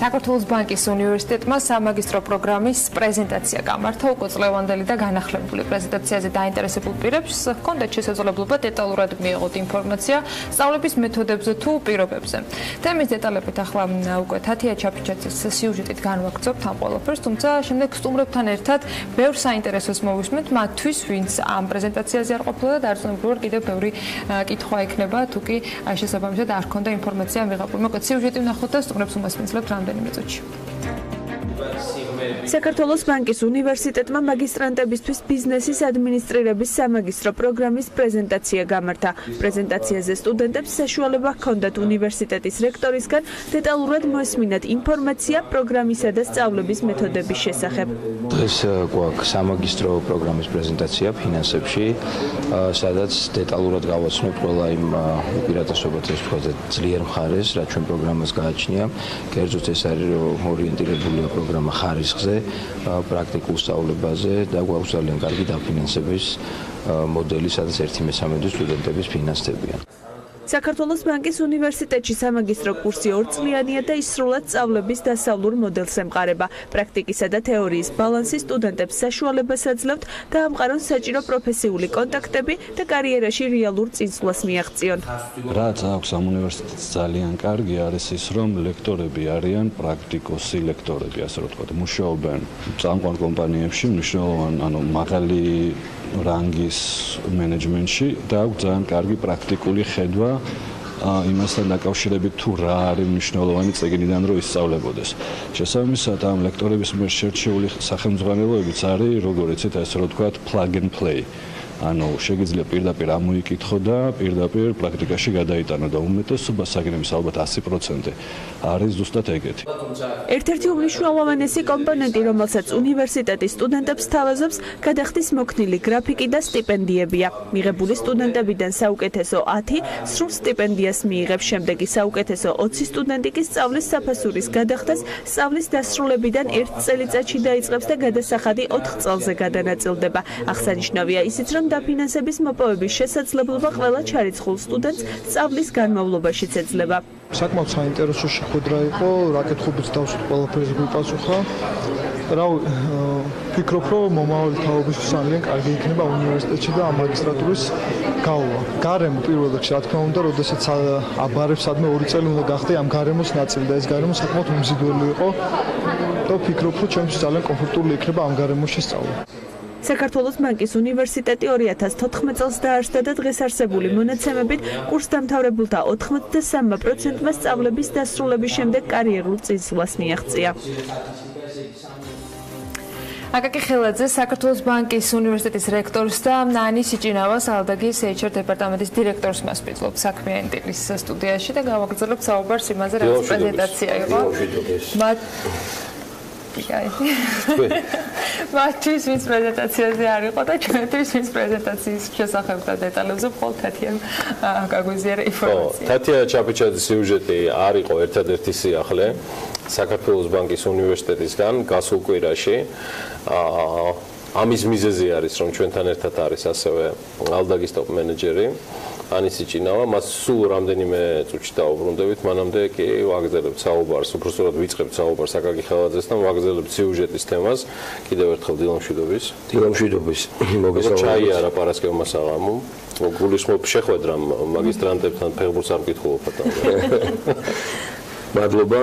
საქართველოს ბანკის უნივერსიტეტმა სამაგისტრო პროგრამის პრეზენტაცია გამართა. უკვე წლევანდელი და განახლებული პრეზენტაციაზე დაინტერესებულ პირებს ჰქონდათ შესაძლებლობა დეტალურად მიეღოთ ინფორმაცია სწავლების მეთოდებზე თუ პირობებზე. თემის დეტალებით ახლა უკვე თათია ჩაფიჩაძის სიუჟეტით განვაგრძობთ ამ ყველაფერს, თუმცა შემდეგ სტუმრებთან ერთად ბევრ საინტერესოს მოვისმენთ მათთვის, ვინც ამ პრეზენტაციაზე არ ყოფილა და დარწმუნებულად კიდევ ბევრი კითხვა ექნება, თუ კი შესაბამისად არ ჰქონდა ინფორმაცია მიღებული. მოკლედ სიუჟეტი ვნახოთ და სტუმრებს უმასპინძლებთ რამდენიმე წუთში. საქართველოს ბანკის უნივერსიტეტმა მაგისტრანტებისთვის ბიზნესის ადმინისტრირების სამაგისტრო პროგრამის პრეზენტაცია გამართა. პრეზენტაციაზე სტუდენტებს საშუალება ჰქონდათ უნივერსიტეტის რექტორისგან დეტალურად მოესმინათ ინფორმაცია პროგრამისა და სწავლების მეთოდების შესახებ. დღეს გვაქვს სამაგისტრო პროგრამის პრეზენტაცია ფინანსებში, სადაც დეტალურად გავაცნობთ ყველა იმ უპირატესობათა ეს თქვა ძლიერ მხარეს, რაც ჩვენ პროგრამას გააჩნია. კერძოდ ეს არის რომ ორიენტირებულია პროგრამა ხარისხზე, პრაქტიკულ სწავლებაზე და გვაქვს ძალიან კარგი დაფინანსების მოდელი, სადაც 1/3 სტუდენტების ფინანსდებიან. საქართველოს ბანკის უნივერსიტეტში სამაგისტრო კურსი 2 წლიანია და ისრულად სწავლების დასავლურ მოდელს ემყარება. პრაქტიკისა და თეორიის ბალანსი სტუდენტებს საშუალებას აძლევთ დაამყარონ საჭირო პროფესიული კონტაქტები და კარიერაში რეალურ წინსვლას მიაღწიონ. რაც აქვს ამ უნივერსიტეტს ძალიან კარგი არის ის, რომ ლექტორები არიან პრაქტიკოსი ლექტორები, ასე რომ ვთქვათ, მუშაობენ წამყვან კომპანიებში, მნიშვნელოვან, მაღალი რანგის მენეჯმენტში და აქვს ძალიან კარგი პრაქტიკული ხედვა იმასთან დაკავშირებით თუ რა არის მნიშვნელოვანი წიგნიდან რომ ისწავლებოდეს. შესაბამისად ამ ლექტორების მიერ შერჩეული სახელმძღვანელოებიც არის, როგორ იცით, ასე რომ ვთქვათ, plug and play. ანუ შეგიძლია პირდაპირ ამოიკითხო და პირდაპირ პრაქტიკაში გადაიტანო და უმეტესობა საგნების ალბათ 100% არის ზუსტად ეგეთი. ერთ-ერთი უმნიშვნელოვანესი კომპონენტი, რომელსაც უნივერსიტეტის სტუდენტებს თავაზობს, გადახდის მოქნილი გრაფიკი და სტიპენდიებია. მიღებული სტუდენტებიდან საუკეთესო 10 სრულ სტიპენდიას მიიღებს, შემდეგი საუკეთესო 20 სტუდენტი კი სწავლის საფასურის გადახდას სწავლის დასრულებიდან 1 წელიწადში დაიწყებს და გადასახადი 4 წელზე გადანაწილდება. აღსანიშნავია ისიც, რომ დაფინანსების მოპოვების შესაძლებლობა ყველა ჩარიცხულ სტუდენტს სწავლის განმავლობაშიც ეძლევა. საკმაოდ საინტერესო შეხვედრა იყო, რაკეთობიც დავსვით ყველაფერს გვიპასუხა. ვფიქრობ, რომ მომავალი თაობის ძალიან კარგი იქნება უნივერსიტეტში და მაგისტრატურის გავლა. გარემო პირველ რიგში, რა თქმა უნდა, როდესაც აბარებს სადმე 2 წელი უნდა გახდე ამ გარემოს ნაწილი და ეს გარემო საკმაოდ უმზიდველი იყო და ვფიქრობ, რომ ჩემთვის ძალიან კომფორტული იქნება ამ გარემოში სწავლა. საქართველოს ბანკის უნივერსიტეტი 2014 წელს დაარსდა და დღეს არსებული მონაცემებით კურსდამთავრებულთა 83%-მა სწავლების დასრულების შემდეგ კარიერულ წინსვლას მიაღწია. აკაკი ხელაძე საქართველოს ბანკის უნივერსიტეტის რექტორს და ნანი სიჭინავას ალდაგის HR დეპარტამენტის დირექტორს მასპინძლობ საქმიანი დილის სტუდიაში და გავაგრძელებთ საუბარს იმაზე, რაც პრეზენტაცია იყო. მათთვის ვინც პრეზენტაციაზე არ იყო და ჩვენთვის ვინც პრეზენტაციის შესახებ და დეტალებზე მხოლოდ თათიამ გაგვიზიარა ინფორმაცია. თათია ჩაპიჩაძის სიუჟეტი არ იყო ერთადერთი სიახლე საქართველოს ბანკის უნივერსიტეტისგან გასულ კვირაში. ამის მიზეზი არის, რომ ჩვენთან ერთად არის ასევე ალდაგის ტოპ მენეჯერი ანისი ჭინავა, მას სულ რამდენიმე წუთში დაუბრუნდებით, მანამდე კი ვაგრძელებთ საუბარს, უბრალოდ ვიწყებთ საუბარს აკაკი ხელაძესთან, ვაგრძელებთ სიუჟეტის თემას. კიდევ ერთხელ დილამშვიდობის. დილამშვიდობის. მოგესალმებით. ჩაი არა პარასკევმა საღამო. გულისხმობ შეხვედრამ მაგისტრანტებთან ფეხბურთს არ მკითხულობთ. მადლობა.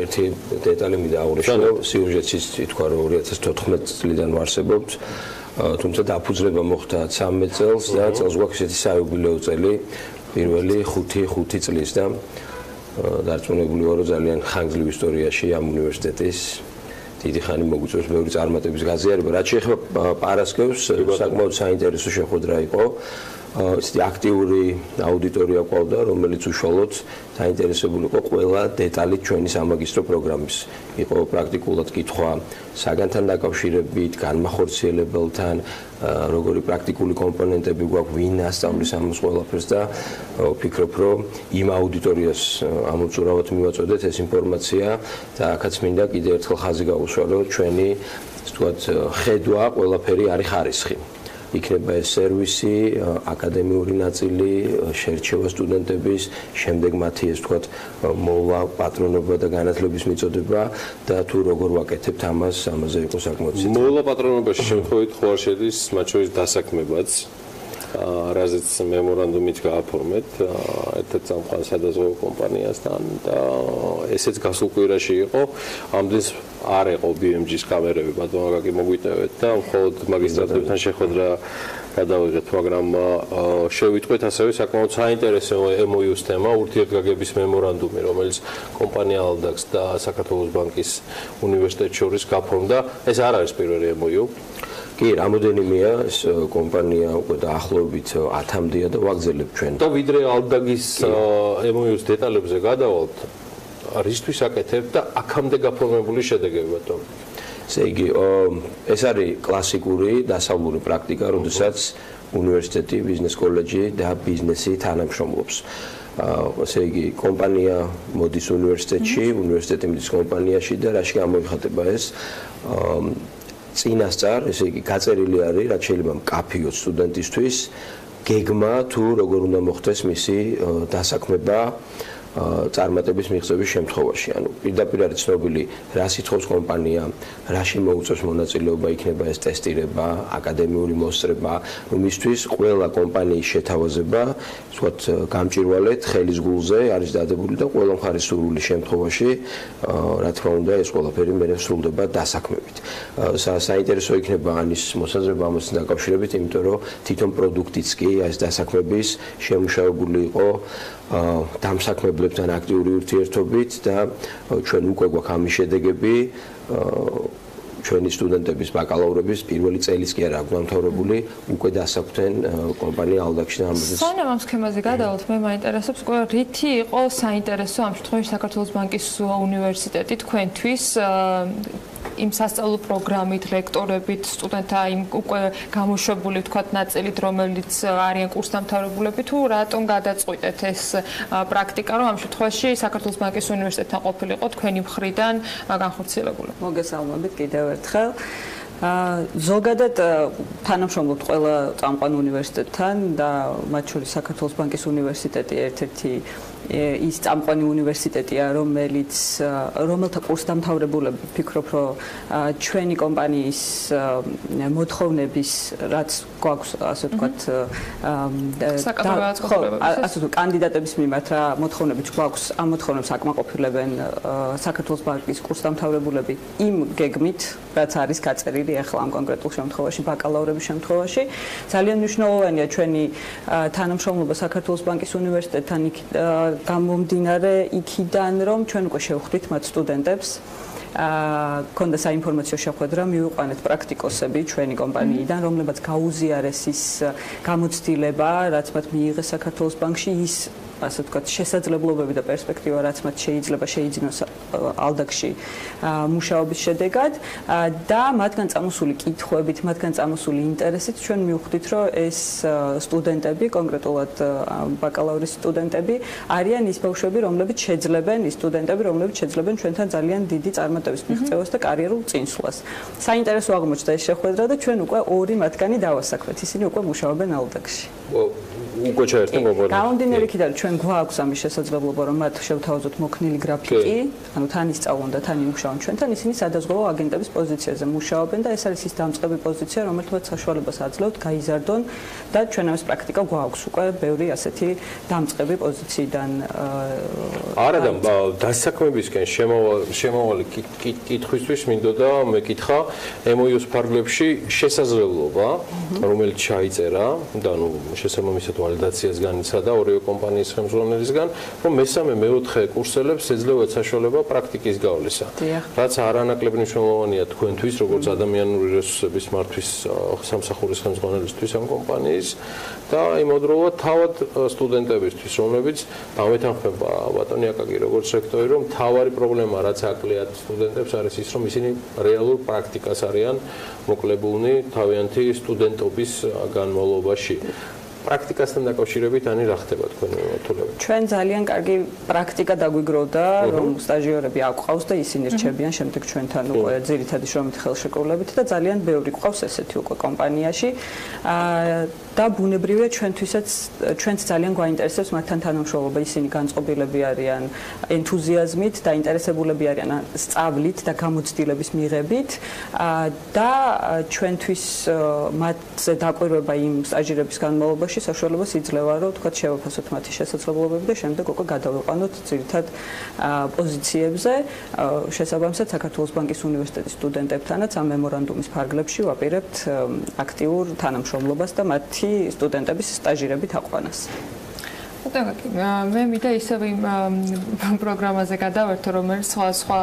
ერთი დეტალი მინდა აღვნიშნო, სიუჟეტის თქვა რომ 2014 წლიდან ვარსებობთ. თუმცა დაფუძნება მოხდა 13 წელს და წელს გვაქვს ესეთი საიუბილეო წელი, პირველი 5 წლის და დარწმუნებული ვარ, რომ ძალიან ხანგრძლივ ისტორიაში ამ უნივერსიტეტის დიდი ხანი მოგვიწევს ბევრი წარმატების გაზიარება. რაც შეეხება პარასკევს, საკმაოდ საინტერესო შეხვედრა იყო. ესეთი აქტიური აუდიტორია ყავდა, რომელიც უშუალოდ დაინტერესებული იყო ყველა დეტალით ჩვენი სამაგისტრო პროგრამის. იყო პრაქტიკულად კითხვა საგანთან დაკავშირებით, განმახორციელებელთან, როგორი პრაქტიკული კომპონენტები გვაქვს, ვინ ასწავლის ამას ყველაფერს და ვფიქრობ, რომ იმ აუდიტორიას ამოწურავად მივაწოდეთ ეს ინფორმაცია და აქაც მინდა კიდევ ერთხელ ხაზი გაუსვა, რომ ჩვენი ასე ვთქვათ ხედვა ყველაფერი არის ხარისხი. იქნება ეს სერვისი, აკადემიური ნაწილი, შერჩევა სტუდენტების, შემდეგ მათი ეს ვთქვათ მოვლა, პატრონობა და განათლების მიწოდება და თუ როგორ ვაკეთებთ ამაზე იყო საკმაოდ ცით. მოვლა პატრონობაში შემთხვევით ხო არ შედის, მათ შორის დასაქმებაც, რაზეც მემორანდუმით გააფორმეთ ერთ-ერთ სამხატვრო სადაზღვევო კომპანიასთან და ესეც გასულ კვირაში იყო. ამდენს არ იყო BMG-ის კამერები, ბატონო აკაკი მოგვიტევეთ და მხოლოდ მაგისტრატებთან შეხვედრა გადავიღეთ, მაგრამ შევიტყვით ასევე საკმაოდ საინტერესო MOU-ს თემა, ურთიერთგაგების მემორანდუმი, რომელიც კომპანია ალდაგს და საქართველოს ბანკის უნივერსიტეტს შორის გაფორმდა. ეს არ არის პირველი MOU. კი, რამოდენიმეა ეს კომპანია უკვე დაახლოებით 10-მდეა და ვაგრძელებთ ჩვენ. და ვიდრე ალდაგის MOU-ს დეტალებზე გადავალთ, რისთვის აკეთებთ და აქამდე გაფორმებული შედეგები ბატონო? ესე იგი, ეს არის კლასიკური დასავლური პრაქტიკა, როდესაც უნივერსიტეტი, ბიზნეს კოლეჯი და ბიზნესი თანამშრომლობს. ესე იგი, კომპანია მოდის უნივერსიტეტში, უნივერსიტეტი მიდის კომპანიაში და რაში გამოიხატება ეს წინასწარ, ესე იგი, გაწერილი არის, რაც შეიძლება მკაფიოთ სტუდენტისთვის, გეგმა თუ როგორ უნდა მოხდეს მისი დასაქმება წარმატების მიღწევის შემთხვევაში. ანუ პირდაპირ არის ცნობილი, რა სიტყვის კომპანია, რაში მოუწევს მონაწილეობა, იქნება ეს ტესტირება, აკადემიური მოსწრება, რომისთვის ყველა კომპანიის შეთავაზება, ვთქვათ, გამჭირვალედ ხელის გულზე არის დადებული და ყველა მხარის სურვილის შემთხვევაში, რა თქმა უნდა, ეს ყველაფერი მერე სრულდება დასაქმებით. საინტერესო იქნება ანის მოსაზრება ამასთან დაკავშირებით, იმიტომ რომ თვითონ პროდუქტიც კი ეს დასაქმების შემუშავებული იყო დამსაქმებლებთან აქტიური ურთიერთობით და ჩვენ უკვე გვაქვს ამის შედეგები. ჩვენი სტუდენტების ბაკალავრების პირველი წელიც კი არ აქვს დამთავრებული, უკვე დასაქმდნენ კომპანია ალდაკში და ამაზე. სანამ ამ სქემაზე გადავალთ, მე მაინტერესებს, რითი იყო საინტერესო ამ შემთხვევაში საქართველოს ბანკის უნივერსიტეტი თქვენთვის იმ სასწავლო პროგრამით, ლექტორებით, სტუდენტთა იმ უკვე გამოშვებული ვთქვათ ნაწილით, რომელიც არიან კურსდამთავრებულები, თუ რატომ გადაწყვიტეთ ეს პრაქტიკა, რომ ამ შემთხვევაში საქართველოს ბანკის უნივერსიტეტთან ყოფილიყო თქვენი მხრიდან განხორციელებული? მოგესალმებით კიდევ ერთხელ. ზოგადად თანამშრომლობთ ყველა წამყვან უნივერსიტეტთან და მათ შორის საქართველოს ბანკის უნივერსიტეტი ერთ-ერთი ის წამყვანი უნივერსიტეტია, რომელთა კურსდამთავრებულები ვფიქრობ, რომ ჩვენი კომპანიის მოთხოვნების, რაც გვაქვს, ასე ვთქვათ, კანდიდატების მიმართ რა მოთხოვნებიც გვაქვს, ამ მოთხოვნებს აკმაყოფილებენ საქართველოს ბანკის კურსდამთავრებულები იმ გეგმით, რაც არის გაწერილი ახლა ამ კონკრეტულ შემთხვევაში, ბაკალავრების შემთხვევაში. ძალიან მნიშვნელოვანია ჩვენი თანამშრომლობა საქართველოს ბანკის უნივერსიტეტთან გამომდინარე იქიდან, რომ ჩვენ უკვე შევხვდით მათ სტუდენტებს. ქონდა საინფორმაციო შეხვედრა, მივიყვანეთ პრაქტიკოსები ჩვენი კომპანიიდან, რომლებაც გაუზიარეს ის გამოცდილება, რაც მათ მიიღეს საქართველოს ბანკში, ის ასე ვთქვათ, შესაძლებლობები და პერსპექტივა, რაც მათ შეიძლება შეიძინოს ალდაკში მუშაობის შედეგად და მათგან წამოსული კითხვებით, მათგან წამოსული ინტერესით ჩვენ მივხვდით, რომ ეს სტუდენტები, კონკრეტულად ბაკალავრის სტუდენტები, არიან ის ბავშვები, რომლებიც შეძლებენ, ის სტუდენტები, რომლებიც შეძლებენ ჩვენთან ძალიან დიდი წარმატების მიღწევას და კარიერულ წინსვლას. საინტერესო აღმოჩნდა ეს შეხვედრა და ჩვენ უკვე ორი მათგანი დავასაქმეთ. ისინი უკვე მუშაობენ ალდაკში. უკვე ჩაერთო მოგონა. გამომდინარე იქიდან ჩვენ გვაქვს ამის შესაძლებლობა, რომ მათ შევთავაზოთ მოქნილი გრაფიკი, ანუ თან ისწავლონ და თან იმუშაონ ჩვენთან, ისინი სადაზღვევო აგენტების პოზიციაზე მუშაობენ და ეს არის ის დამწყები პოზიცია, რომელთაც საშუალებას აძლევთ გაიზარდონ და ჩვენ ამის პრაქტიკა გვაქვს უკვე ბევრი ასეთი დამწყები პოზიციიდან. არა და დასაქმებისკენ შემავალი კითხვისთვის მინდოდა მეკითხა MOU-ს ფარგლებში შესაძლებლობა, რომელიც ჩაიწერა და ნუ შესაბამისად ვალიდაციას განიცადა ორივე კომპანიის ხელმძღვანელისგან, რომ მესამე მეოთხე კურსელებს ეძლევათ საშუალება პრაქტიკის გავლისა. რაც არანაკლებ მნიშვნელოვანია თქვენთვის, როგორც ადამიანური რესურსების მართვის სამსახურის ხელმძღვანელისთვის ამ კომპანიის და იმოდროულად თავად სტუდენტებისთვის, რომლებიც ამეთანხმება ბატონი აკაკი როგორც რექტორი, რომ თავარი პრობლემა, რაც აკლიათ სტუდენტებს, არის ის, რომ ისინი რეალურ პრაქტიკას არიან მოკლებულნი თავიანთი სტუდენტობის განმავლობაში. პრაქტიკასთან დაკავშირებით ანი რა ხდება თქვენი მართულებით? ჩვენ ძალიან კარგი პრაქტიკა დაგვიგროვდა, რომ სტაჟიორები აყვავს და ისინი რჩებიან შემდეგ ჩვენთან უკვე ძირითადი შრომით ხელშეკრულებით და ძალიან ბევრი ყავს ესეთი უკვე კომპანიაში. და ბუნებრივია ჩვენც ძალიან გვაინტერესებს მათთან თანამშრომლობა, ისინი განწყობილები არიან ენთუზიაზმით, დაინტერესებულები არიან სწავლით და გამოცდილების მიღებით და ჩვენთვის მათზე დაკვირვება იმ სტაჟირების განმავლობაში საშუალებას იძლევა, რომ თქვათ შევაფასოთ მათი შესაძლებლობები და შემდეგ უკვე გადავიყვანოთ ძირითად პოზიციებზე. შესაბამისად საქართველოს ბანკის უნივერსიტეტის სტუდენტებთანაც ამ მემორანდუმის ფარგლებში ვაპირებთ აქტიურ თანამშრომლობას და მათი სტუდენტების სტაჟირებით აყვანას. მე მინდა ისევ იმ პროგრამაზე გადავერთო, რომელიც სხვა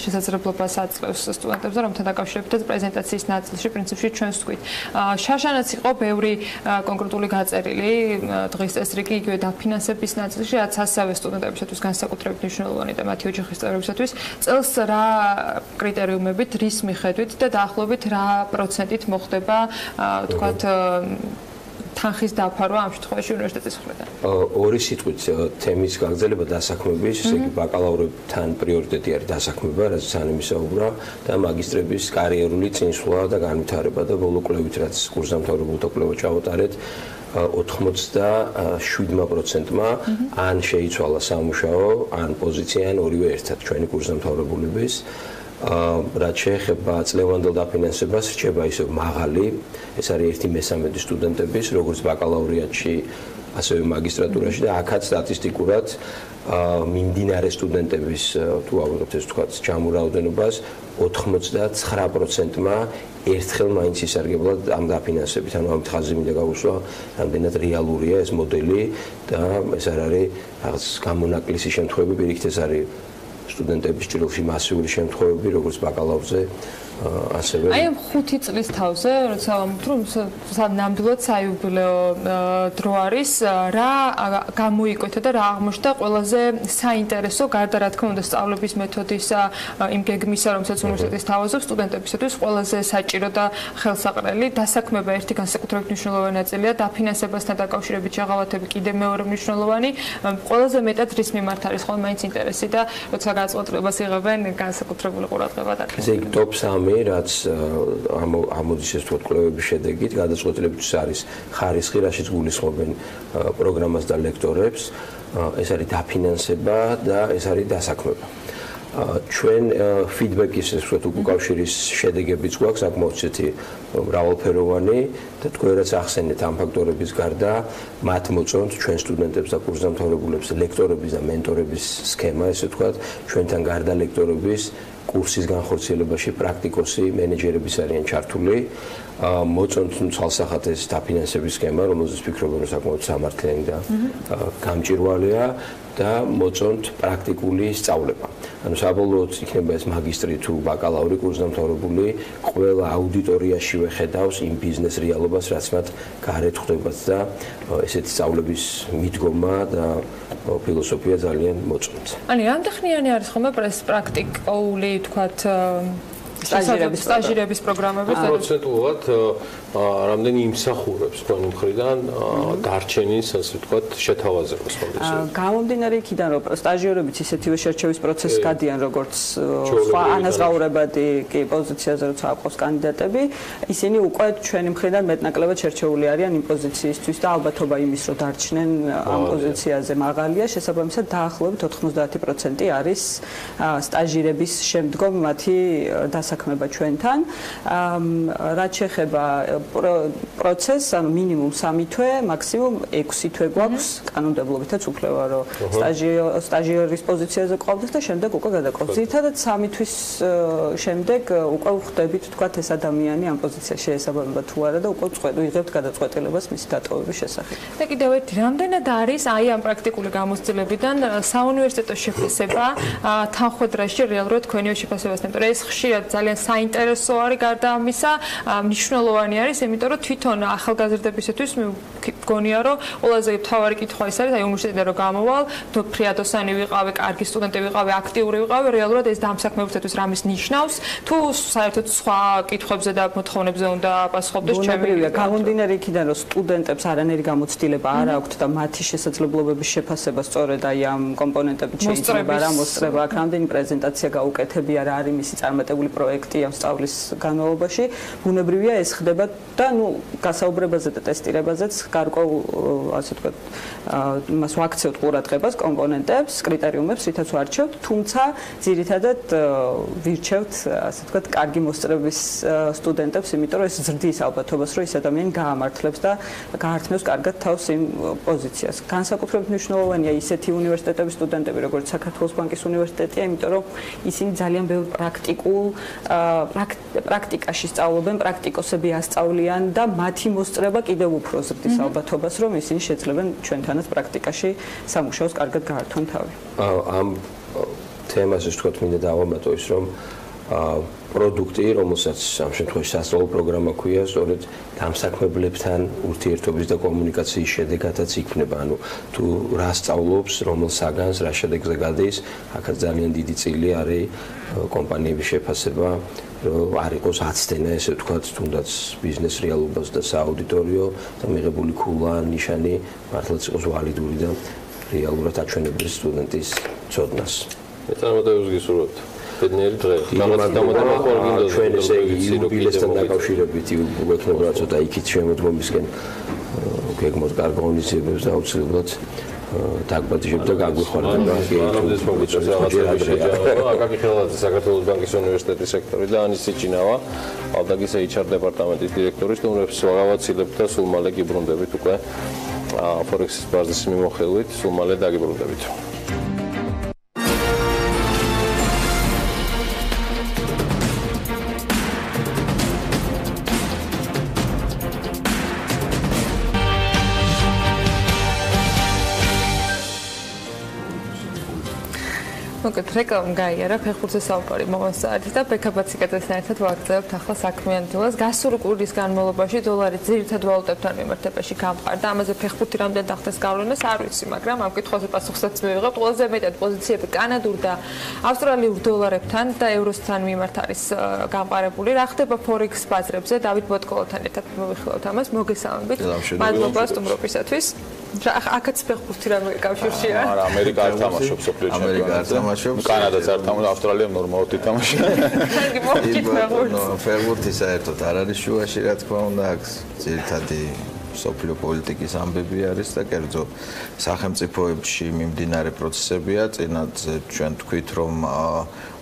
შესაძლებლობას აძლევს სტუდენტებს, რომთან დაკავშირებით პრეზენტაციის ნაწილში პრინციპში ჩვენს ვთქვით. შაშანაც იყო ბევრი კონკრეტული გაწერილი დღის წესრიგი იგივე დაფინანსების ნაწილში, რაც ასევე სტუდენტებისათვის განსაკუთრებით მნიშვნელოვანი და მათი ოჯახის წევრებისათვის. წელს რა კრიტერიუმებით, რის მიხედვით და დაახლოებით რა პროცენტით მოხდება, ვთქვათ, თანხის დაფარვა ამ შემთხვევაში უნივერსიტეტის მხრიდან? ორი სიტყვით თემის გაგრძელება დასაქმების, ესე იგი ბაკალავრებთან პრიორიტეტი არის დასაქმება, რაც ძალიან მისაუბრა და მაგისტრების კარიერული წინსვლა და განვითარება და ბოლო კვლევით რაც კურსდამთავრებულთა კვლევა ჩავატარეთ 87%-მა ან შეიცვალა სამუშაო, ან პოზიცია, ან ორივე ერთად ჩვენი კურსდამთავრებულების. რაც შეეხება წლევანდელ დაფინანსებას, რჩება ისევ მაღალი, ეს არის 1/13 სტუდენტების, როგორც ბაკალავრიატში, ასევე მაგისტრატურაში და აქაც სტატისტიკურად მიმდინარე სტუდენტების, თუ ავიღებთ ეს თქვათ, ჩამორაოდენობას 89%-მა ერთხელ მაინც ისარგებლა ამ დაფინანსებით, ანუ ამით ხაზი მინდა გავუსვა, რამდენად რეალურია ეს მოდელი და ეს არ არის რაღაც გამონაკლისი შემთხვევები, პირიქით ეს არის სტუდენტების ჭრილში მასიური შემთხვევები, როგორც ბაკალავრზე ასევე აი ამ 5 წლის თავზე, როცა რომ ნამდვილად საიუბილეო დრო არის, რა გამოიკვეთა და რა აღმოჩნდა ყველაზე საინტერესო, გარდა რა თქმა უნდა სწავლების მეთოდის იმ გეგმისა, რომელსაც უნივერსიტეტის თავაზობს სტუდენტებისათვის ყველაზე საჭირო და ხელსაყრელი დასაქმება ერთი განსაკუთრებით მნიშვნელოვანი ნაწილია, დაფინანსებასთან დაკავშირებით შეღავათები კიდევ მეორე მნიშვნელოვანი, ყველაზე მეტად რის მიმართ არის ხოლმე მაინც ინტერესი და როცა განწყობილებას იღებენ განსაკუთრებული ყურადღება დაკარგავს. ეს ტოპ 3 რაც ამოდის ეს თქო კვლევების შედეგით გადაწყვეტილებისთვის არის ხარისხი, რაშიც გულისხმობენ პროგრამას და ლექტორებს, ეს არის დაფინანსება და ეს არის დასაქმება. ჩვენ ფიდბექის ეს ვთქვათ უკავშირის შედეგებიც გვაქვს საკმაოდ ისეთი მრავალფეროვანი და თქვენ რაც ახსენეთ ამ ფაქტორების გარდა მათ მოწონთ ჩვენ სტუდენტებს და კურსდამთავრებულებს ლექტორების და მენტორების სქემა ესე ვთქვათ ჩვენთან გარდა ლექტორების კურსის განხორციელებაში პრაქტიკოსი მენეჯერების არიან ჩართული მოწონთ ცალსახად ეს დაფინანსების სქემა რომელზეც ფიქრობენ რომ საკმაოდ სამართლიანი და გამჭირვალეა და მოწონთ პრაქტიკული სწავლება. ანუ საბოლოოდ იქნება ეს მაგისტრი თუ ბაკალავრი კურსდამთავრებული ყველა აუდიტორიაში ვეხედავს იმ ბიზნეს რეალობას რაც მათ გარეთ ხდებათ და ესეთი სწავლების მიდგომა და ფილოსოფია ძალიან მოწონთ. ანუ რამდენხნიანი არის ხოლმე პრაქტიკული თქვათ სტაჟირების პროგრამები პროცენტულად რამდენი იმსახურებს თქვენი მხრიდან დარჩენის ასე ვთქვათ შეთავაზებას კონდიციებში. გამომდინარე იქიდან რომ სტაჟიორებიც ისეთივე შერჩევის პროცესს გადიან როგორც სხვა ანაზღაურებადი კი პოზიციაზე როცა აყვავს კანდიდატები, ისინი უკვე ჩვენი მხრიდან მეტნაკლებად შერჩეული არიან იმ პოზიციისთვის და ალბათობა იმის რომ დარჩნენ ამ პოზიციაზე მაღალია, შესაბამისად დაახლოებით 90% არის სტაჟირების შემდგომ მათი დასაქმება ჩვენთან. რაც შეეხება პროცესს, ანუ მინიმუმ 3 თვე, მაქსიმუმ 6 თვე გვაქვს კანონმდებლობითაც უფლება, რომ სტაჟიერის პოზიციაზე ყვავდეს და შემდეგ უკვე გადაყვავს. ძირითადად 3 თვის შემდეგ უკვე ვხვდებით, თქვათ, ეს ადამიანი ამ პოზიციაში შეესაბამება თუ არა და უკვე ვიღებთ გადაწყვეტილებას მისი დატოვების შესახებ. და კიდევ ერთი, რამდენად არის აი ამ პრაქტიკული გამოცდილებიდან საუნივერსიტეტო შეფასება თანხმდროში რეალურად თქვენიო შეფასებასთან, იმიტომ რომ ეს ხშირად ძალიან საინტერესო არის გარდა ამისა, მნიშვნელოვანი არის, იმიტომ რომ თვითონ ახალგაზრდებისათვის მგონია რომ ყველაზე მთავარი კითხვა ის არის, აი უნივერსიტეტიდან რომ გამოვალ, ფრიადოსანი ვიყავი, კარგი სტუდენტი ვიყავი, აქტიური ვიყავი, რეალურად ეს დამსაქმებისათვის რამის ნიშნავს, თუ საერთოდ სხვა კითხვებზე და მოთხოვნებზე უნდა პასუხობდეს ჩემი. გამომდინარე იქიდან რომ სტუდენტებს არანაირი გამოცდილება არ აქვთ და მათი შესაძლებლობების შეფასება სწორედ აი ამ კომპონენტებით შეიძლება რა მოსწრება აქ, რამდენი პრეზენტაცია გაუკეთებია, რა არის მისი წარმატებული პროექტი ამ სწავლის განმავლობაში, ბუნებრივია ეს ხდება და ნუ გასაუბრებაზე და ტესტირებაზეც გარკვეულ ასე ვთქვათ მას ვაქცევთ ყურადღებას კომპონენტებს, კრიტერიუმებს, რითაც ვარჩევთ, თუმცა ძირითადად ვირჩევთ ასე ვთქვათ კარგი მოსწრების სტუდენტებს, იმიტომ რომ ეს ზრდის ალბათობას, რომ ეს ადამიანი გაამართლებს და გაართმევს კარგად თავს იმ პოზიციას. განსაკუთრებით მნიშვნელოვანია ისეთი უნივერსიტეტების სტუდენტები, როგორც საქართველოს ბანკის უნივერსიტეტია, იმიტომ რომ ისინი ძალიან ბევრ პრაქტიკაში სწავლობენ, პრაქტიკოსები ასწავლიან და მათი მოსწრება კიდევ უფრო ზრდის ალბათობას, რომ ისინი შეძლებენ ჩვენთანაც პრაქტიკაში სამუშაოს კარგად გაართვენ თავი. ამ თემას ვთქვათ, მინდა დავამატო ის, რომ პროდუქტი, რომელსაც ამ შემთხვევაში სასწავლო პროგრამა ქვია, სწორედ დამსაქმებლებთან ურთიერთობის და კომუნიკაციის შედეგადაც იქნება. ანუ თუ რა სწავლობს, რომელ საგანს, რა შედეგზე გადის, აქაც ძალიან დიდი წილი არის კომპანიების შეფასება, რომ არ იყოს აცდენა, ესე ვთქვათ, თუნდაც ბიზნეს რეალობას და სააუდიტორიო და მიღებული ქულა, ნიშანი მართლაც იყოს ვალიდური და რეალურად აჩვენებდეს სტუდენტის ცოდნას. მე წარმატებებს გისურვებთ. ბედნიერი დღე. ჩვენ ესე იუბილესთან დაკავშირებით უექნება ცოტა იქით შემოდგომისკენ გეგმოთ კარგ ღონისძიებებს და აუცილებლად დაგპატიჟებთ და გაგვიხარდება. ამდეს მოგიწევს რაღაცები შეჯარო. აკაკი ხელაძე საქართველოს ბანკის უნივერსიტეტის სექტორი და ანის სიჩინავა, ალდაგის HR დეპარტამენტის დირექტორი სტუმრებს ვაღავაცილებთ და სულ მალე გიბრუნდებით უკვე ფორექსის ბაზრის მიმოხილვით, სულ მალე დაგიბრუნდებით. მოკლედ რეკლამა გაიარა ფეხბურთზე საუბარი მომასწრებით და ბექაბაციკაძესთან ერთად ვაგრძელებთ ახლა საქმიანი დილას. გასული კვირის განმავლობაში დოლარი ძირითად ვალუტებთან მიმართებაში გამყარდა. ამაზე ფეხბურთი რამდენ დახდეს გავლენას არ ვიცი, მაგრამ ამ კითხვაზე პასუხსაც მივიღებ. ყველაზე მეტად პოზიციები კანადურ და ავსტრალიურ დოლარებთან და ევროსთან მიმართ არის გამყარებული. რა ხდება ფორექს ბაზრებზე? დავით ბოტკოვთან ერთად მოვიხილავთ ამას. მოგესალმებით. მადლობა სტუმრობისათვის. აქაც ფეხბურთი რამე კავშირშია. არა, ამერიკა არ თამაშობს სოფლიო ჩემპიონატზე. ამერიკა არ თამაშობს. კანადაც არ თამაშობს, ავსტრალიამ ნორმალურად ითამაშა. ფეხბურთი საერთოდ არ არის შუაში, რა თქმა უნდა, აქ ძირითადი სოფლიო პოლიტიკის ამბები არის და კერძო სახელმწიფოებში მიმდინარე პროცესებია. წინათ ჩვენ თქვით, რომ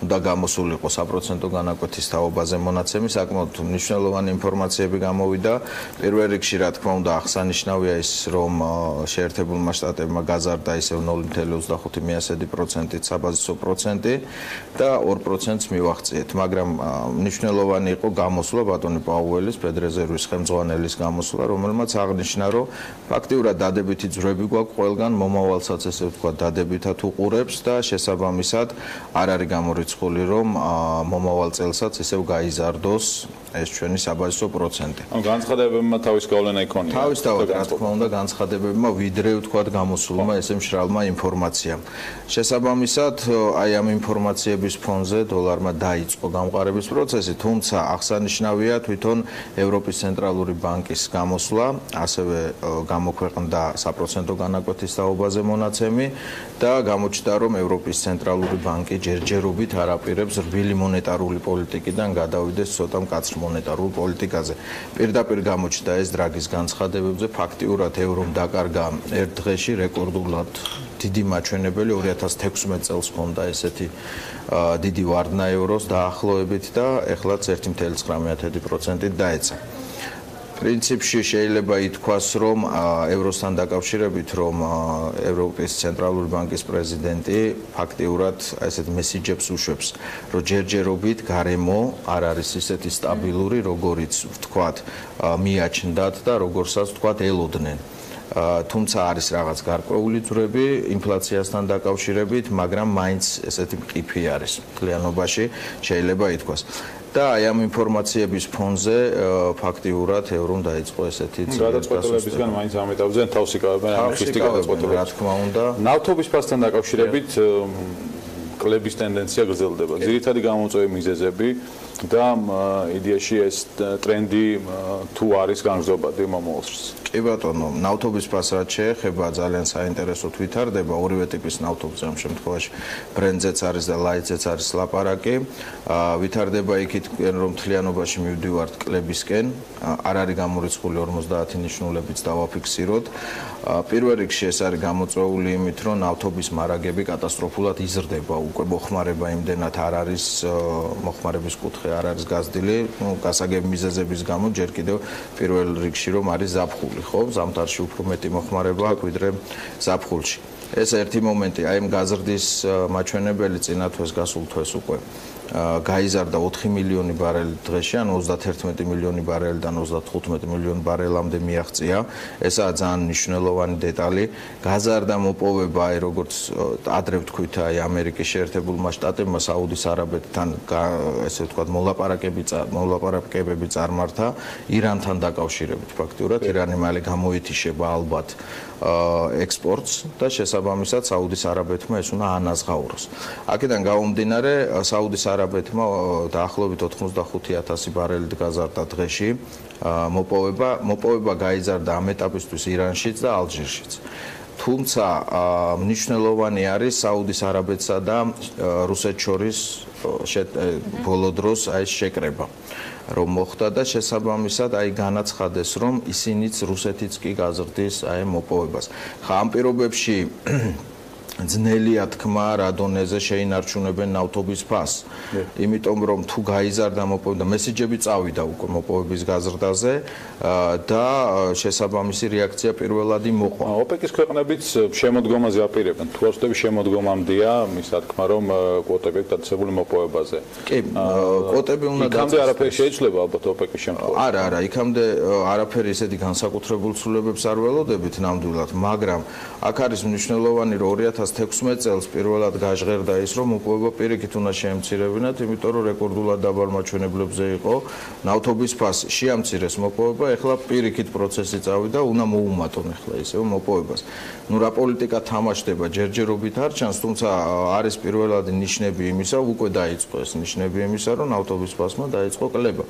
უნდა გამოსულიყო საპროცენტო განაკვეთის თაობაზე მონაცემი, საკმაოდ მნიშვნელოვანი ინფორმაციები გამოვიდა. პირველ რიგში, რა თქმა უნდა, აღსანიშნავია ის, რომ შეერთებულმა შტატებმა გაზარდა ისევ 0.25%-ით საბაზისო პროცენტი და 2%-ს მივაღწიეთ, მაგრამ მნიშვნელოვანი იყო გამოსვლა ბატონი პაუელის, ფედრეზერვის ხელმძღვანელის გამოსვლა, რომელმაც აღნიშნა, რომ ფაქტიურად დადებითი ძვრები გვაქვს ყველგან, მომავალსაც ესე ვთქვათ, დადებითად უყურებს და შესაბამისად არ არის გამორიცხული, რომ მომავალ წელსაც ისევ გაიზარდოს ეს ჩვენი საბაზისო პროცენტი. ანუ განცხადებებმა თავის გავლენა იქონია. თავისთავად, რა თქმა უნდა, განცხადებებმა ვიდრე ვთქვათ გამოსულმა ესე მშრალმა ინფორმაციამ. შესაბამისად, აი ამ ინფორმაციების ფონზე დოლარმა დაიწყო გამყარების პროცესი, თუმცა აღსანიშნავია თვითონ ევროპის ცენტრალური ბანკის გამოსვლა, ასევე გამოქვეყნდა საპროცენტო განაკვეთის თაობაზე მონაცემი და გამოჩნდა, რომ ევროპის ცენტრალური ბანკი ჯერჯერობით არ აპირებს რბილი მონეტარული პოლიტიკიდან გადავიდეს ცოტა მკაცრ მონეტარულ პოლიტიკაზე. პირდაპირ გამოჩნდა ეს დრაგის განცხადებებზე, ფაქტიურად ევრომ დაკარგა ერთ დღეში რეკორდულად დიდი მაჩვენებელი 2016 წელს ჰქონდა ესეთი დიდი ვარდნა ევროს დაახლოებით და ეხლაც 1.9%-ით დაეცა. პრინციპში შეიძლება ითქვას, რომ ევროსთან დაკავშირებით, რომ ევროპის ცენტრალური ბანკის პრეზიდენტი ფაქტიურად ესეთ მესიჯებს უშვებს, რომ ჯერჯერობით გარემო არ არის ისეთი სტაბილური, როგორიც ვთქვათ, მიაჩნდათ და როგორცაც ვთქვათ, ელოდნენ. თუმცა არის რაღაც გარკვეული ძვრები ინფლაციასთან დაკავშირებით, მაგრამ მაინც ესეთი მყიფი არის მთლიანობაში შეიძლება ითქვას. და აი ამ ინფორმაციების ფონზე ფაქტიურად ევრომ დაიწყო ესეთი გადაწყვეტილებისგან მაინც ამ ეტაპზე თავს იკავებენ ამ ხისტი გადაწყვეტილებას. რა თქმა უნდა, ნავთობის ფასთან დაკავშირებით კლების ტენდენცია გრძელდება. ძირითადი გამოწვევი მიზეზები და იდეაში ეს ტრენდი თუ არის განგრძობადი მომავალში. კი ბატონო, ნავთობის ფასს რაც შეეხება ძალიან საინტერესოდ ვითარდება, ორივე ტიპის ნავთობზე ამ შემთხვევაში ბრენდზეც არის და ლაიტზეც არის ლაპარაკი. ვითარდება იქით, რომ მთლიანობაში მივდივართ კლებისკენ, არ არის გამორიცხული 50 ნიშნულებიც დავაფიქსიროთ. პირველ რიგში ეს არის გამოწვეული იმით, რომ ნავთობის მარაგები კატასტროფულად იზრდება, უკვე მოხმარება იმდენად არ არის, მოხმარების კუთხე არ არის გაზრდილი, გასაგები მიზეზების გამო ჯერ კიდევ პირველ რიგში რომ არის ზაფხული, ხო? ზამთარში უფრო მეტი მოხმარება აქვს ვიდრე ზაფხულში. ეს ერთი მომენტი, აი ამ გაზრდის მაჩვენებელი წინა თვეს გასულ თვეს უკვე გაიზარდა 4 მილიონი ბარელი დღეში, ან 31 მილიონი ბარელიდან 35 მილიონი ბარელამდე მიაღწია. ესაა ძალიან მნიშვნელოვანი დეტალი. გაზარდა მოპოვება, აი როგორც ადრე ვთქვით, აი ამერიკის შეერთებულმა შტატებმა საუდის არაბეთთან ესე ვთქვათ მოლაპარაკებები წარმართა ირანთან დაკავშირებით. ფაქტიურად ირანი მალე გამოეთიშება ალბათ ექსპორტს და შესაბამისად საუდის არაბეთმა ეს უნდა ანაზღაუროს. აქედან გამომდინარე, საუდის არაბეთმა დაახლოებით 85,000 ბარელით გაზარდა დღეში მოპოვება გაიზარდა ამ ეტაპისთვის ირანშიც და ალჟირშიც. თუმცა მნიშვნელოვანი არის საუდის არაბეთსა და რუსეთს შორის ბოლო დროს აი შეკრება რომ მოხდა და შესაბამისად აი განაცხადეს რომ ისინიც რუსეთიც კი გაზრდის აი მოპოვებას. ხა ამ პირობებში ძნელია თქმა რა დონეზე შეინარჩუნებენ ნავთობის ფასს. იმიტომ რომ თუ გაიზარდა მოპოვება, მესიჯები წავიდა უკვე მოპოვების გაზრდაზე და შესაბამისი რეაქცია პირველად მოყვა. ოპეკის ქვეყნებიც შემოდგომაზე აპირებენ. თუ არ ვთქვი შემოდგომამდეა, მის თქმა რომ კვოტები დაწესებული მოპოვებაზე. კი, კვოტები უნდა იქამდე არაფერი შეიცვლება ალბათ ოპეკის შემთხვევაში. არა, იქამდე არაფერი ისეთი განსაკუთრებულ ცვლილებებს არ ველოდებით ნამდვილად, მაგრამ აქ არის მნიშვნელოვანი რომ 2016 წელს პირველად გაჟღერდა ის, რომ მოპოვება პირიქით უნდა შეემცირებინათ, იმიტომ რომ რეკორდულად დაბალ მაჩვენებლებზე იყო ნავთობის ფასი. შეამცირეს მოპოვება, ეხლა პირიქით პროცესი წავიდა, უნდა მოუმატონ ეხლა ისევ მოპოვებას. ნუ რა პოლიტიკა თამაშდება, ჯერჯერობით არ ჩანს, თუმცა არის პირველად ნიშნები იმისა, უკვე დაიწყო ეს ნიშნები იმისა, რომ ნავთობის ფასმა დაიწყო კლება.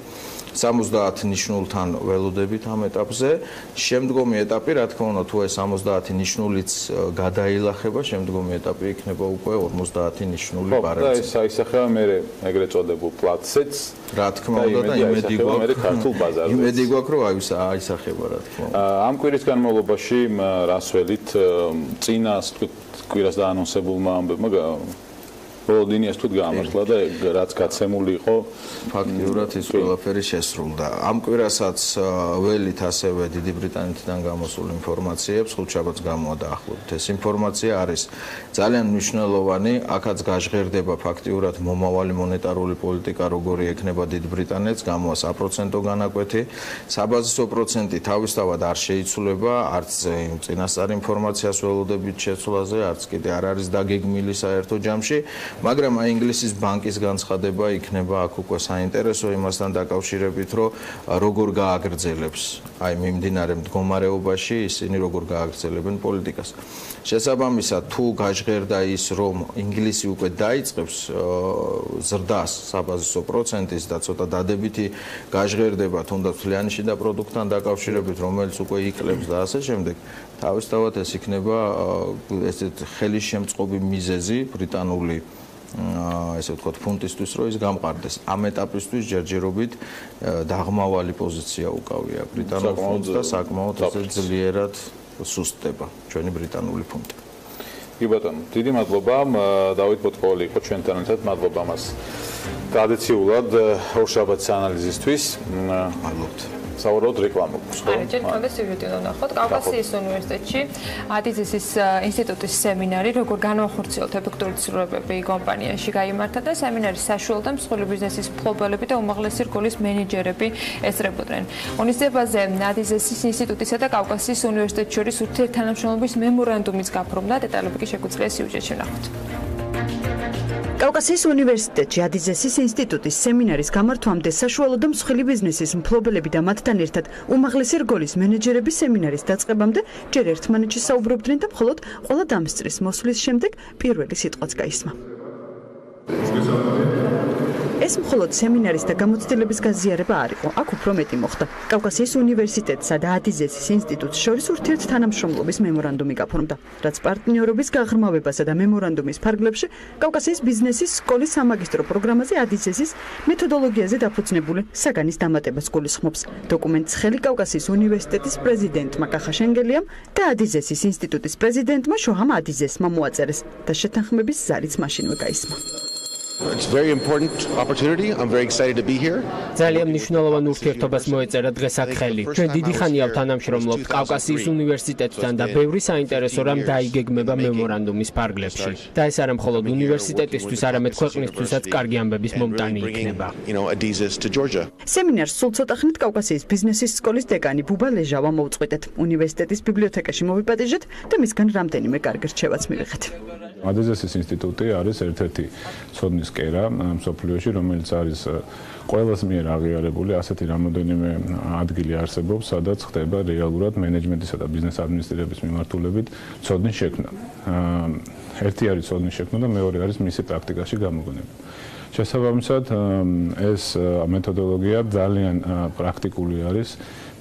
70 ნიშნულთან ველოდებით ამ ეტაპზე. შემდგომი ეტაპი, რა თქმა უნდა, თუ ეს 70 ნიშნულიც გადაილახება, შემდგომი ეტაპი იქნება უკვე 50 ნიშნული ბარელი. და ეს აისახება მე ეგრეთ წოდებულ პლატსეც. რა თქმა უნდა და იმედი გვაქვს. იმედი გვაქვს, რომ აისახება, რა თქმა უნდა. ამ კვირის განმავლობაში რას ველით წინას კვირას დაანონსებულმა ამბებმა ბოლოდინიას თუ გამართლა და რაც გაცემული იყო ფაქტიურად ის ყველაფერი შესრულდა. ამ კვირასაც ველით ასევე დიდი ბრიტანეთიდან გამოსულ ინფორმაციებს ხუთშაბათს გამოადაახლოთ. ეს ინფორმაცია არის ძალიან მნიშვნელოვანი, აქაც გაჟღერდება ფაქტიურად მომავალი მონეტარული პოლიტიკა, როგორი ექნება დიდ ბრიტანეთს, გამოვა საპროცენტო განაკვეთი. საბაზისო პროცენტი თავისთავად არ შეიცვლება, არც წინასწარ ინფორმაციას ველოდებით შეცვლაზე, არც კიდე არ არის დაგეგმილი საერთო ჯამში. მაგრამ აი ინგლისის ბანკის განცხადება იქნება აქ უკვე საინტერესო იმასთან დაკავშირებით, რომ როგორ გააგრძელებს აი მიმდინარე მდგომარეობაში ისინი როგორ გააგრძელებენ პოლიტიკას. შესაბამისად, თუ გაჟღერდა ის, რომ ინგლისი უკვე დაიწყებს ზრდას საბაზისო პროცენტის და ცოტა დადებითი გაჟღერდება თუნდაც მთლიანი შიდა პროდუქტთან დაკავშირებით, რომელიც უკვე იკლებს და ასე შემდეგ, თავისთავად ეს იქნება ესეთ ხელისშემწყობი მიზეზი ბრიტანული ესე ვთქვათ ფუნტისთვის, რომ ის გამყარდეს. ამ ეტაპისთვის ჯერჯერობით დაღმავალი პოზიცია უკავია ბრიტანულ ფუნტს და საკმაოდ ესე ძლიერად სუსტდება ჩვენი ბრიტანული ფუნტი. კი ბატონო, დიდი მადლობა. დავით ბოტკოველი იყო ჩვენთან ერთად. მადლობა მას ტრადიციულად ორშაბათის ანალიზისთვის. მადლობთ. საუბრობთ რეკლამებს, ხო? არა, ჯერ კონდეს სიუჟეტი უნდა ნახოთ. კავკასიის უნივერსიტეტში ადიზესის ინსტიტუტის სემინარი, როგორ განვახორციელოთ ეფექტური ცვლილებები კომპანიაში გაიმართა და სემინარის საშუალოდ მსხვილი ბიზნესის მფლობელები და უმაღლესი რგოლის მენეჯერები ესწრებოდნენ. ღონისძიებაზე ადიზესის ინსტიტუტისა და კავკასიის უნივერსიტეტის შორის ურთიერთთანამშრომლობის მემორანდუმის გაფორმდა, დეტალები კი შეგვიძლია სიუჟეტში ნახოთ. კავკასიის უნივერსიტეტში ადიზესის ინსტიტუტის სემინარის გამართვამდე საშუალო და მსხვილი ბიზნესის მფლობელები და მათთან ერთად უმაღლესი რგოლის მენეჯერები სემინარის დაწყებამდე ჯერ ერთმანეთში საუბრობდნენ და მხოლოდ ყველა დამსწრის მოსვლის შემდეგ პირველი სიტყვაც გაისმა. ეს მხოლოდ სემინარის და გამოცდილების გაზიარება არ იყო, აქ უფრო მეტი მოხდა. კავკასიის უნივერსიტეტსა და ადიზესის ინსტიტუტს შორის ურთიერთთანამშრომლობის მემორანდუმი გაფორმდა, რაც პარტნიორობის გაღრმავებასა და მემორანდუმის ფარგლებში კავკასიის ბიზნესის სკოლის სამაგისტრო პროგრამაზე ადიზესის მეთოდოლოგიაზე დაფუძნებული საგანის დამატებას გულისხმობს. დოკუმენტს ხელი კავკასიის უნივერსიტეტის პრეზიდენტმა კახა შენგელიამ და ადიზესის ინსტიტუტის პრეზიდენტმა შოჰამ ადიზესმა მოაწერეს და შეთანხმების ზარიც მაშინვე გაისმა. It's very important opportunity. I'm very excited to be here. ძალიან მნიშვნელოვან ურთიერთობას მოეწერა დღეს აქ ხელი. ჩვენ დიდი ხანია ვთანამშრომლობთ კავკასიის უნივერსიტეტთან და ბევრი საინტერესო რამ დაიგეგმება მემორანდუმის ფარგლებში. და ეს არა მხოლოდ უნივერსიტეტისთვის, არამედ ქვეყნისთვისაც კარგი ამბების მომტანი იქნება. სემინარს სულ ცოტა ხნით კავკასიის ბიზნესის სკოლის დეკანი ბუბა ლეჟავა მოუწყვეტეთ. უნივერსიტეტის ბიბლიოთეკაში მოვიპატიჟეთ და მისგან რამდენიმე კარგი რჩევაც მივიღეთ. ადიზესის ინსტიტუტი არის ერთ-ერთი ცოდნის კერა მსოფლიოში, რომელიც არის ყველას მიერ აღიარებული, ასეთი რამოდენიმე ადგილი არსებობს, სადაც ხდება რეალურად მენეჯმენტისა და ბიზნეს ადმინისტრირების მიმართულებით ცოდნის შექმნა. ერთი არის ცოდნის შექმნა და მეორე არის მისი პრაქტიკაში გამოგონება. შესაბამისად, ეს მეთოდოლოგია ძალიან პრაქტიკული არის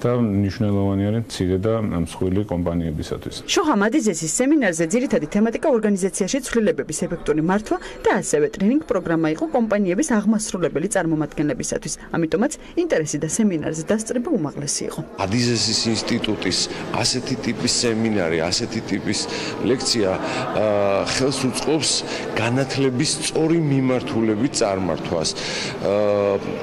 და მნიშვნელოვანი არის მცირე და მსხვილი კომპანიებისათვის. შოჰამ ადიზესის სემინარზე ძირითადი თემატიკა ორგანიზაციაში ცვლილებების ეფექტური მართვა და ასევე ტრენინგ პროგრამა იყო კომპანიების აღმასრულებელი წარმომადგენლებისათვის. ამიტომაც ინტერესი და სემინარზე დასწრება უმაღლესი იყო. ადიზესის ინსტიტუტის ასეთი ტიპის სემინარი, ასეთი ტიპის ლექცია ხელს უწყობს განათლების სწორი მიმართულებით წარმართვას.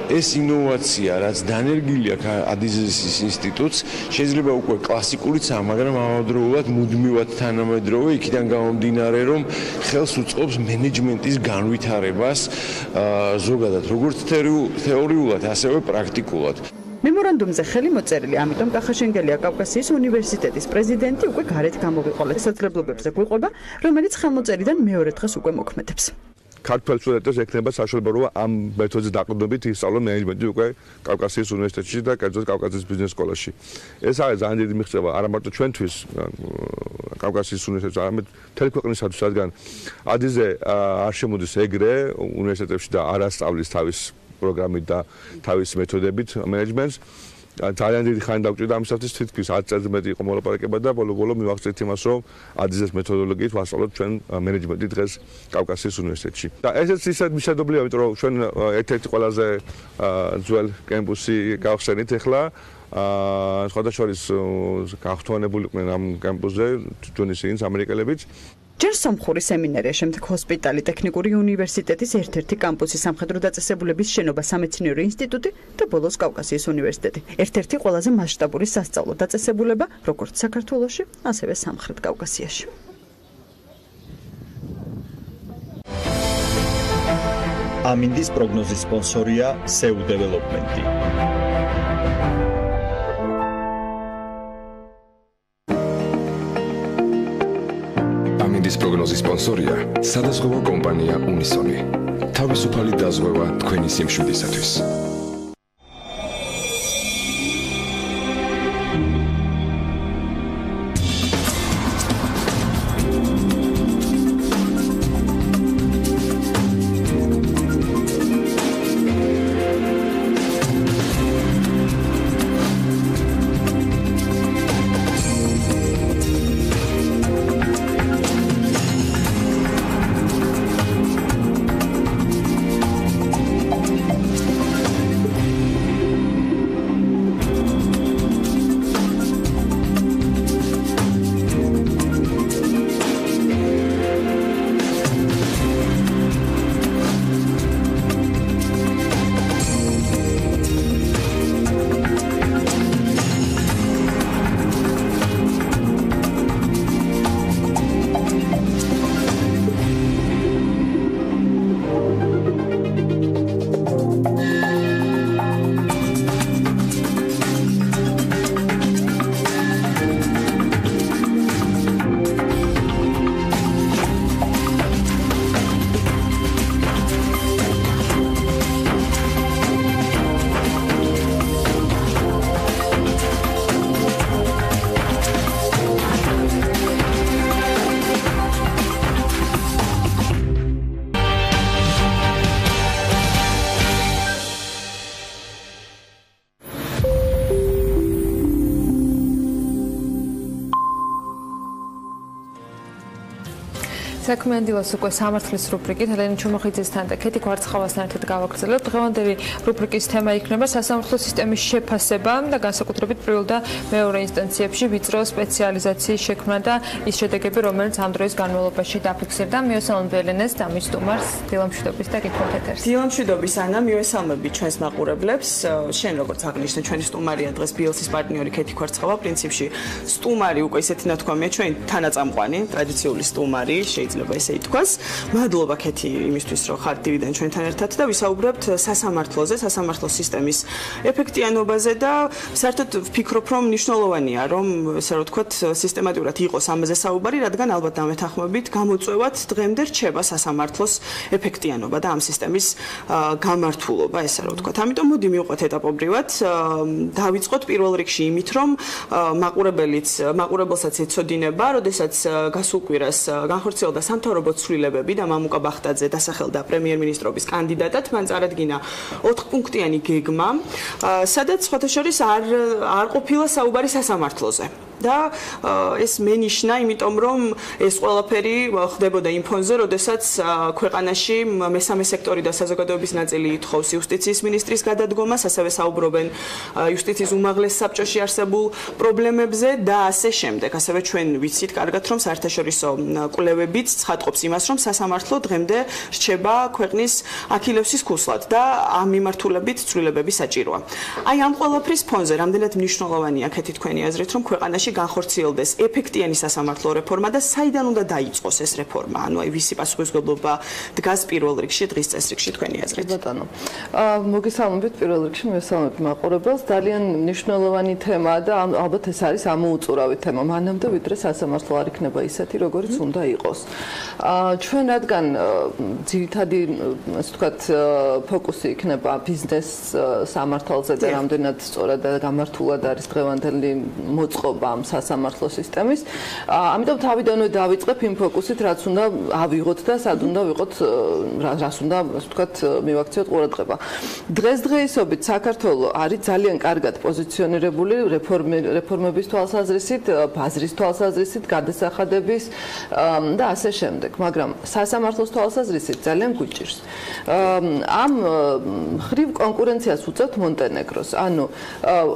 ეს ინოვაცია, რაც დანერგილი აქვს ადიზესის ინსტიტუტს, შეიძლება უკვე კლასიკურიცაა, მაგრამ ამავდროულად მუდმივად თანამედროვე, იქიდან გამომდინარე, რომ ხელს უწყობს მენეჯმენტის განვითარებას ზოგადად, როგორც თეორიულად, ასევე პრაქტიკულად. მემორანდუმზე ხელი მოწერილი, ამიტომ კახაშენგელია კავკასიის უნივერსიტეტის პრეზიდენტი უკვე გარეთ გამოვიყოლეს სასწრებლობებზე გვიყვება, რომელიც ხელმოწერიდან მეორე დღეს უკვე მოქმედებს. ქართველ სტუდენტებს ექნება საშუალებო ამ მეთოდზე დაყრდნობით ისწავლონ მენეჯმენტი უკვე კავკასიის უნივერსიტეტში და კერძოდ კავკასიის ბიზნეს სკოლაში. ეს არის ძალიან დიდი მიღწევა არა მარტო ჩვენთვის კავკასიის უნივერსიტეტში, არამედ მთელი ქვეყნისათვის, რადგან ადიზე არ შემოდის ეგრე უნივერსიტეტებში და არ ასწავლის თავის პროგრამით და თავის მეთოდებით მენეჯმენტს. ძალიან დიდი ხანი დავჭირდა ამისათვის თითქმის 10 წელზე მეტი იყო მოლაპარაკება და ბოლო-ბოლო მივახცეთ იმას, რომ ადიზეს მეთოდოლოგიით ვასწავლოთ ჩვენ მენეჯმენტი დღეს კავკასიის უნივერსიტეტში. და ესეც ისეთ მისადობლია, იმიტომ რომ ჩვენ ერთ-ერთი ყველაზე ძველ კემპუსი გავხსენით ახლა. სხვადასხვა გახთოვანებული იყვნენ ამ კემპუსზე ჯონის ინს ამერიკელებიც. ჯერ სომხური სემინარია, შემდეგ ჰოსპიტალი, ტექნიკური უნივერსიტეტის ერთ-ერთი კამპუსი, სამხედრო დაწესებულების შენობა, სამეცნიერო ინსტიტუტი და ბოლოს კავკასიის უნივერსიტეტი. ერთ-ერთი ყველაზე მასშტაბური სასწავლო დაწესებულება, როგორც საქართველოში, ასევე სამხრეთ კავკასიაში. ამინდის პროგნოზის სპონსორია SEU Development. ამინდის პროგნოზის სპონსორია სადაზღვევო კომპანია უნისონი. თავისუფალი დაზღვევა თქვენი სიმშვიდისათვის. საქმიანი დილას უკვე სამართლის რუბრიკით ელენე ჩუმოხიძესთან და ქეთი კვარცხავასთან ერთად გავაგრძელებთ. დღევანდელი რუბრიკის თემა იქნება სასამართლო სისტემის შეფასება და განსაკუთრებით პირველ და მეორე ინსტანციებში ვიწრო სპეციალიზაციის შექმნა და ის შედეგები, რომელიც ამ დროის განმავლობაში დაფიქსირდა. მივესალმებ ელენეს და მის სტუმარს დილამშვიდობის და კითხავთ ეთერს. დილამშვიდობის ანა, მივესალმები ჩვენს მაყურებლებს. შენ როგორც აღნიშნე, ჩვენი სტუმარია დღეს BLC-ის პარტნიორი ქეთი კვარცხავა, პრინციპში სტუმარი უკვე ისეთი ნათქვამია, ჩვენი თანაწამყვანი, ტრადიციული სტუმარი, შეიძლება ესე ითქვას. მადლობა ქეთი იმისთვის, რომ ხართ დივიდენ ჩვენთან ერთად და ვისაუბრებთ სასამართლოზე, სასამართლო სისტემის ეფექტიანობაზე და საერთოდ ვფიქრობ, რომ მნიშვნელოვანია, რომ ესე რომ ვთქვათ, სისტემატურად იყოს ამაზე საუბარი, რადგან ალბათ დამეთანხმებით გამოწვევად დღემდე რჩება სასამართლოს ეფექტიანობა და ამ სისტემის გამართულობა, ესე რომ ვთქვათ. ამიტომ მოდი მივყვეთ ეტაპობრივად, დავიწყოთ პირველ რიგში იმით, რომ მაყურებელსაც ეცოდინება, როდესაც გასულ კვირას განხორციელდა სამთავრობო ცვლილებები და მამუკა ბახტაძე დასახელდა პრემიერ-მინისტრობის კანდიდატად, მან წარადგინა 4 პუნქტიანი გეგმა, სადაც სხვათა შორის არ ყოფილა საუბარი სასამართლოზე. და ეს მენიშნა, იმიტომ რომ ეს ყველაფერი ხდებოდა იმ ფონზე, როდესაც ქვეყანაში მესამე სექტორი და საზოგადოების ნაწილი ითხოვს იუსტიციის მინისტრის გადადგომას, ასევე საუბრობენ იუსტიციის უმაღლეს საბჭოში არსებულ პრობლემებზე და ასე შემდეგ. ასევე ჩვენ ვიცით კარგად, რომ საერთაშორისო კვლევებიც ცხადყოფს იმას, რომ სასამართლო დღემდე რჩება ქვეყნის აქილევსის ქუსლად და ამ მიმართულებით ცვლილებები საჭიროა. აი ამ ყველაფრის ფონზე რამდენად მნიშვნელოვანია ქეთი თქვენი აზრით, რომ ქვეყანაში შემთხვევაში განხორციელდეს ეფექტიანი სასამართლო რეფორმა და საიდან უნდა დაიწყოს ეს რეფორმა? ანუ აი ვისი პასუხისმგებლობა დგას პირველ რიგში დღის წესრიგში თქვენი აზრით? ბატონო. მოგესალმებით პირველ რიგში მოგესალმებით მაყურებელს. ძალიან მნიშვნელოვანი თემაა და ალბათ ეს არის ამოუწურავი თემა. მანამდე ვიდრე სასამართლო არ იქნება ისეთი, როგორიც უნდა იყოს. ჩვენ რადგან ძირითადი ასე ვთქვათ ფოკუსი იქნება ბიზნეს სამართალზე და რამდენად სწორად და გამართულად არის დღევანდელი მოწყობა ამ სასამართლო სისტემის. ამიტომ თავიდანვე დავიწყებ იმ ფოკუსით, რაც უნდა ავიღოთ და სად უნდა ვიყოთ, რას უნდა ასე ვთქვათ მივაქციოთ ყურადღება. დღესდღეობით საქართველო არის ძალიან კარგად პოზიციონირებული რეფორმების თვალსაზრისით, ბაზრის თვალსაზრისით, გადასახადების და ასე შემდეგ, მაგრამ სასამართლოს თვალსაზრისით ძალიან გვიჭირს. ამ ხრივ კონკურენციას უწევთ მონტენეგროს. ანუ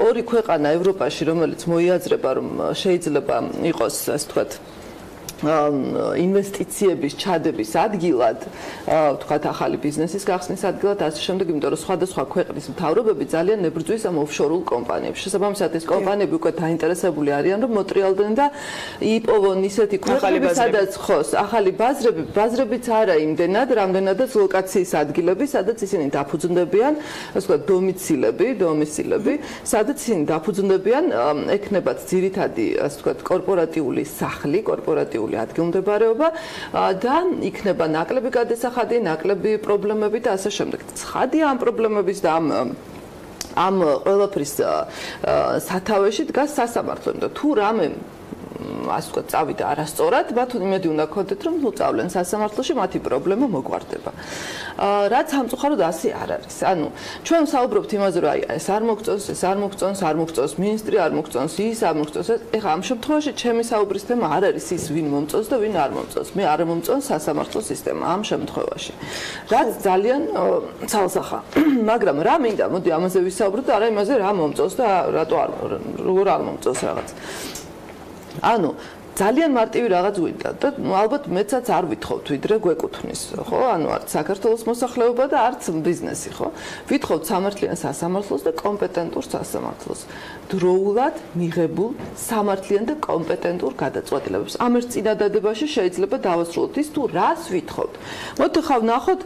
ორი ქვეყანა ევროპაში, რომელიც მოიაზრება, რომ შეიძლება იყოს, ასე ვთქვათ, ინვესტიციების ჩადების ადგილად, ვთქვათ, ახალი ბიზნესის გახსნის ადგილად, ასე შემდეგ, იმიტომ რომ სხვადასხვა ქვეყნის მთავრობები ძალიან ნებრძვის ამ ოფშორულ კომპანიებს. შესაბამისად, ეს კომპანიები უკვე დაინტერესებული არიან, რომ მოტრიალდნენ და იპოვონ ისეთი ქვეყნები, სადაც ხოს, ახალი ბაზრებიც არა იმდენად, რამდენადაც ლოკაციის ადგილები, სადაც ისინი დაფუძნდებიან, ასე ვთქვათ, დომიცილები, სადაც ისინი დაფუძნდებიან, ექნებათ ძირითადი, ასე ვთქვათ, კორპორატიული სახლი, კორპორატიული ადგილმდებარეობა და იქნება ნაკლები გადასახადი, ნაკლები პრობლემები და ასე შემდეგ. ცხადია ამ პრობლემების და ამ ყველაფრის სათავეში დგას სასამართლო. თუ რამე ასე ვთქვათ, წავიდა არასწორად, მათ იმედი უნდა ქონდეთ, რომ თუ წავლენ სასამართლოში, მათი პრობლემა მოგვარდება. რაც სამწუხაროდ ასე არ არის. ანუ ჩვენ საუბრობთ იმაზე, რომ აი ეს არ მოგწონს, ეს არ მოგწონს, არ მოგწონს მინისტრი, არ მოგწონს ის, არ მოგწონს ეს. ეხლა ამ შემთხვევაში ჩემი საუბრის თემა არ არის ის, ვინ მომწონს და ვინ არ მომწონს. მე არ მომწონს სასამართლო სისტემა ამ შემთხვევაში. რაც ძალიან ცალსახა. მაგრამ რა მინდა, მოდი ამაზე ვისაუბროთ, არა იმაზე, რა მომწონს და რატო არ როგორ არ მომწონს რაღაც. ანუ ძალიან მარტივი რაღაც გვინდა და ალბათ მეცაც არ ვითხოვთ ვიდრე გვეკუთვნის, ხო? ანუ არც საქართველოს მოსახლეობა და არც ბიზნესი, ხო? ვითხოვთ სამართლიან სასამართლოს და კომპეტენტურ სასამართლოს. დროულად მიღებულ სამართლიან და კომპეტენტურ გადაწყვეტილებებს. ამ ერთ წინადადებაში შეიძლება დავასრულოთ ის თუ რას ვითხოვთ. მოდით ხავ ნახოთ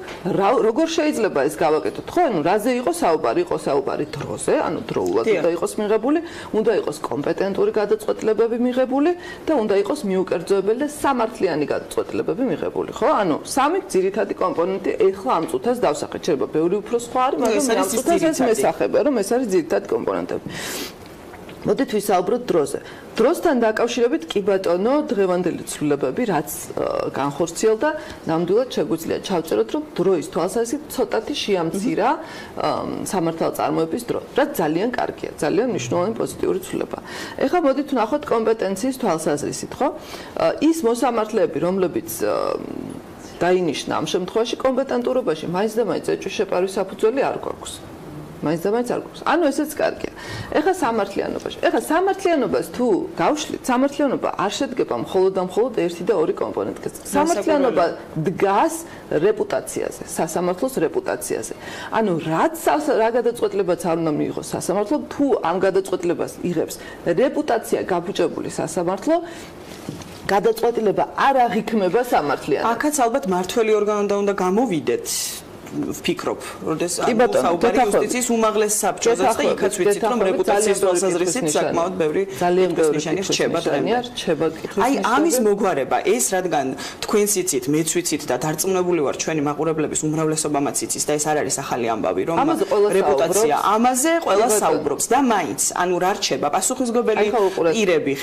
როგორ შეიძლება ეს გავაკეთოთ, ხო? ანუ რაზე იყოს საუბარი? იყოს საუბარი დროზე, ანუ დროულად უნდა იყოს მიღებული, უნდა იყოს კომპეტენტური გადაწყვეტილებები მიღებული და უნდა იყოს მიუკერძოებელი და სამართლიანი გადაწყვეტილებები მიღებული, ხო? ანუ სამი ძირითადი კომპონენტი ეხლა ამ წუთას დავსახეთ. შეიძლება ბევრი უფრო სხვა არის, მაგრამ ამ წუთას ეს მესახება, რომ ეს არის ძირითადი კომპონენტები. მოდით ვისაუბროთ დროზე. დროსთან დაკავშირებით კი ბატონო, დღევანდელი ცვლილებები, რაც განხორციელდა, ნამდვილად შეგვიძლია ჩავწეროთ, რომ დროის თვალსაზრისით ცოტათი შეამცირა სამართალწარმოების დრო, რაც ძალიან კარგია, ძალიან მნიშვნელოვანი პოზიტიური ცვლილება. ეხლა მოდით ვნახოთ კომპეტენციის თვალსაზრისით, ხო? ის მოსამართლეები, რომლებიც დაინიშნა ამ შემთხვევაში კომპეტენტურობაში, მაინც და მაინც ეჭვის შეპარვის საფუძველი არ გვაქვს. მაინც და მაინც არ გვაქვს. ანუ ესეც კარგია. ეხლა სამართლიანობაში. ეხლა სამართლიანობას თუ გავშლით, სამართლიანობა არ შედგება მხოლოდ და მხოლოდ ერთი და ორი კომპონენტისგან. სამართლიანობა დგას რეპუტაციაზე, სასამართლოს რეპუტაციაზე. ანუ რა გადაწყვეტილებაც არ უნდა მიიღოს სასამართლო, თუ ამ გადაწყვეტილებას იღებს რეპუტაცია გაფუჭებული სასამართლო, გადაწყვეტილება არ აღიქმება სამართლიანად. აქაც ალბათ მართველი ორგანო უნდა გამოვიდეთ. ვფიქრობ, როდესაც საუბარი იუსტიციის უმაღლეს საბჭოზე და იქაც ვიცით, რომ რეპუტაციის თვალსაზრისით საკმაოდ ბევრი ნიშანი რჩება დღემდე. აი ამის მოგვარება, ეს რადგან თქვენც იცით, მეც ვიცით და დარწმუნებული ვარ ჩვენი მაყურებლების უმრავლესობამაც იცის და ეს არ არის ახალი ამბავი, რომ რეპუტაცია ამაზე ყველა საუბრობს და მაინც, ანუ რა რჩება, პასუხისმგებელი პირები,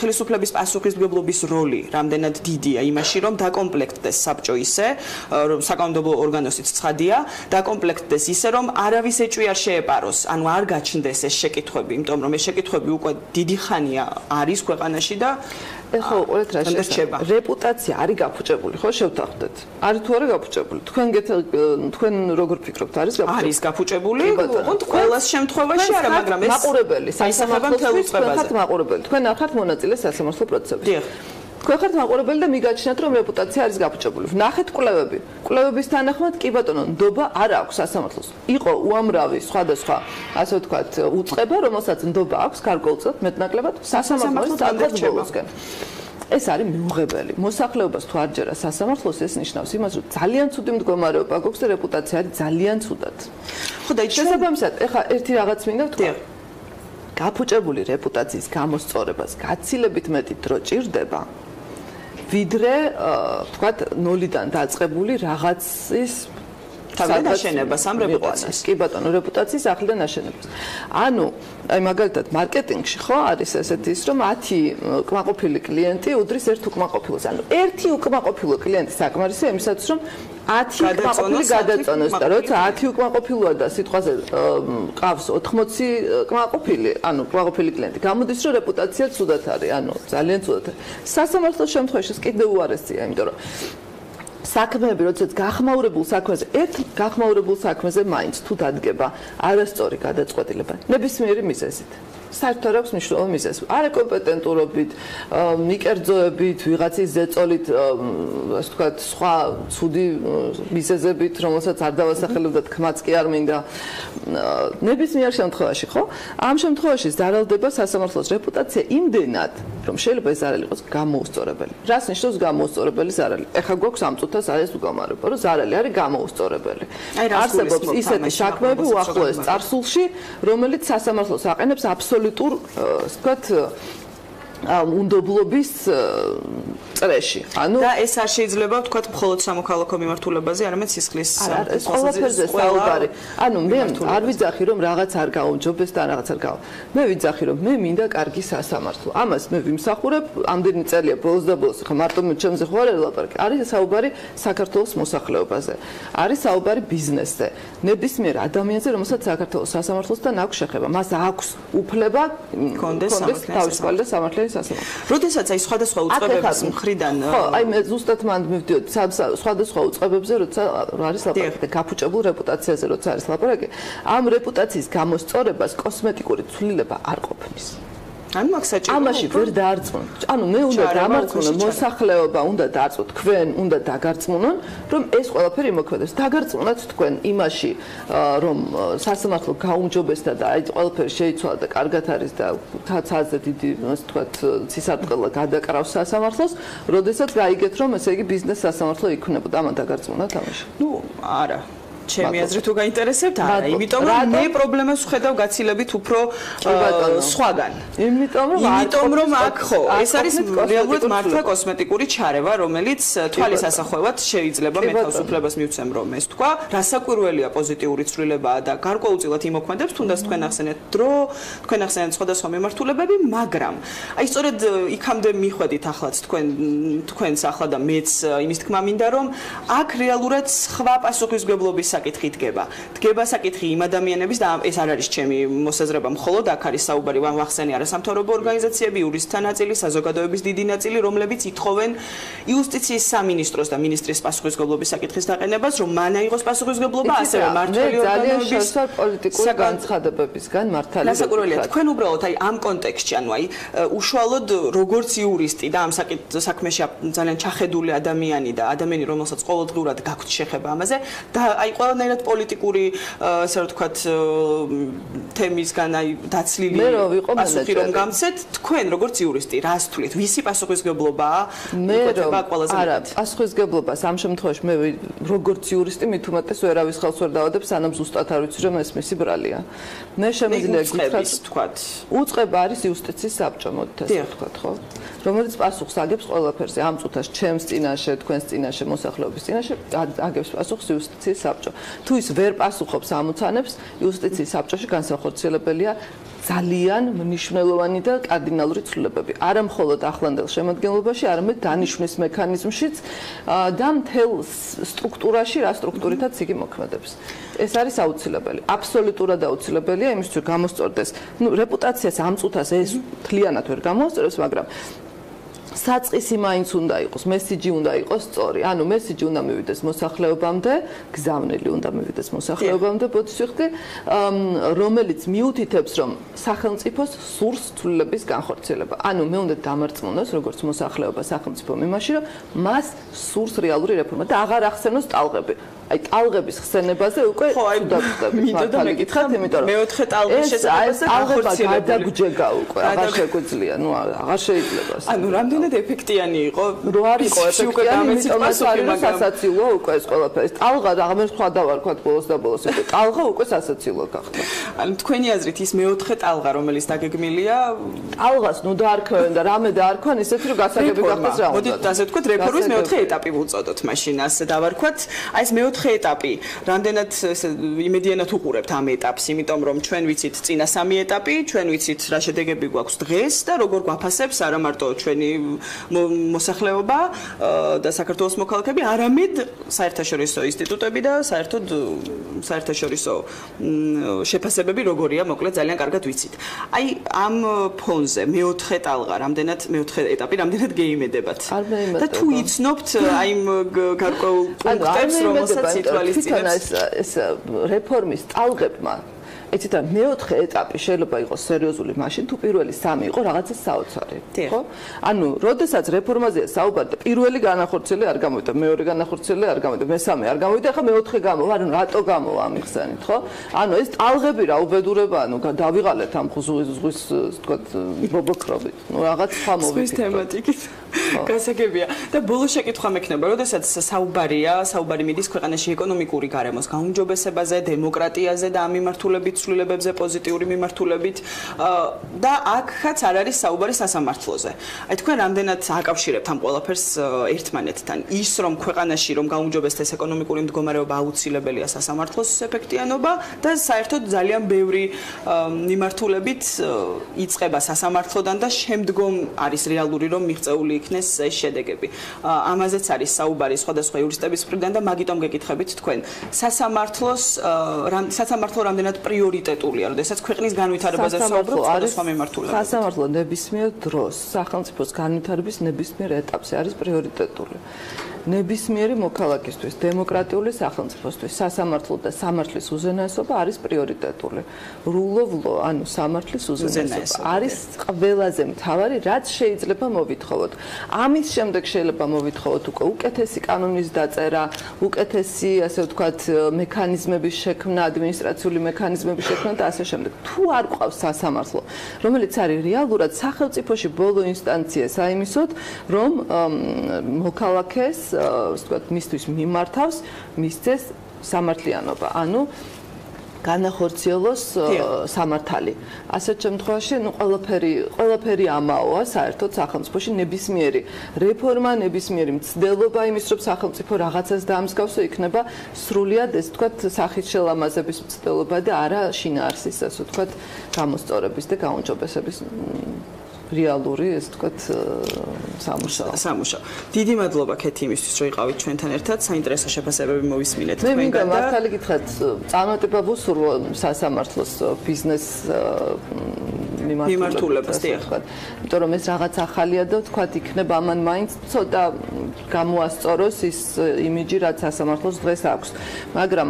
ხელისუფლების პასუხისმგებლობის როლი რამდენად დიდია იმაში, რომ დაკომპლექტდეს საბჭო ისე, რომ საკანონმდებლო ორგანოსიც ცხადია, დაკომპლექტდეს ისე, რომ არავის ეჭვი არ შეეპაროს, ანუ არ გაჩნდეს ეს შეკითხვები, იმიტომ რომ ეს შეკითხვები უკვე დიდი ხანია არის ქვეყანაში და ეხლა უყურეთ რა შეება. რეპუტაცია არის გაფუჭებული, ხო, შევთანხმდეთ. არის თუ არა გაფუჭებული? თქვენ როგორ ფიქრობთ, არის გაფუჭებული? არის გაფუჭებული, ოღონდ ყველას შემთხვევაში არა, მაგრამ ეს მაყურებელი, საისახება მთელ უწყებაზე. თქვენ მაყურებელი, თქვენ არ ხართ მონაწილე სასამართლო პროცესებში. თქვენ ხართ მაყურებელი და მიგაჩნიათ რომ რეპუტაცია არის გაფუჭებული. ნახეთ კვლევები. კვლევების თანახმად კი ბატონო, ნდობა არ აქვს სასამართლოს. იყო უამრავი სხვადასხვა, ასე ვთქვათ, უწყება, რომელსაც ნდობა აქვს გარკვეულწილად მეტნაკლებად სასამართლოს დადასტურებასკენ. ეს არის მიუღებელი. მოსახლეობას თუ არ ჯერა სასამართლოს, ეს ნიშნავს იმას, რომ ძალიან ცუდი მდგომარეობა გვაქვს და რეპუტაცია არის ძალიან ცუდად. ხო და შესაბამისად, ეხლა ერთი რაღაც მინდა ვთქვა. გაფუჭებული რეპუტაციის გამოსწორებას გაცილებით მეტი დრო ჭირდება, ვიდრე ვთქვათ, ნოლიდან დაწყებული რაღაცის თავდანაშენებას ამ რეპუტაციის. კი ბატონო, რეპუტაციის ახლიდან აშენებას. ანუ, აი მაგალითად, მარკეტინგში ხო არის ესეთი ის, რომ 10 უკმაყოფილი კლიენტი უდრის ერთ უკმაყოფილოს. ანუ ერთი უკმაყოფილო კლიენტი საკმარისია იმისათვის, რომ 10 უკმაყოფილი გადაწონოს და როცა 10 უკმაყოფილოა და სიტყვაზე ყავს 80 უკმაყოფილი, ანუ უკმაყოფილი კლიენტი, გამოდის რომ რეპუტაცია ცუდად არის, ანუ ძალიან ცუდად. სასამართლოს შემთხვევაში ეს კიდევ უარესია, იმიტომ რომ საქმეები, როდესაც გახმაურებულ საქმეზე, ერთ გახმაურებულ საქმეზე მაინც თუ დადგება არასწორი გადაწყვეტილება, ნებისმიერი მიზეზით. საერთოდ აქვს მნიშვნელოვანი მიზეზი. არაკომპეტენტურობით, მიკერძოებით, ვიღაცის ზეწოლით, ასე ვთქვათ, სხვა ცუდი მიზეზებით, რომელსაც არ დავასახელებდათ, ხმაც კი არ მინდა. ნებისმიერ შემთხვევაში, ხო? ამ შემთხვევაში ზარალდება სასამართლოს რეპუტაცია იმდენად, რომ შეიძლება ეს ზარალი იყოს გამოუსწორებელი. რას ნიშნავს გამოუსწორებელი ზარალი? ეხლა გვაქვს ამ წუთას არის მდგომარეობა, რომ ზარალი არის გამოუსწორებელი. არსებობს ისეთი საქმეები უახლოეს წარსულში, რომელიც სასამართლოს აყენებს აბსოლუტურ, ასე ვთქვათ, უნდობლობის წრეში. ანუ და ეს არ შეიძლება ვთქვათ მხოლოდ სამოქალაქო მიმართულებაზე, არამედ სისხლის ყველაფერზე საუბარი. ანუ მე არ ვიძახი რომ რაღაც არ გაუმჯობეს და რაღაც არ გავა. მე ვიძახი რომ მე მინდა კარგი სასამართლო. ამას მე ვიმსახურებ, ამდენი წელია ბოლოს და ბოლოს, ხა მარტო ჩემზე ხო არ ელაპარაკე. არის საუბარი საქართველოს მოსახლეობაზე. არის საუბარი ბიზნესზე. ნებისმიერ ადამიანზე, რომელსაც საქართველოს სასამართლოსთან აქვს შეხება. მას აქვს უფლება კონდეს თავისუფალი და სამართლიანი როდესაც აი სხვადასხვა უწყებების მხრიდან ხო, აი მე ზუსტად მანდ მივდიოდი სხვადასხვა უწყებებზე, როცა არის ლაპარაკი და გაფუჭებულ რეპუტაციაზე, როცა არის ლაპარაკი, ამ რეპუტაციის გამოსწორებას კოსმეტიკური ცვლილება არ ყოფნის. ანუ მაგ საჭირო ამაში ვერ დაარწმუნ. ანუ მე უნდა დამარწმუნო მოსახლეობა, უნდა დაარწმუნო თქვენ, უნდა დაგარწმუნონ, რომ ეს ყველაფერი იმოქმედებს. დაგარწმუნოთ თქვენ იმაში, რომ სასამართლო გაუმჯობესდა და აი ყველაფერი შეიცვალა და კარგად არის და თაცაზე დიდი, ასე ვთქვათ, ცისარტყელა გადაკრავს სასამართლოს, როდესაც გაიგეთ, რომ ესე იგი ბიზნეს სასამართლო იქნებოდა. ამან დაგარწმუნოთ ამაში. ნუ არა. ჩემი აზრით თუ გაინტერესებთ, არა, იმიტომ რომ მე პრობლემას ვხედავ გაცილებით უფრო სხვაგან. იმიტომ რომ აქ ხო, ეს არის რეალურად მართლა კოსმეტიკური ჩარევა, რომელიც თვალის ასახვევად შეიძლება მე თავისუფლებას მივცემ რომ ეს თქვა, რასაკვირველია პოზიტიური ცვლილებაა და გარკვეულწილად იმოქმედებს, თუნდაც თქვენ ახსენეთ დრო, თქვენ ახსენეთ სხვადასხვა მიმართულებები, მაგრამ აი სწორედ იქამდე მიხვედით ახლაც თქვენს ახლა და მეც იმის თქმა მინდა რომ აქ რეალურად სხვა პასუხისმგებლობის საკითხი დგება საკითხი იმ ადამიანების და ეს არ არის ჩემი მოსაზრება მხოლოდ აქ არის საუბარი ვახსენე არასამთავრობო ორგანიზაციები, იურისტთა ნაწილი, საზოგადოების დიდი ნაწილი, რომლებიც ითხოვენ იუსტიციის სამინისტროს და მინისტრის პასუხისმგებლობის საკითხის დაყენებას, რომ მან აიღოს პასუხისმგებლობა ასევე მმართველი ორგანოების პოლიტიკური განცხადებებისგან მართალი. რასაკვირველია, თქვენ უბრალოდ აი ამ კონტექსტში, ანუ აი უშუალოდ როგორც იურისტი და ამ საქმეში ძალიან ჩახედული ადამიანი და ადამიანი, რომელსაც ყოველდღურად გაქვთ შეხება ამაზე და აი ყველანაირად პოლიტიკური, ასე ვთქვათ, თემისგან აი დაცლილი პასუხი რომ გამცეთ, თქვენ როგორც იურისტი, რას თვლით? ვისი პასუხისმგებლობაა? მე არა, პასუხისმგებლობას ამ შემთხვევაში მე როგორც იურისტი მით უმეტეს ვერავის ხელს ვერ დავადებ, სანამ ზუსტად არ ვიცი რომ ეს მისი ბრალია. მე შემიძლია გითხრათ, უწყება არის იუსტიციის საბჭო, მოდით ასე ვთქვათ, ხო? რომელიც პასუხს აგებს ყველაფერზე. ამ წუთას ჩემს წინაშე, თქვენს წინაშე, მოსახლეობის წინაშე აგებს პასუხს იუსტიციის საბჭო. თუ ის ვერ პასუხობს ამოცანებს, იუსტიციის საბჭოში განსახორციელებელია ძალიან მნიშვნელოვანი და კარდინალური ცვლილებები. არა მხოლოდ ახლანდელ შემადგენლობაში, არამედ დანიშვნის მექანიზმშიც და მთელ სტრუქტურაში, რა სტრუქტურითაც იგი მოქმედებს. ეს არის აუცილებელი. აბსოლუტურად აუცილებელია იმისთვის, რომ გამოსწორდეს. ნუ რეპუტაციას ამ წუთას ეს მთლიანად ვერ გამოსწორებს, მაგრამ საწყისი მაინც უნდა იყოს, მესიჯი უნდა იყოს სწორი. ანუ მესიჯი უნდა მივიდეს მოსახლეობამდე, გზავნილი უნდა მივიდეს მოსახლეობამდე, ბოდიშხდი, რომელიც მიუთითებს, რომ სახელმწიფოს სურს ცვლილების განხორციელება. ანუ მე უნდა დამარწმუნოს, როგორც მოსახლეობა სახელმწიფომ იმაში, რომ მას სურს რეალური რეფორმა და აღარ ახსენოს ტალღები. აი ტალღების ხსენებაზე უკვე უდაბნოებით მართალი გითხრათ, იმიტომ რომ მეოთხე ტალღის შესაძლებლობა გადაგჯეგა უკვე, აღარ შეგვიძლია, ნუ აღარ შეიძლება. ანუ რამდენად ეფექტიანი იყო? რო არ იყო ეფექტიანი, იმიტომ რომ სასაცილოა უკვე ეს ყველაფერი. ტალღა და აღარ სხვა დავარქვათ ბოლოს და ბოლოს უკვე ტალღა უკვე სასაცილო გახდა. ანუ თქვენი აზრით ის მეოთხე ტალღა, რომელიც დაგეგმილია, ტალღას ნუ დაარქვენ და რამე დაარქვენ ისეთი რომ გასაგები გახდეს რა უნდა. მოდით ასე ვთქვათ, რეფორმის მეოთხე ეტაპი ვუწოდოთ მაშინ, ასე დავარქვათ. აი ეს მეოთხე ეტაპი, რამდენად იმედიანად უყურებთ ამ ეტაპს, იმიტომ რომ ჩვენ ვიცით წინა სამი ეტაპი, ჩვენ ვიცით რა შედეგები გვაქვს დღეს და როგორ გვაფასებს არა მარტო ჩვენი მოსახლეობა და საქართველოს მოქალაქეები, არამედ საერთაშორისო ინსტიტუტები და საერთაშორისო შეფასებები როგორია, მოკლედ ძალიან კარგად ვიცით. აი ამ ფონზე მეოთხე ტალღა, მეოთხე ეტაპი რამდენად გეიმედებათ? და თუ იცნობთ აი იმ გარკვეულ პუნქტებს, რომელსაც ითვალისწინებს ეს რეფორმის ტალღებმა იცით მეოთხე ეტაპი შეიძლება იყოს სერიოზული მაშინ თუ პირველი სამი იყო რაღაცა საოცარი ხო ანუ როდესაც რეფორმაზეა საუბარი და პირველი განახორციელე არ გამოვიდა მეორე განახორციელე არ გამოვიდა მესამე არ გამოვიდა ახლა მეოთხე გამოვა ანუ რატო გამოვა ამ ხსენით ხო ანუ ეს ტალღები რა უბედურება ანუ დავიღალეთ ამ ზღვის თქვა ბობოქრობით ნუ რაღაც სხვა მოვიქით თემატიკით გასაგებია და ბოლოს შეკითხვა მექნება როდესაც საუბარი მიდის ქვეყანაში ეკონომიკური გარემოს გაუმჯობესებაზე დემოკრატიაზე და ამ მიმართულებით ცვლილებებზე პოზიტიური მიმართულებით და აქაც არ არის საუბარი სასამართლოზე. აი თქვენ რამდენად აკავშირებთ ამ ყველაფერს ერთმანეთთან? ის რომ ქვეყანაში რომ გაუმჯობესდეს ეკონომიკური მდგომარეობა აუცილებელია სასამართლოს ეფექტიანობა და საერთოდ ძალიან ბევრი მიმართულებით იწყება სასამართლოდან და შემდგომ არის რეალური რომ მიღწეული იქნეს ეს შედეგები. ამაზეც არის საუბარი სხვადასხვა იურისტების მხრიდან და მაგიტომ გეკითხებით თქვენ. სასამართლო რამდენად პრიორიტეტულია, როდესაც ქვეყნის განვითარებაზე საუბრობთ სხვადასხვა მიმართულებით. სასამართლო ნებისმიერ დროს სახელმწიფოს განვითარების ნებისმიერ ეტაპზე არის პრიორიტეტული. ნებისმიერი მოქალაქისთვის, დემოკრატიული სახელმწიფოსთვის სასამართლო და სამართლის უზენაესობა არის პრიორიტეტული. rule of law, ანუ სამართლის უზენაესობა არის ყველაზე მთავარი, რაც შეიძლება მოვითხოვოთ. ამის შემდეგ შეიძლება მოვითხოვოთ უკვე უკეთესი კანონის დაწერა, უკეთესი, ასე ვთქვათ, მექანიზმების შექმნა, ადმინისტრაციული მექანიზმების შექმნა და ასე შემდეგ. თუ არ ყავს სასამართლო, რომელიც არის რეალურად სახელმწიფოში ბოლო ინსტანცია საიმისოდ, რომ მოქალაქეს ვთქვათ, მისთვის მიმართავს, მისცეს სამართლიანობა. ანუ განახორციელოს სამართალი. ასეთ შემთხვევაში, ნუ ყველაფერი ამაოა საერთოდ სახელმწიფოში ნებისმიერი რეფორმა, ნებისმიერი მცდელობა იმის, რომ სახელმწიფო რაღაცას დაამსგავსო, იქნება სრულიად ეს ვთქვათ, სახის შელამაზების მცდელობა და არა შინაარსის, ასე ვთქვათ, გამოსწორების და გაუმჯობესების რეალური, ეს ვთქვათ, სამუშაო. დიდი მადლობა ქეთი იმისთვის, რომ იყავით ჩვენთან ერთად. საინტერესო შეფასებები მოვისმინეთ თქვენგან. მე მინდა მართალი გითხრათ, წარმატება ვუსურვო სასამართლოს ბიზნეს მიმართულებას, ვთქვათ. იმიტომ რომ ეს რაღაც ახალია და ვთქვათ, იქნება ამან მაინც ცოტა გამოასწოროს ის იმიჯი, რაც სასამართლოს დღეს აქვს. მაგრამ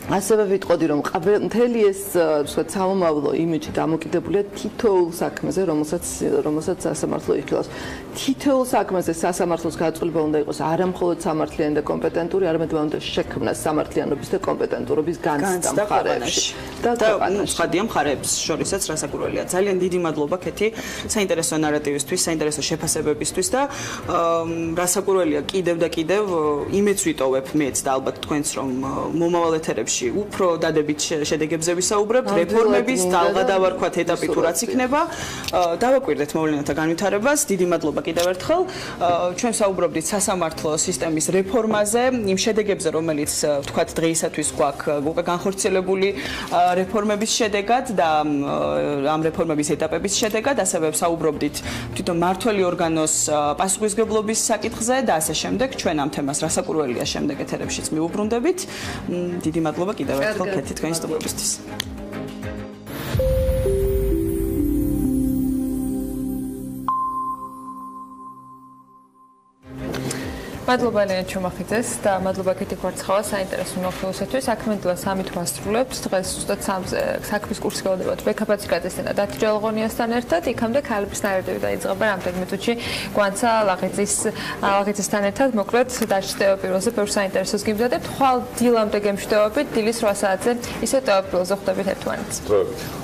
ასევე ვიტყოდი რომ მთელი ეს ვთქვათ სამომავლო იმიჯი დამოკიდებულია თითოეულ საქმეზე რომელსაც სასამართლო იხილავს თითოეულ საქმეზე სასამართლოს გაწოლება უნდა იყოს არა მხოლოდ სამართლიანი და კომპეტენტური არამედ უნდა შექმნას სამართლიანობის და კომპეტენტურობის განცდა მხარეებში და ხადია მხარეებს შორისაც რასაკურველია ძალიან დიდი მადლობა ქეთი საინტერესო ნარატივისთვის საინტერესო შეფასებებისთვის და რასაკურველია კიდევ და კიდევ იმეც ვიტოვებ მეც და ალბათ თქვენც რომ მომავალ ეთერებში უფრო დადებით შედეგებზე ვისაუბრებთ რეფორმების ტალღა დავარქვათ ეტაპი თუ რაც იქნება დავაკვირდეთ მოვლენათა განვითარებას დიდი მადლობა კიდევ ერთხელ ჩვენ საუბრობდით სასამართლო სისტემის რეფორმაზე იმ შედეგებზე რომელიც ვთქვათ დღეისათვის გვაქვს უკვე განხორციელებული რეფორმების შედეგად და ამ რეფორმების ეტაპების შედეგად ასევე საუბრობდით თვითონ მართველი ორგანოს პასუხისმგებლობის საკითხზე და ასე შემდეგ ჩვენ ამ თემას რასაკურველია შემდეგ ეთერებშიც მიუბრუნდებით დიდი მადლობა კიდევ ერთხელ ქეთი თქვენი სტუმრობისთვის მადლობა ლენე ჩუმახიძეს და მადლობა კეთი კვარცხავა საინტერესო მოხდენისათვის. საქმიანად 3 თვე ასრულებთ. დღეს ზუსტად საქმის კურსი გავდებათ ბექაპაციკაძესთან და დათი ჯალღონიასთან ერთად. იქამდე ქალების ნარევები დაიწყება რამდენიმე წუთში კვანცა ლაღიძესთან ერთად. მოკლედ დაჩრდილება პირველზე ბევრ საინტერესოს გიმზადებთ. ხვალ დილამდე გემშვიდობებით. დილის 8 საათზე ისე ტელეპრილზე ხვდებით ერთმანეთს.